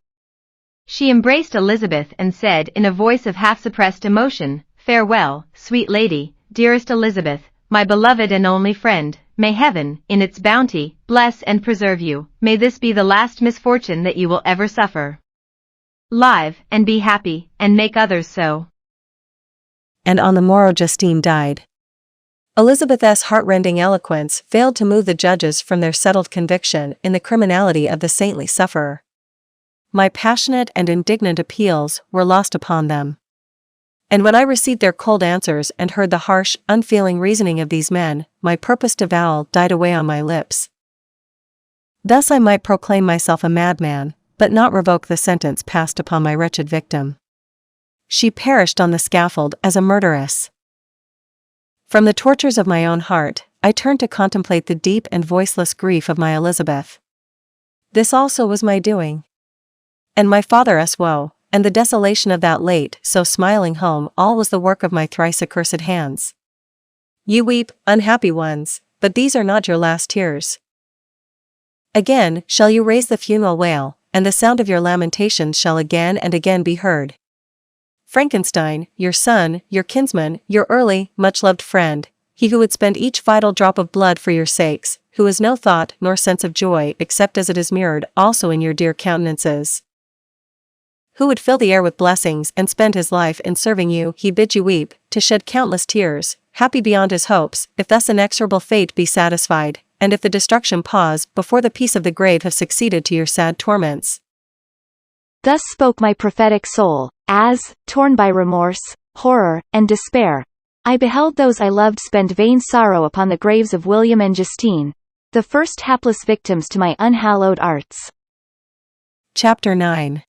She embraced Elizabeth and said in a voice of half-suppressed emotion, Farewell, sweet lady, dearest Elizabeth, my beloved and only friend, may heaven, in its bounty, bless and preserve you, may this be the last misfortune that you will ever suffer. Live, and be happy, and make others so. And on the morrow Justine died. Elizabeth's heart-rending eloquence failed to move the judges from their settled conviction in the criminality of the saintly sufferer. My passionate and indignant appeals were lost upon them. And when I received their cold answers and heard the harsh, unfeeling reasoning of these men, my purposed avowal died away on my lips. Thus I might proclaim myself a madman, but not revoke the sentence passed upon my wretched victim. She perished on the scaffold as a murderess. From the tortures of my own heart, I turned to contemplate the deep and voiceless grief of my Elizabeth. This also was my doing. And my father's woe, and the desolation of that late, so smiling home, all was the work of my thrice accursed hands. You weep, unhappy ones, but these are not your last tears. Again shall you raise the funeral wail, and the sound of your lamentations shall again and again be heard. Frankenstein, your son, your kinsman, your early, much-loved friend, he who would spend each vital drop of blood for your sakes, who has no thought nor sense of joy except as it is mirrored also in your dear countenances. Who would fill the air with blessings and spend his life in serving you, he bids you weep, to shed countless tears, happy beyond his hopes, if thus inexorable fate be satisfied, and if the destruction pause before the peace of the grave have succeeded to your sad torments. Thus spoke my prophetic soul, as, torn by remorse, horror, and despair, I beheld those I loved spend vain sorrow upon the graves of William and Justine, the first hapless victims to my unhallowed arts. Chapter 9.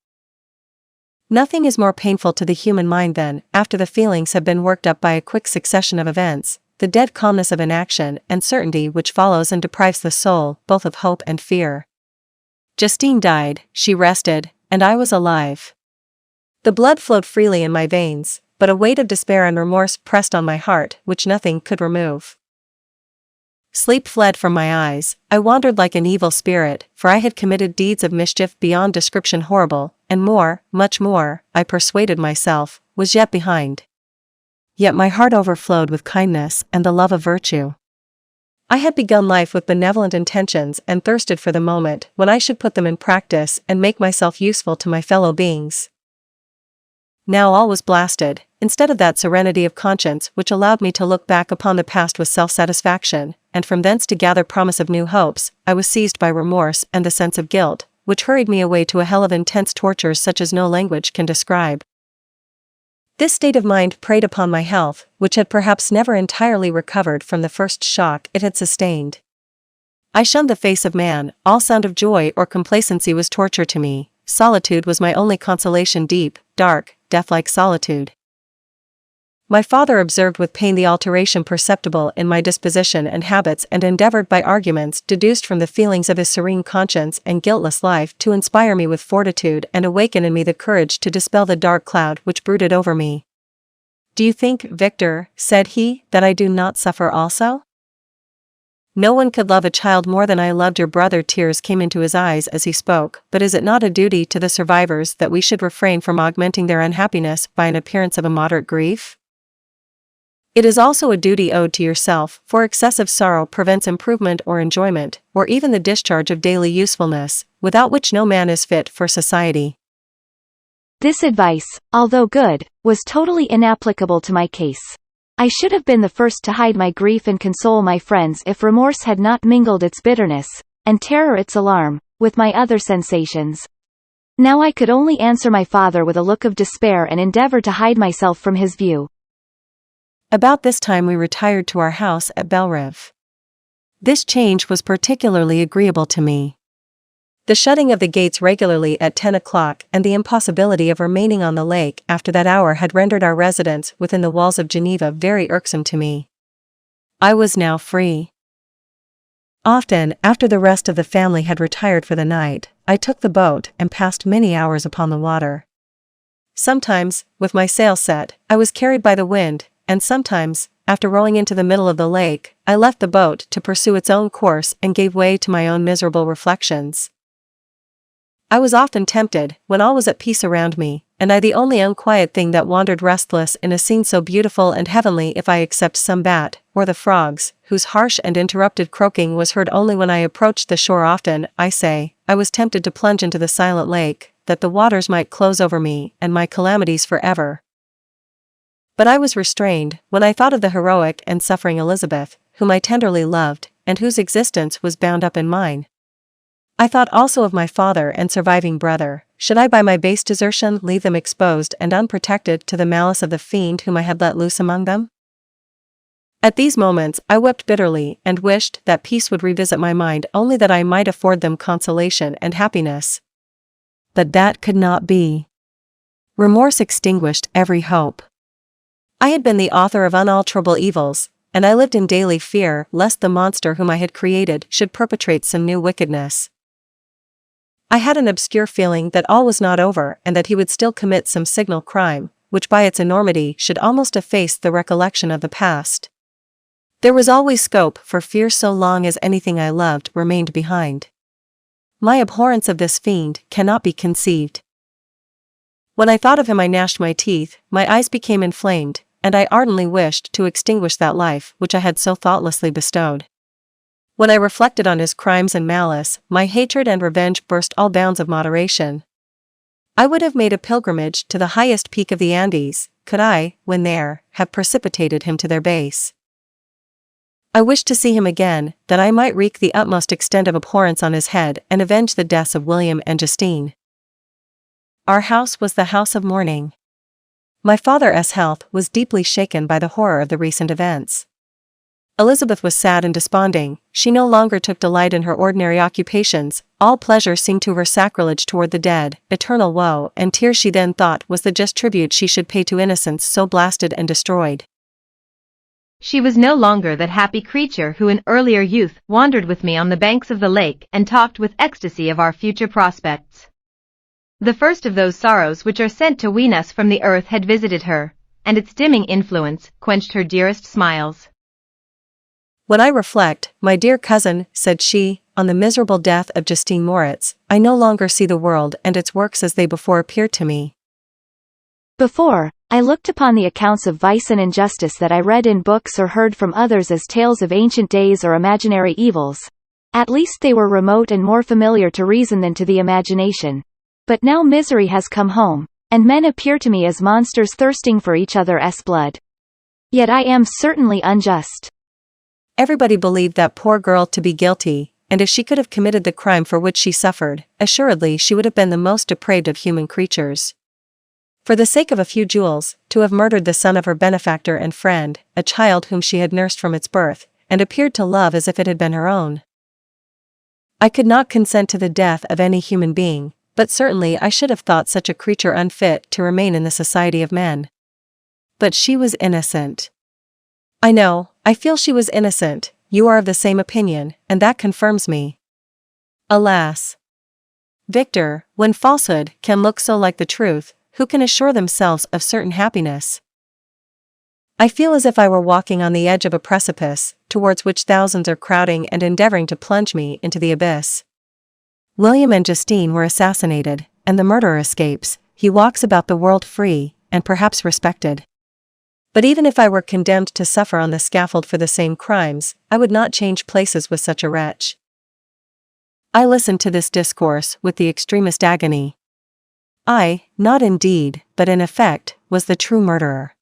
Nothing is more painful to the human mind than, after the feelings have been worked up by a quick succession of events, the dead calmness of inaction and certainty which follows and deprives the soul both of hope and fear. Justine died, she rested, and I was alive. The blood flowed freely in my veins, but a weight of despair and remorse pressed on my heart which nothing could remove. Sleep fled from my eyes, I wandered like an evil spirit, for I had committed deeds of mischief beyond description horrible, and more, much more, I persuaded myself, was yet behind. Yet my heart overflowed with kindness and the love of virtue. I had begun life with benevolent intentions and thirsted for the moment when I should put them in practice and make myself useful to my fellow beings. Now all was blasted. Instead of that serenity of conscience which allowed me to look back upon the past with self-satisfaction, and from thence to gather promise of new hopes, I was seized by remorse and the sense of guilt, which hurried me away to a hell of intense tortures such as no language can describe. This state of mind preyed upon my health, which had perhaps never entirely recovered from the first shock it had sustained. I shunned the face of man, all sound of joy or complacency was torture to me, solitude was my only consolation, deep, dark, death-like solitude. My father observed with pain the alteration perceptible in my disposition and habits and endeavored by arguments deduced from the feelings of his serene conscience and guiltless life to inspire me with fortitude and awaken in me the courage to dispel the dark cloud which brooded over me. "Do you think, Victor," said he, "that I do not suffer also? No one could love a child more than I loved your brother." Tears came into his eyes as he spoke. "But is it not a duty to the survivors that we should refrain from augmenting their unhappiness by an appearance of immoderate grief? It is also a duty owed to yourself, for excessive sorrow prevents improvement or enjoyment, or even the discharge of daily usefulness, without which no man is fit for society." This advice, although good, was totally inapplicable to my case. I should have been the first to hide my grief and console my friends if remorse had not mingled its bitterness, and terror its alarm, with my other sensations. Now I could only answer my father with a look of despair and endeavor to hide myself from his view. About this time we retired to our house at Bellerive. This change was particularly agreeable to me. The shutting of the gates regularly at 10 o'clock and the impossibility of remaining on the lake after that hour had rendered our residence within the walls of Geneva very irksome to me. I was now free. Often, after the rest of the family had retired for the night, I took the boat and passed many hours upon the water. Sometimes, with my sail set, I was carried by the wind, and sometimes, after rowing into the middle of the lake, I left the boat to pursue its own course and gave way to my own miserable reflections. I was often tempted, when all was at peace around me, and I the only unquiet thing that wandered restless in a scene so beautiful and heavenly, if I except some bat, or the frogs, whose harsh and interrupted croaking was heard only when I approached the shore. Often, I say, I was tempted to plunge into the silent lake, that the waters might close over me and my calamities forever. But I was restrained, when I thought of the heroic and suffering Elizabeth, whom I tenderly loved, and whose existence was bound up in mine. I thought also of my father and surviving brother. Should I by my base desertion leave them exposed and unprotected to the malice of the fiend whom I had let loose among them? At these moments I wept bitterly and wished that peace would revisit my mind, only that I might afford them consolation and happiness. But that could not be. Remorse extinguished every hope. I had been the author of unalterable evils, and I lived in daily fear lest the monster whom I had created should perpetrate some new wickedness. I had an obscure feeling that all was not over and that he would still commit some signal crime, which by its enormity should almost efface the recollection of the past. There was always scope for fear so long as anything I loved remained behind. My abhorrence of this fiend cannot be conceived. When I thought of him I gnashed my teeth, my eyes became inflamed, and I ardently wished to extinguish that life which I had so thoughtlessly bestowed. When I reflected on his crimes and malice, my hatred and revenge burst all bounds of moderation. I would have made a pilgrimage to the highest peak of the Andes, could I, when there, have precipitated him to their base. I wished to see him again, that I might wreak the utmost extent of abhorrence on his head and avenge the deaths of William and Justine. Our house was the house of mourning. My father's health was deeply shaken by the horror of the recent events. Elizabeth was sad and desponding. She no longer took delight in her ordinary occupations. All pleasure seemed to her sacrilege toward the dead, eternal woe and tears she then thought was the just tribute she should pay to innocence so blasted and destroyed. She was no longer that happy creature who in earlier youth wandered with me on the banks of the lake and talked with ecstasy of our future prospects. The first of those sorrows which are sent to wean us from the earth had visited her, and its dimming influence quenched her dearest smiles. When I reflect, my dear cousin, said she, on the miserable death of Justine Moritz, I no longer see the world and its works as they before appeared to me. Before, I looked upon the accounts of vice and injustice that I read in books or heard from others as tales of ancient days or imaginary evils. At least they were remote and more familiar to reason than to the imagination. But now misery has come home, and men appear to me as monsters thirsting for each other's blood. Yet I am certainly unjust. Everybody believed that poor girl to be guilty, and if she could have committed the crime for which she suffered, assuredly she would have been the most depraved of human creatures. For the sake of a few jewels, to have murdered the son of her benefactor and friend, a child whom she had nursed from its birth, and appeared to love as if it had been her own. I could not consent to the death of any human being, but certainly I should have thought such a creature unfit to remain in the society of men. But she was innocent. I know, I feel she was innocent. You are of the same opinion, and that confirms me. Alas! Victor, when falsehood can look so like the truth, who can assure themselves of certain happiness? I feel as if I were walking on the edge of a precipice, towards which thousands are crowding and endeavoring to plunge me into the abyss. William and Justine were assassinated, and the murderer escapes. He walks about the world free, and perhaps respected. But even if I were condemned to suffer on the scaffold for the same crimes, I would not change places with such a wretch. I listened to this discourse with the extremest agony. I, not in deed, but in effect, was the true murderer.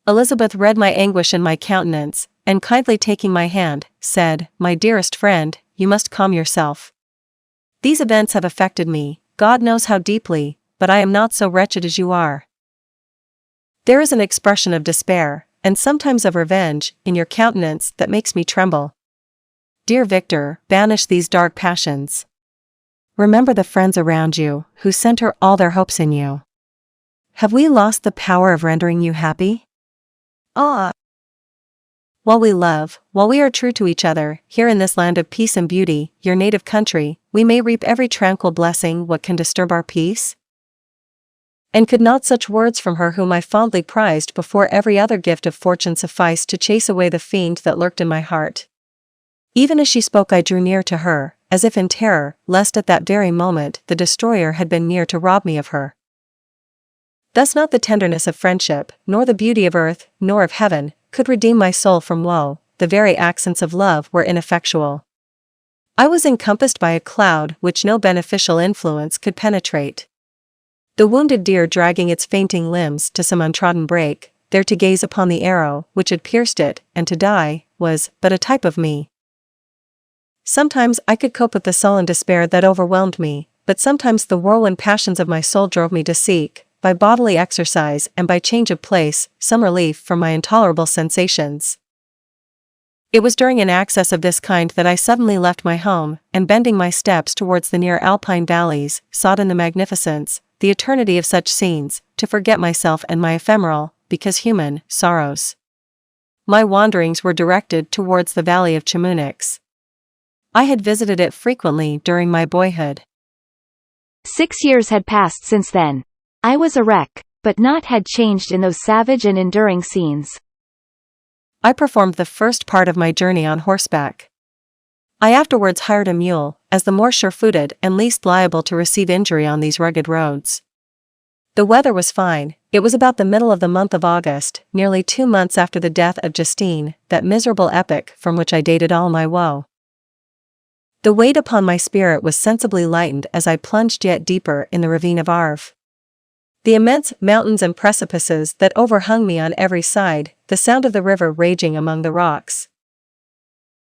Elizabeth read my anguish in my countenance, and kindly taking my hand, said, My dearest friend, you must calm yourself. These events have affected me, God knows how deeply, but I am not so wretched as you are. There is an expression of despair, and sometimes of revenge, in your countenance that makes me tremble. Dear Victor, banish these dark passions. Remember the friends around you, who center all their hopes in you. Have we lost the power of rendering you happy? Ah! While we love, while we are true to each other, here in this land of peace and beauty, your native country, we may reap every tranquil blessing. What can disturb our peace? And could not such words from her whom I fondly prized before every other gift of fortune suffice to chase away the fiend that lurked in my heart? Even as she spoke I drew near to her, as if in terror, lest at that very moment the destroyer had been near to rob me of her. Thus not the tenderness of friendship, nor the beauty of earth, nor of heaven, could redeem my soul from woe. The very accents of love were ineffectual. I was encompassed by a cloud which no beneficial influence could penetrate. The wounded deer dragging its fainting limbs to some untrodden brake, there to gaze upon the arrow which had pierced it, and to die, was but a type of me. Sometimes I could cope with the sullen despair that overwhelmed me, but sometimes the whirlwind passions of my soul drove me to seek, by bodily exercise and by change of place, some relief from my intolerable sensations. It was during an access of this kind that I suddenly left my home, and bending my steps towards the near alpine valleys, sought in the magnificence, the eternity of such scenes, to forget myself and my ephemeral, because human, sorrows. My wanderings were directed towards the valley of Chamonix. I had visited it frequently during my boyhood. 6 years had passed since then. I was a wreck, but naught had changed in those savage and enduring scenes. I performed the first part of my journey on horseback. I afterwards hired a mule, as the more sure-footed and least liable to receive injury on these rugged roads. The weather was fine. It was about the middle of the month of August, nearly 2 months after the death of Justine, that miserable epoch from which I dated all my woe. The weight upon my spirit was sensibly lightened as I plunged yet deeper in the ravine of Arve. The immense mountains and precipices that overhung me on every side, the sound of the river raging among the rocks,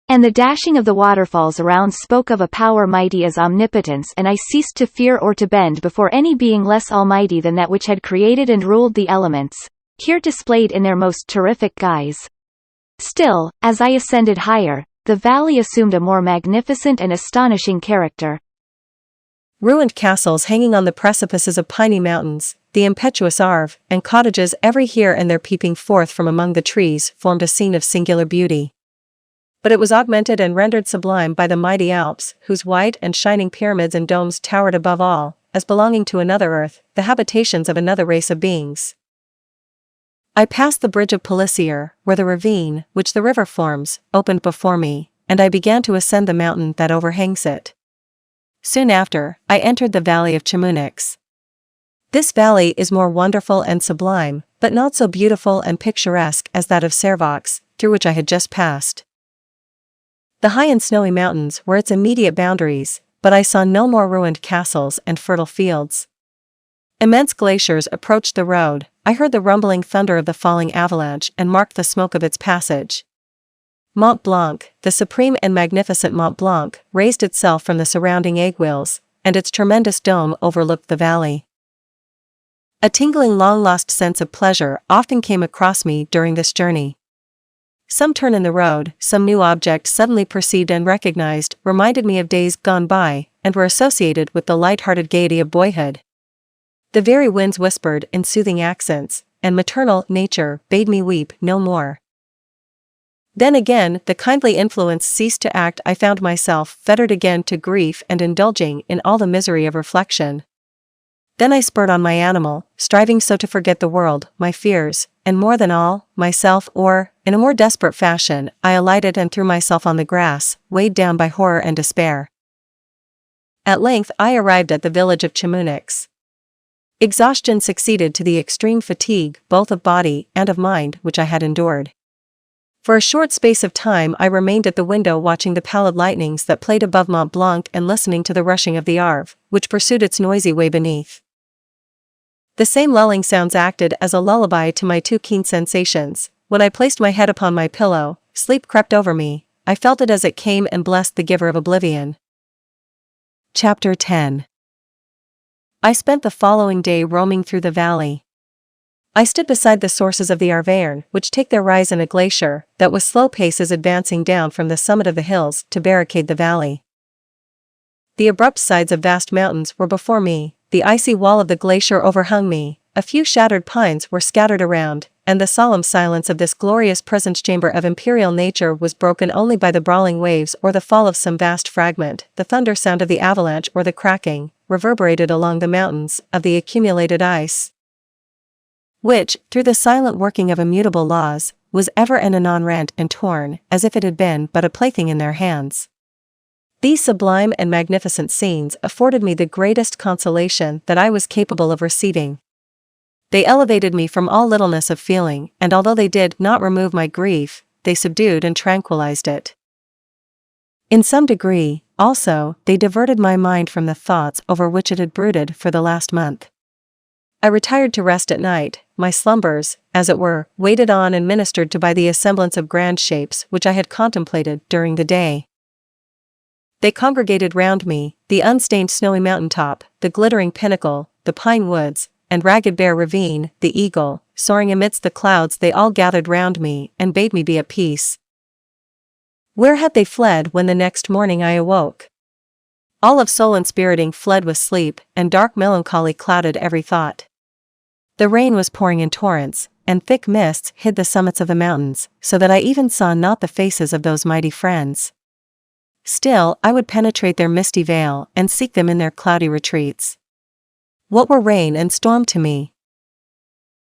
and the dashing of the waterfalls around spoke of a power mighty as omnipotence, and I ceased to fear or to bend before any being less almighty than that which had created and ruled the elements, here displayed in their most terrific guise. Still, as I ascended higher, the valley assumed a more magnificent and astonishing character. Ruined castles hanging on the precipices of piny mountains, the impetuous Arve, and cottages every here and there peeping forth from among the trees formed a scene of singular beauty. But it was augmented and rendered sublime by the mighty Alps, whose white and shining pyramids and domes towered above all, as belonging to another earth, the habitations of another race of beings. I passed the bridge of Pellissier, where the ravine, which the river forms, opened before me, and I began to ascend the mountain that overhangs it. Soon after, I entered the valley of Chamonix. This valley is more wonderful and sublime, but not so beautiful and picturesque as that of Servox, through which I had just passed. The high and snowy mountains were its immediate boundaries, but I saw no more ruined castles and fertile fields. Immense glaciers approached the road. I heard the rumbling thunder of the falling avalanche and marked the smoke of its passage. Mont Blanc, the supreme and magnificent Mont Blanc, raised itself from the surrounding aiguilles, and its tremendous dome overlooked the valley. A tingling long-lost sense of pleasure often came across me during this journey. Some turn in the road, some new object suddenly perceived and recognized, reminded me of days gone by, and were associated with the light-hearted gaiety of boyhood. The very winds whispered in soothing accents, and maternal nature bade me weep no more. Then again, the kindly influence ceased to act. I found myself fettered again to grief and indulging in all the misery of reflection. Then I spurred on my animal, striving so to forget the world, my fears, and more than all, myself, or, in a more desperate fashion, I alighted and threw myself on the grass, weighed down by horror and despair. At length I arrived at the village of Chamonix. Exhaustion succeeded to the extreme fatigue, both of body and of mind, which I had endured. For a short space of time I remained at the window watching the pallid lightnings that played above Mont Blanc and listening to the rushing of the Arve, which pursued its noisy way beneath. The same lulling sounds acted as a lullaby to my too keen sensations. When I placed my head upon my pillow, sleep crept over me. I felt it as it came and blessed the giver of oblivion. Chapter 10. I spent the following day roaming through the valley. I stood beside the sources of the Arverne, which take their rise in a glacier that with slow paces advancing down from the summit of the hills to barricade the valley. The abrupt sides of vast mountains were before me, the icy wall of the glacier overhung me, a few shattered pines were scattered around, and the solemn silence of this glorious presence chamber of imperial nature was broken only by the brawling waves or the fall of some vast fragment, the thunder sound of the avalanche or the cracking, reverberated along the mountains, of the accumulated ice, which, through the silent working of immutable laws, was ever and anon rent and torn, as if it had been but a plaything in their hands. These sublime and magnificent scenes afforded me the greatest consolation that I was capable of receiving. They elevated me from all littleness of feeling, and although they did not remove my grief, they subdued and tranquilized it. In some degree, also, they diverted my mind from the thoughts over which it had brooded for the last month. I retired to rest at night, my slumbers, as it were, waited on and ministered to by the assemblance of grand shapes which I had contemplated during the day. They congregated round me, the unstained snowy mountaintop, the glittering pinnacle, the pine woods, and ragged bare ravine, the eagle, soaring amidst the clouds. They all gathered round me, and bade me be at peace. Where had they fled when the next morning I awoke? All of soul inspiriting fled with sleep, and dark melancholy clouded every thought. The rain was pouring in torrents, and thick mists hid the summits of the mountains, so that I even saw not the faces of those mighty friends. Still, I would penetrate their misty veil, and seek them in their cloudy retreats. What were rain and storm to me?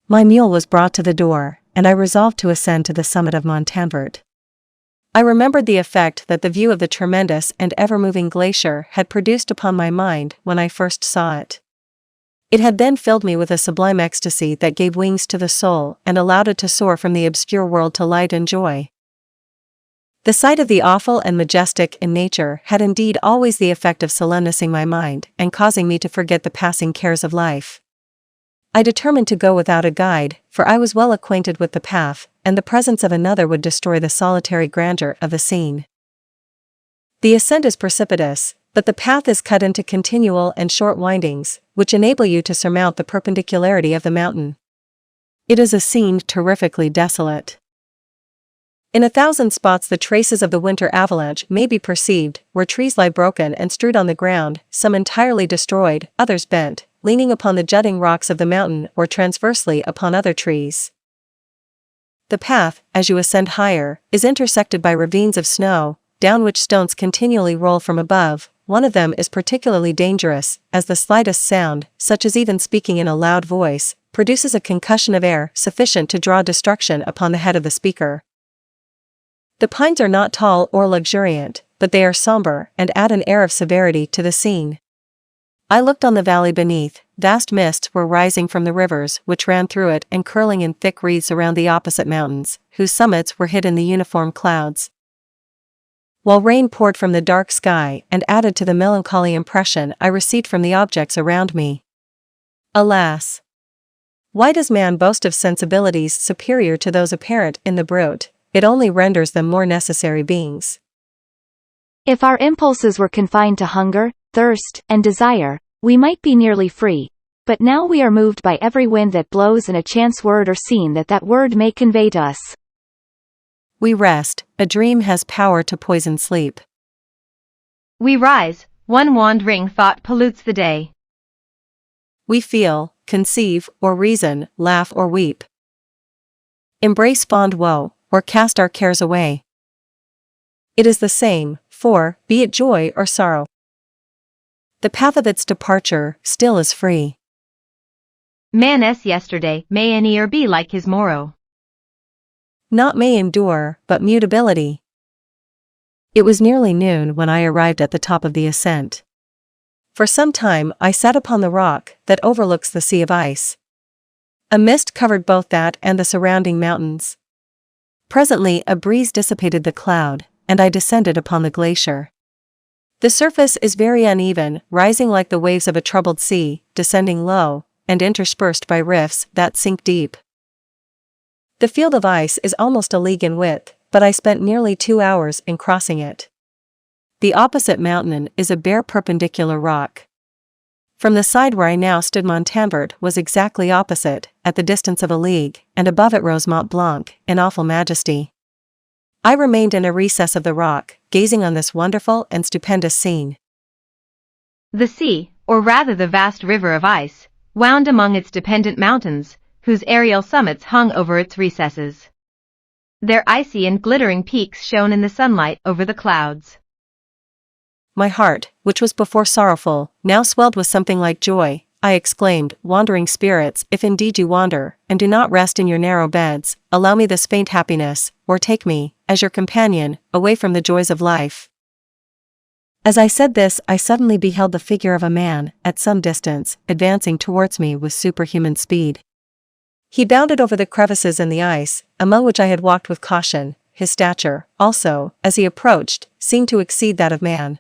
My mule was brought to the door, and I resolved to ascend to the summit of Montanvert. I remembered the effect that the view of the tremendous and ever-moving glacier had produced upon my mind when I first saw it. It had then filled me with a sublime ecstasy that gave wings to the soul and allowed it to soar from the obscure world to light and joy. The sight of the awful and majestic in nature had indeed always the effect of solemnizing my mind and causing me to forget the passing cares of life. I determined to go without a guide, for I was well acquainted with the path, and the presence of another would destroy the solitary grandeur of the scene. The ascent is precipitous, but the path is cut into continual and short windings, which enable you to surmount the perpendicularity of the mountain. It is a scene terrifically desolate. In 1,000 spots the traces of the winter avalanche may be perceived, where trees lie broken and strewed on the ground, some entirely destroyed, others bent, leaning upon the jutting rocks of the mountain or transversely upon other trees. The path, as you ascend higher, is intersected by ravines of snow, down which stones continually roll from above. One of them is particularly dangerous, as the slightest sound, such as even speaking in a loud voice, produces a concussion of air sufficient to draw destruction upon the head of the speaker. The pines are not tall or luxuriant, but they are somber and add an air of severity to the scene. I looked on the valley beneath. Vast mists were rising from the rivers which ran through it and curling in thick wreaths around the opposite mountains, whose summits were hid in the uniform clouds. While rain poured from the dark sky and added to the melancholy impression I received from the objects around me. Alas! Why does man boast of sensibilities superior to those apparent in the brute? It only renders them more necessary beings. If our impulses were confined to hunger, thirst, and desire, we might be nearly free. But now we are moved by every wind that blows and a chance word or scene that word may convey to us. We rest, a dream has power to poison sleep. We rise, one wandering thought pollutes the day. We feel, conceive, or reason, laugh or weep. Embrace fond woe, or cast our cares away. It is the same, for, be it joy or sorrow, the path of its departure still is free. Man's yesterday may an e'er be like his morrow. Not may endure, but mutability. It was nearly noon when I arrived at the top of the ascent. For some time I sat upon the rock that overlooks the sea of ice. A mist covered both that and the surrounding mountains. Presently a breeze dissipated the cloud, and I descended upon the glacier. The surface is very uneven, rising like the waves of a troubled sea, descending low, and interspersed by rifts that sink deep. The field of ice is almost a league in width, but I spent nearly 2 hours in crossing it. The opposite mountain is a bare perpendicular rock. From the side where I now stood Montanvert was exactly opposite, at the distance of a league, and above it rose Mont Blanc, in awful majesty. I remained in a recess of the rock, gazing on this wonderful and stupendous scene. The sea, or rather the vast river of ice, wound among its dependent mountains, whose aerial summits hung over its recesses. Their icy and glittering peaks shone in the sunlight over the clouds. My heart, which was before sorrowful, now swelled with something like joy. I exclaimed, wandering spirits, if indeed you wander, and do not rest in your narrow beds, allow me this faint happiness, or take me, as your companion, away from the joys of life. As I said this I suddenly beheld the figure of a man, at some distance, advancing towards me with superhuman speed. He bounded over the crevices in the ice, among which I had walked with caution. His stature, also, as he approached, seemed to exceed that of man.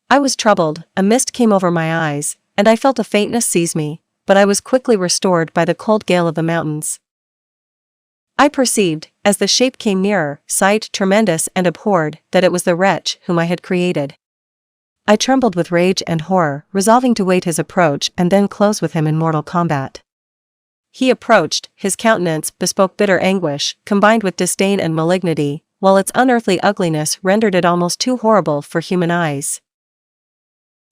I was troubled, a mist came over my eyes, and I felt a faintness seize me, but I was quickly restored by the cold gale of the mountains. I perceived, as the shape came nearer, sight tremendous and abhorred, that it was the wretch whom I had created. I trembled with rage and horror, resolving to wait his approach and then close with him in mortal combat. He approached, his countenance bespoke bitter anguish, combined with disdain and malignity, while its unearthly ugliness rendered it almost too horrible for human eyes.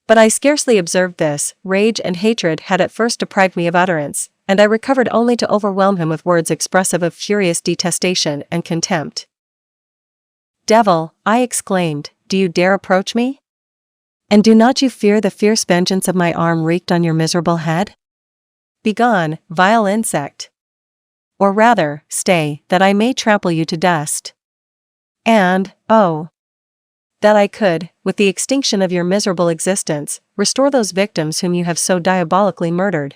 But I scarcely observed this. Rage and hatred had at first deprived me of utterance, and I recovered only to overwhelm him with words expressive of furious detestation and contempt. "Devil," I exclaimed, "do you dare approach me? And do not you fear the fierce vengeance of my arm wreaked on your miserable head? Begone, vile insect! Or rather, stay, that I may trample you to dust. And, oh! that I could, with the extinction of your miserable existence, restore those victims whom you have so diabolically murdered."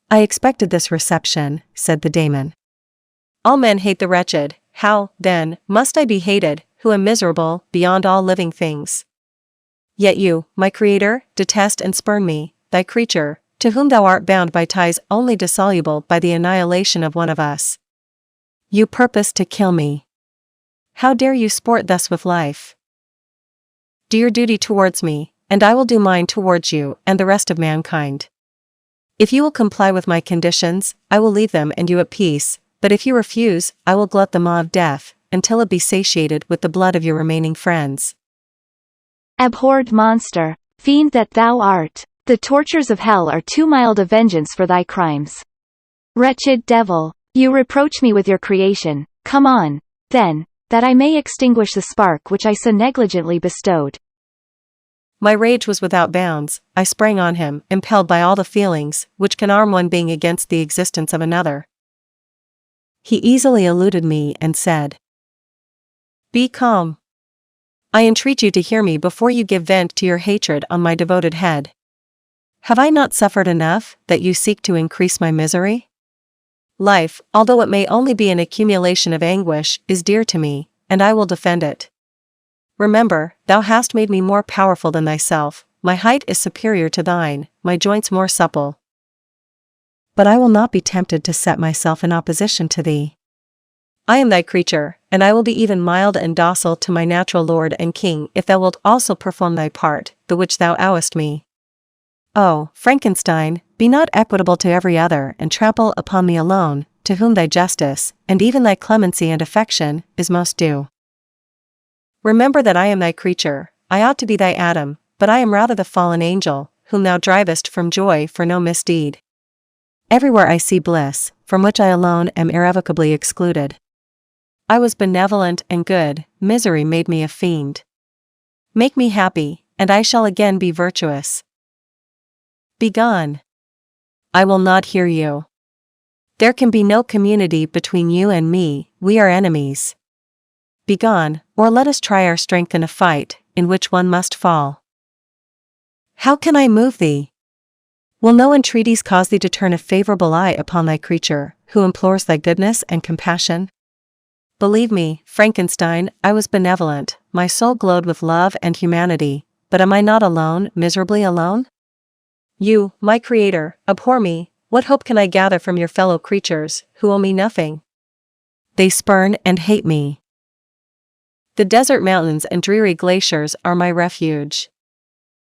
"I expected this reception," said the daemon. "All men hate the wretched. How, then, must I be hated, who am miserable, beyond all living things? Yet you, my creator, detest and spurn me, thy creature, to whom thou art bound by ties only dissoluble by the annihilation of one of us. You purpose to kill me. How dare you sport thus with life? Do your duty towards me, and I will do mine towards you and the rest of mankind. If you will comply with my conditions, I will leave them and you at peace, but if you refuse, I will glut the maw of death, until it be satiated with the blood of your remaining friends. Abhorred monster, fiend that thou art, the tortures of hell are too mild a vengeance for thy crimes. Wretched devil, you reproach me with your creation, come on, then, that I may extinguish the spark which I so negligently bestowed. My rage was without bounds. I sprang on him, impelled by all the feelings which can arm one being against the existence of another. He easily eluded me and said, "Be calm. I entreat you to hear me before you give vent to your hatred on my devoted head. Have I not suffered enough, that you seek to increase my misery? Life, although it may only be an accumulation of anguish, is dear to me, and I will defend it. Remember, thou hast made me more powerful than thyself, my height is superior to thine, my joints more supple. But I will not be tempted to set myself in opposition to thee. I am thy creature, and I will be even mild and docile to my natural lord and king if thou wilt also perform thy part, the which thou owest me. Oh, Frankenstein, be not equitable to every other and trample upon me alone, to whom thy justice, and even thy clemency and affection, is most due. Remember that I am thy creature, I ought to be thy Adam, but I am rather the fallen angel, whom thou drivest from joy for no misdeed. Everywhere I see bliss, from which I alone am irrevocably excluded. I was benevolent and good, misery made me a fiend. Make me happy, and I shall again be virtuous. Begone. I will not hear you. There can be no community between you and me, we are enemies. Begone, or let us try our strength in a fight, in which one must fall. How can I move thee? Will no entreaties cause thee to turn a favorable eye upon thy creature, who implores thy goodness and compassion? Believe me, Frankenstein, I was benevolent, my soul glowed with love and humanity, but am I not alone, miserably alone? You, my creator, abhor me. What hope can I gather from your fellow creatures, who owe me nothing? They spurn and hate me. The desert mountains and dreary glaciers are my refuge.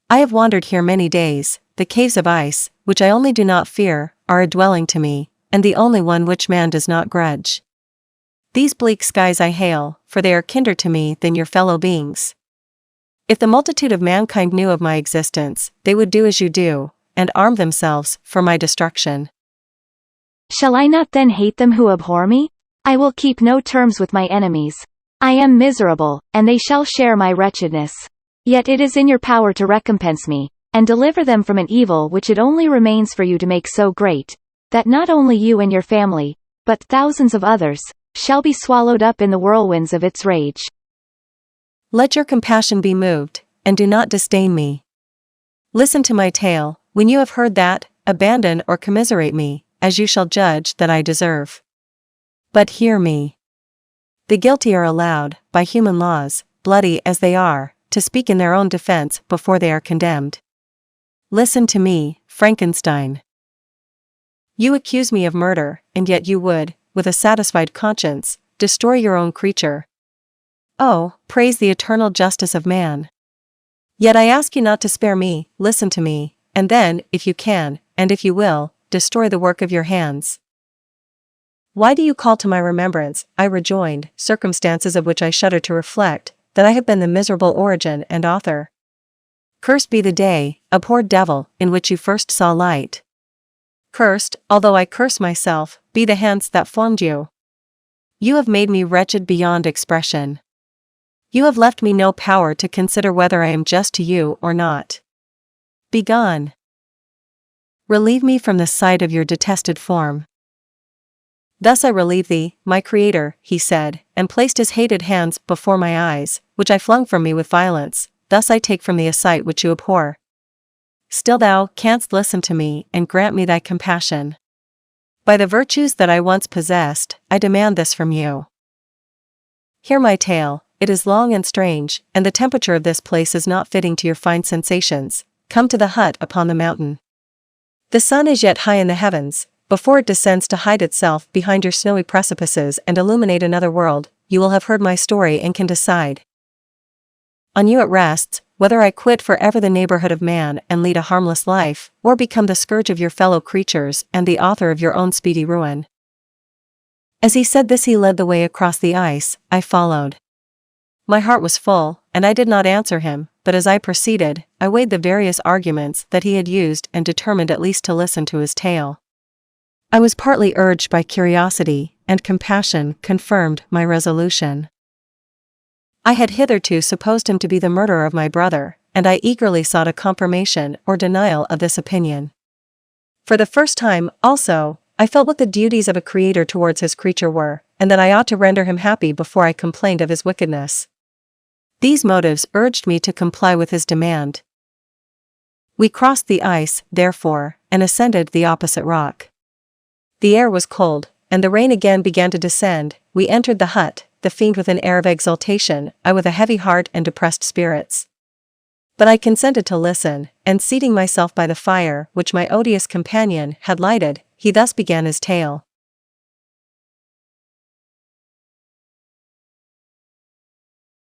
I have wandered here many days, the caves of ice, which I only do not fear, are a dwelling to me, and the only one which man does not grudge. These bleak skies I hail, for they are kinder to me than your fellow beings. If the multitude of mankind knew of my existence, they would do as you do, and arm themselves for my destruction. Shall I not then hate them who abhor me? I will keep no terms with my enemies. I am miserable, and they shall share my wretchedness. Yet it is in your power to recompense me, and deliver them from an evil which it only remains for you to make so great, that not only you and your family, but thousands of others, shall be swallowed up in the whirlwinds of its rage. Let your compassion be moved, and do not disdain me. Listen to my tale. When you have heard that, abandon or commiserate me, as you shall judge that I deserve. But hear me. The guilty are allowed, by human laws, bloody as they are, to speak in their own defense before they are condemned. Listen to me, Frankenstein. You accuse me of murder, and yet you would, with a satisfied conscience, destroy your own creature. Oh, praise the eternal justice of man. Yet I ask you not to spare me, listen to me, and then, if you can, and if you will, destroy the work of your hands. Why do you call to my remembrance, I rejoined, circumstances of which I shudder to reflect, that I have been the miserable origin and author? Cursed be the day, abhorred devil, in which you first saw light. Cursed, although I curse myself, be the hands that formed you. You have made me wretched beyond expression. You have left me no power to consider whether I am just to you or not. Begone. Relieve me from the sight of your detested form. Thus I relieve thee, my creator, he said, and placed his hated hands before my eyes, which I flung from me with violence. Thus I take from thee a sight which you abhor. Still thou canst listen to me and grant me thy compassion. By the virtues that I once possessed, I demand this from you. Hear my tale, it is long and strange, and the temperature of this place is not fitting to your fine sensations. Come to the hut upon the mountain. The sun is yet high in the heavens. Before it descends to hide itself behind your snowy precipices and illuminate another world, you will have heard my story and can decide. On you it rests, whether I quit forever the neighborhood of man and lead a harmless life, or become the scourge of your fellow creatures and the author of your own speedy ruin. As he said this, he led the way across the ice. I followed. My heart was full, and I did not answer him, but as I proceeded, I weighed the various arguments that he had used and determined at least to listen to his tale. I was partly urged by curiosity, and compassion confirmed my resolution. I had hitherto supposed him to be the murderer of my brother, and I eagerly sought a confirmation or denial of this opinion. For the first time, also, I felt what the duties of a creator towards his creature were, and that I ought to render him happy before I complained of his wickedness. These motives urged me to comply with his demand. We crossed the ice, therefore, and ascended the opposite rock. The air was cold, and the rain again began to descend. We entered the hut, the fiend with an air of exultation, I with a heavy heart and depressed spirits. But I consented to listen, and seating myself by the fire which my odious companion had lighted, he thus began his tale.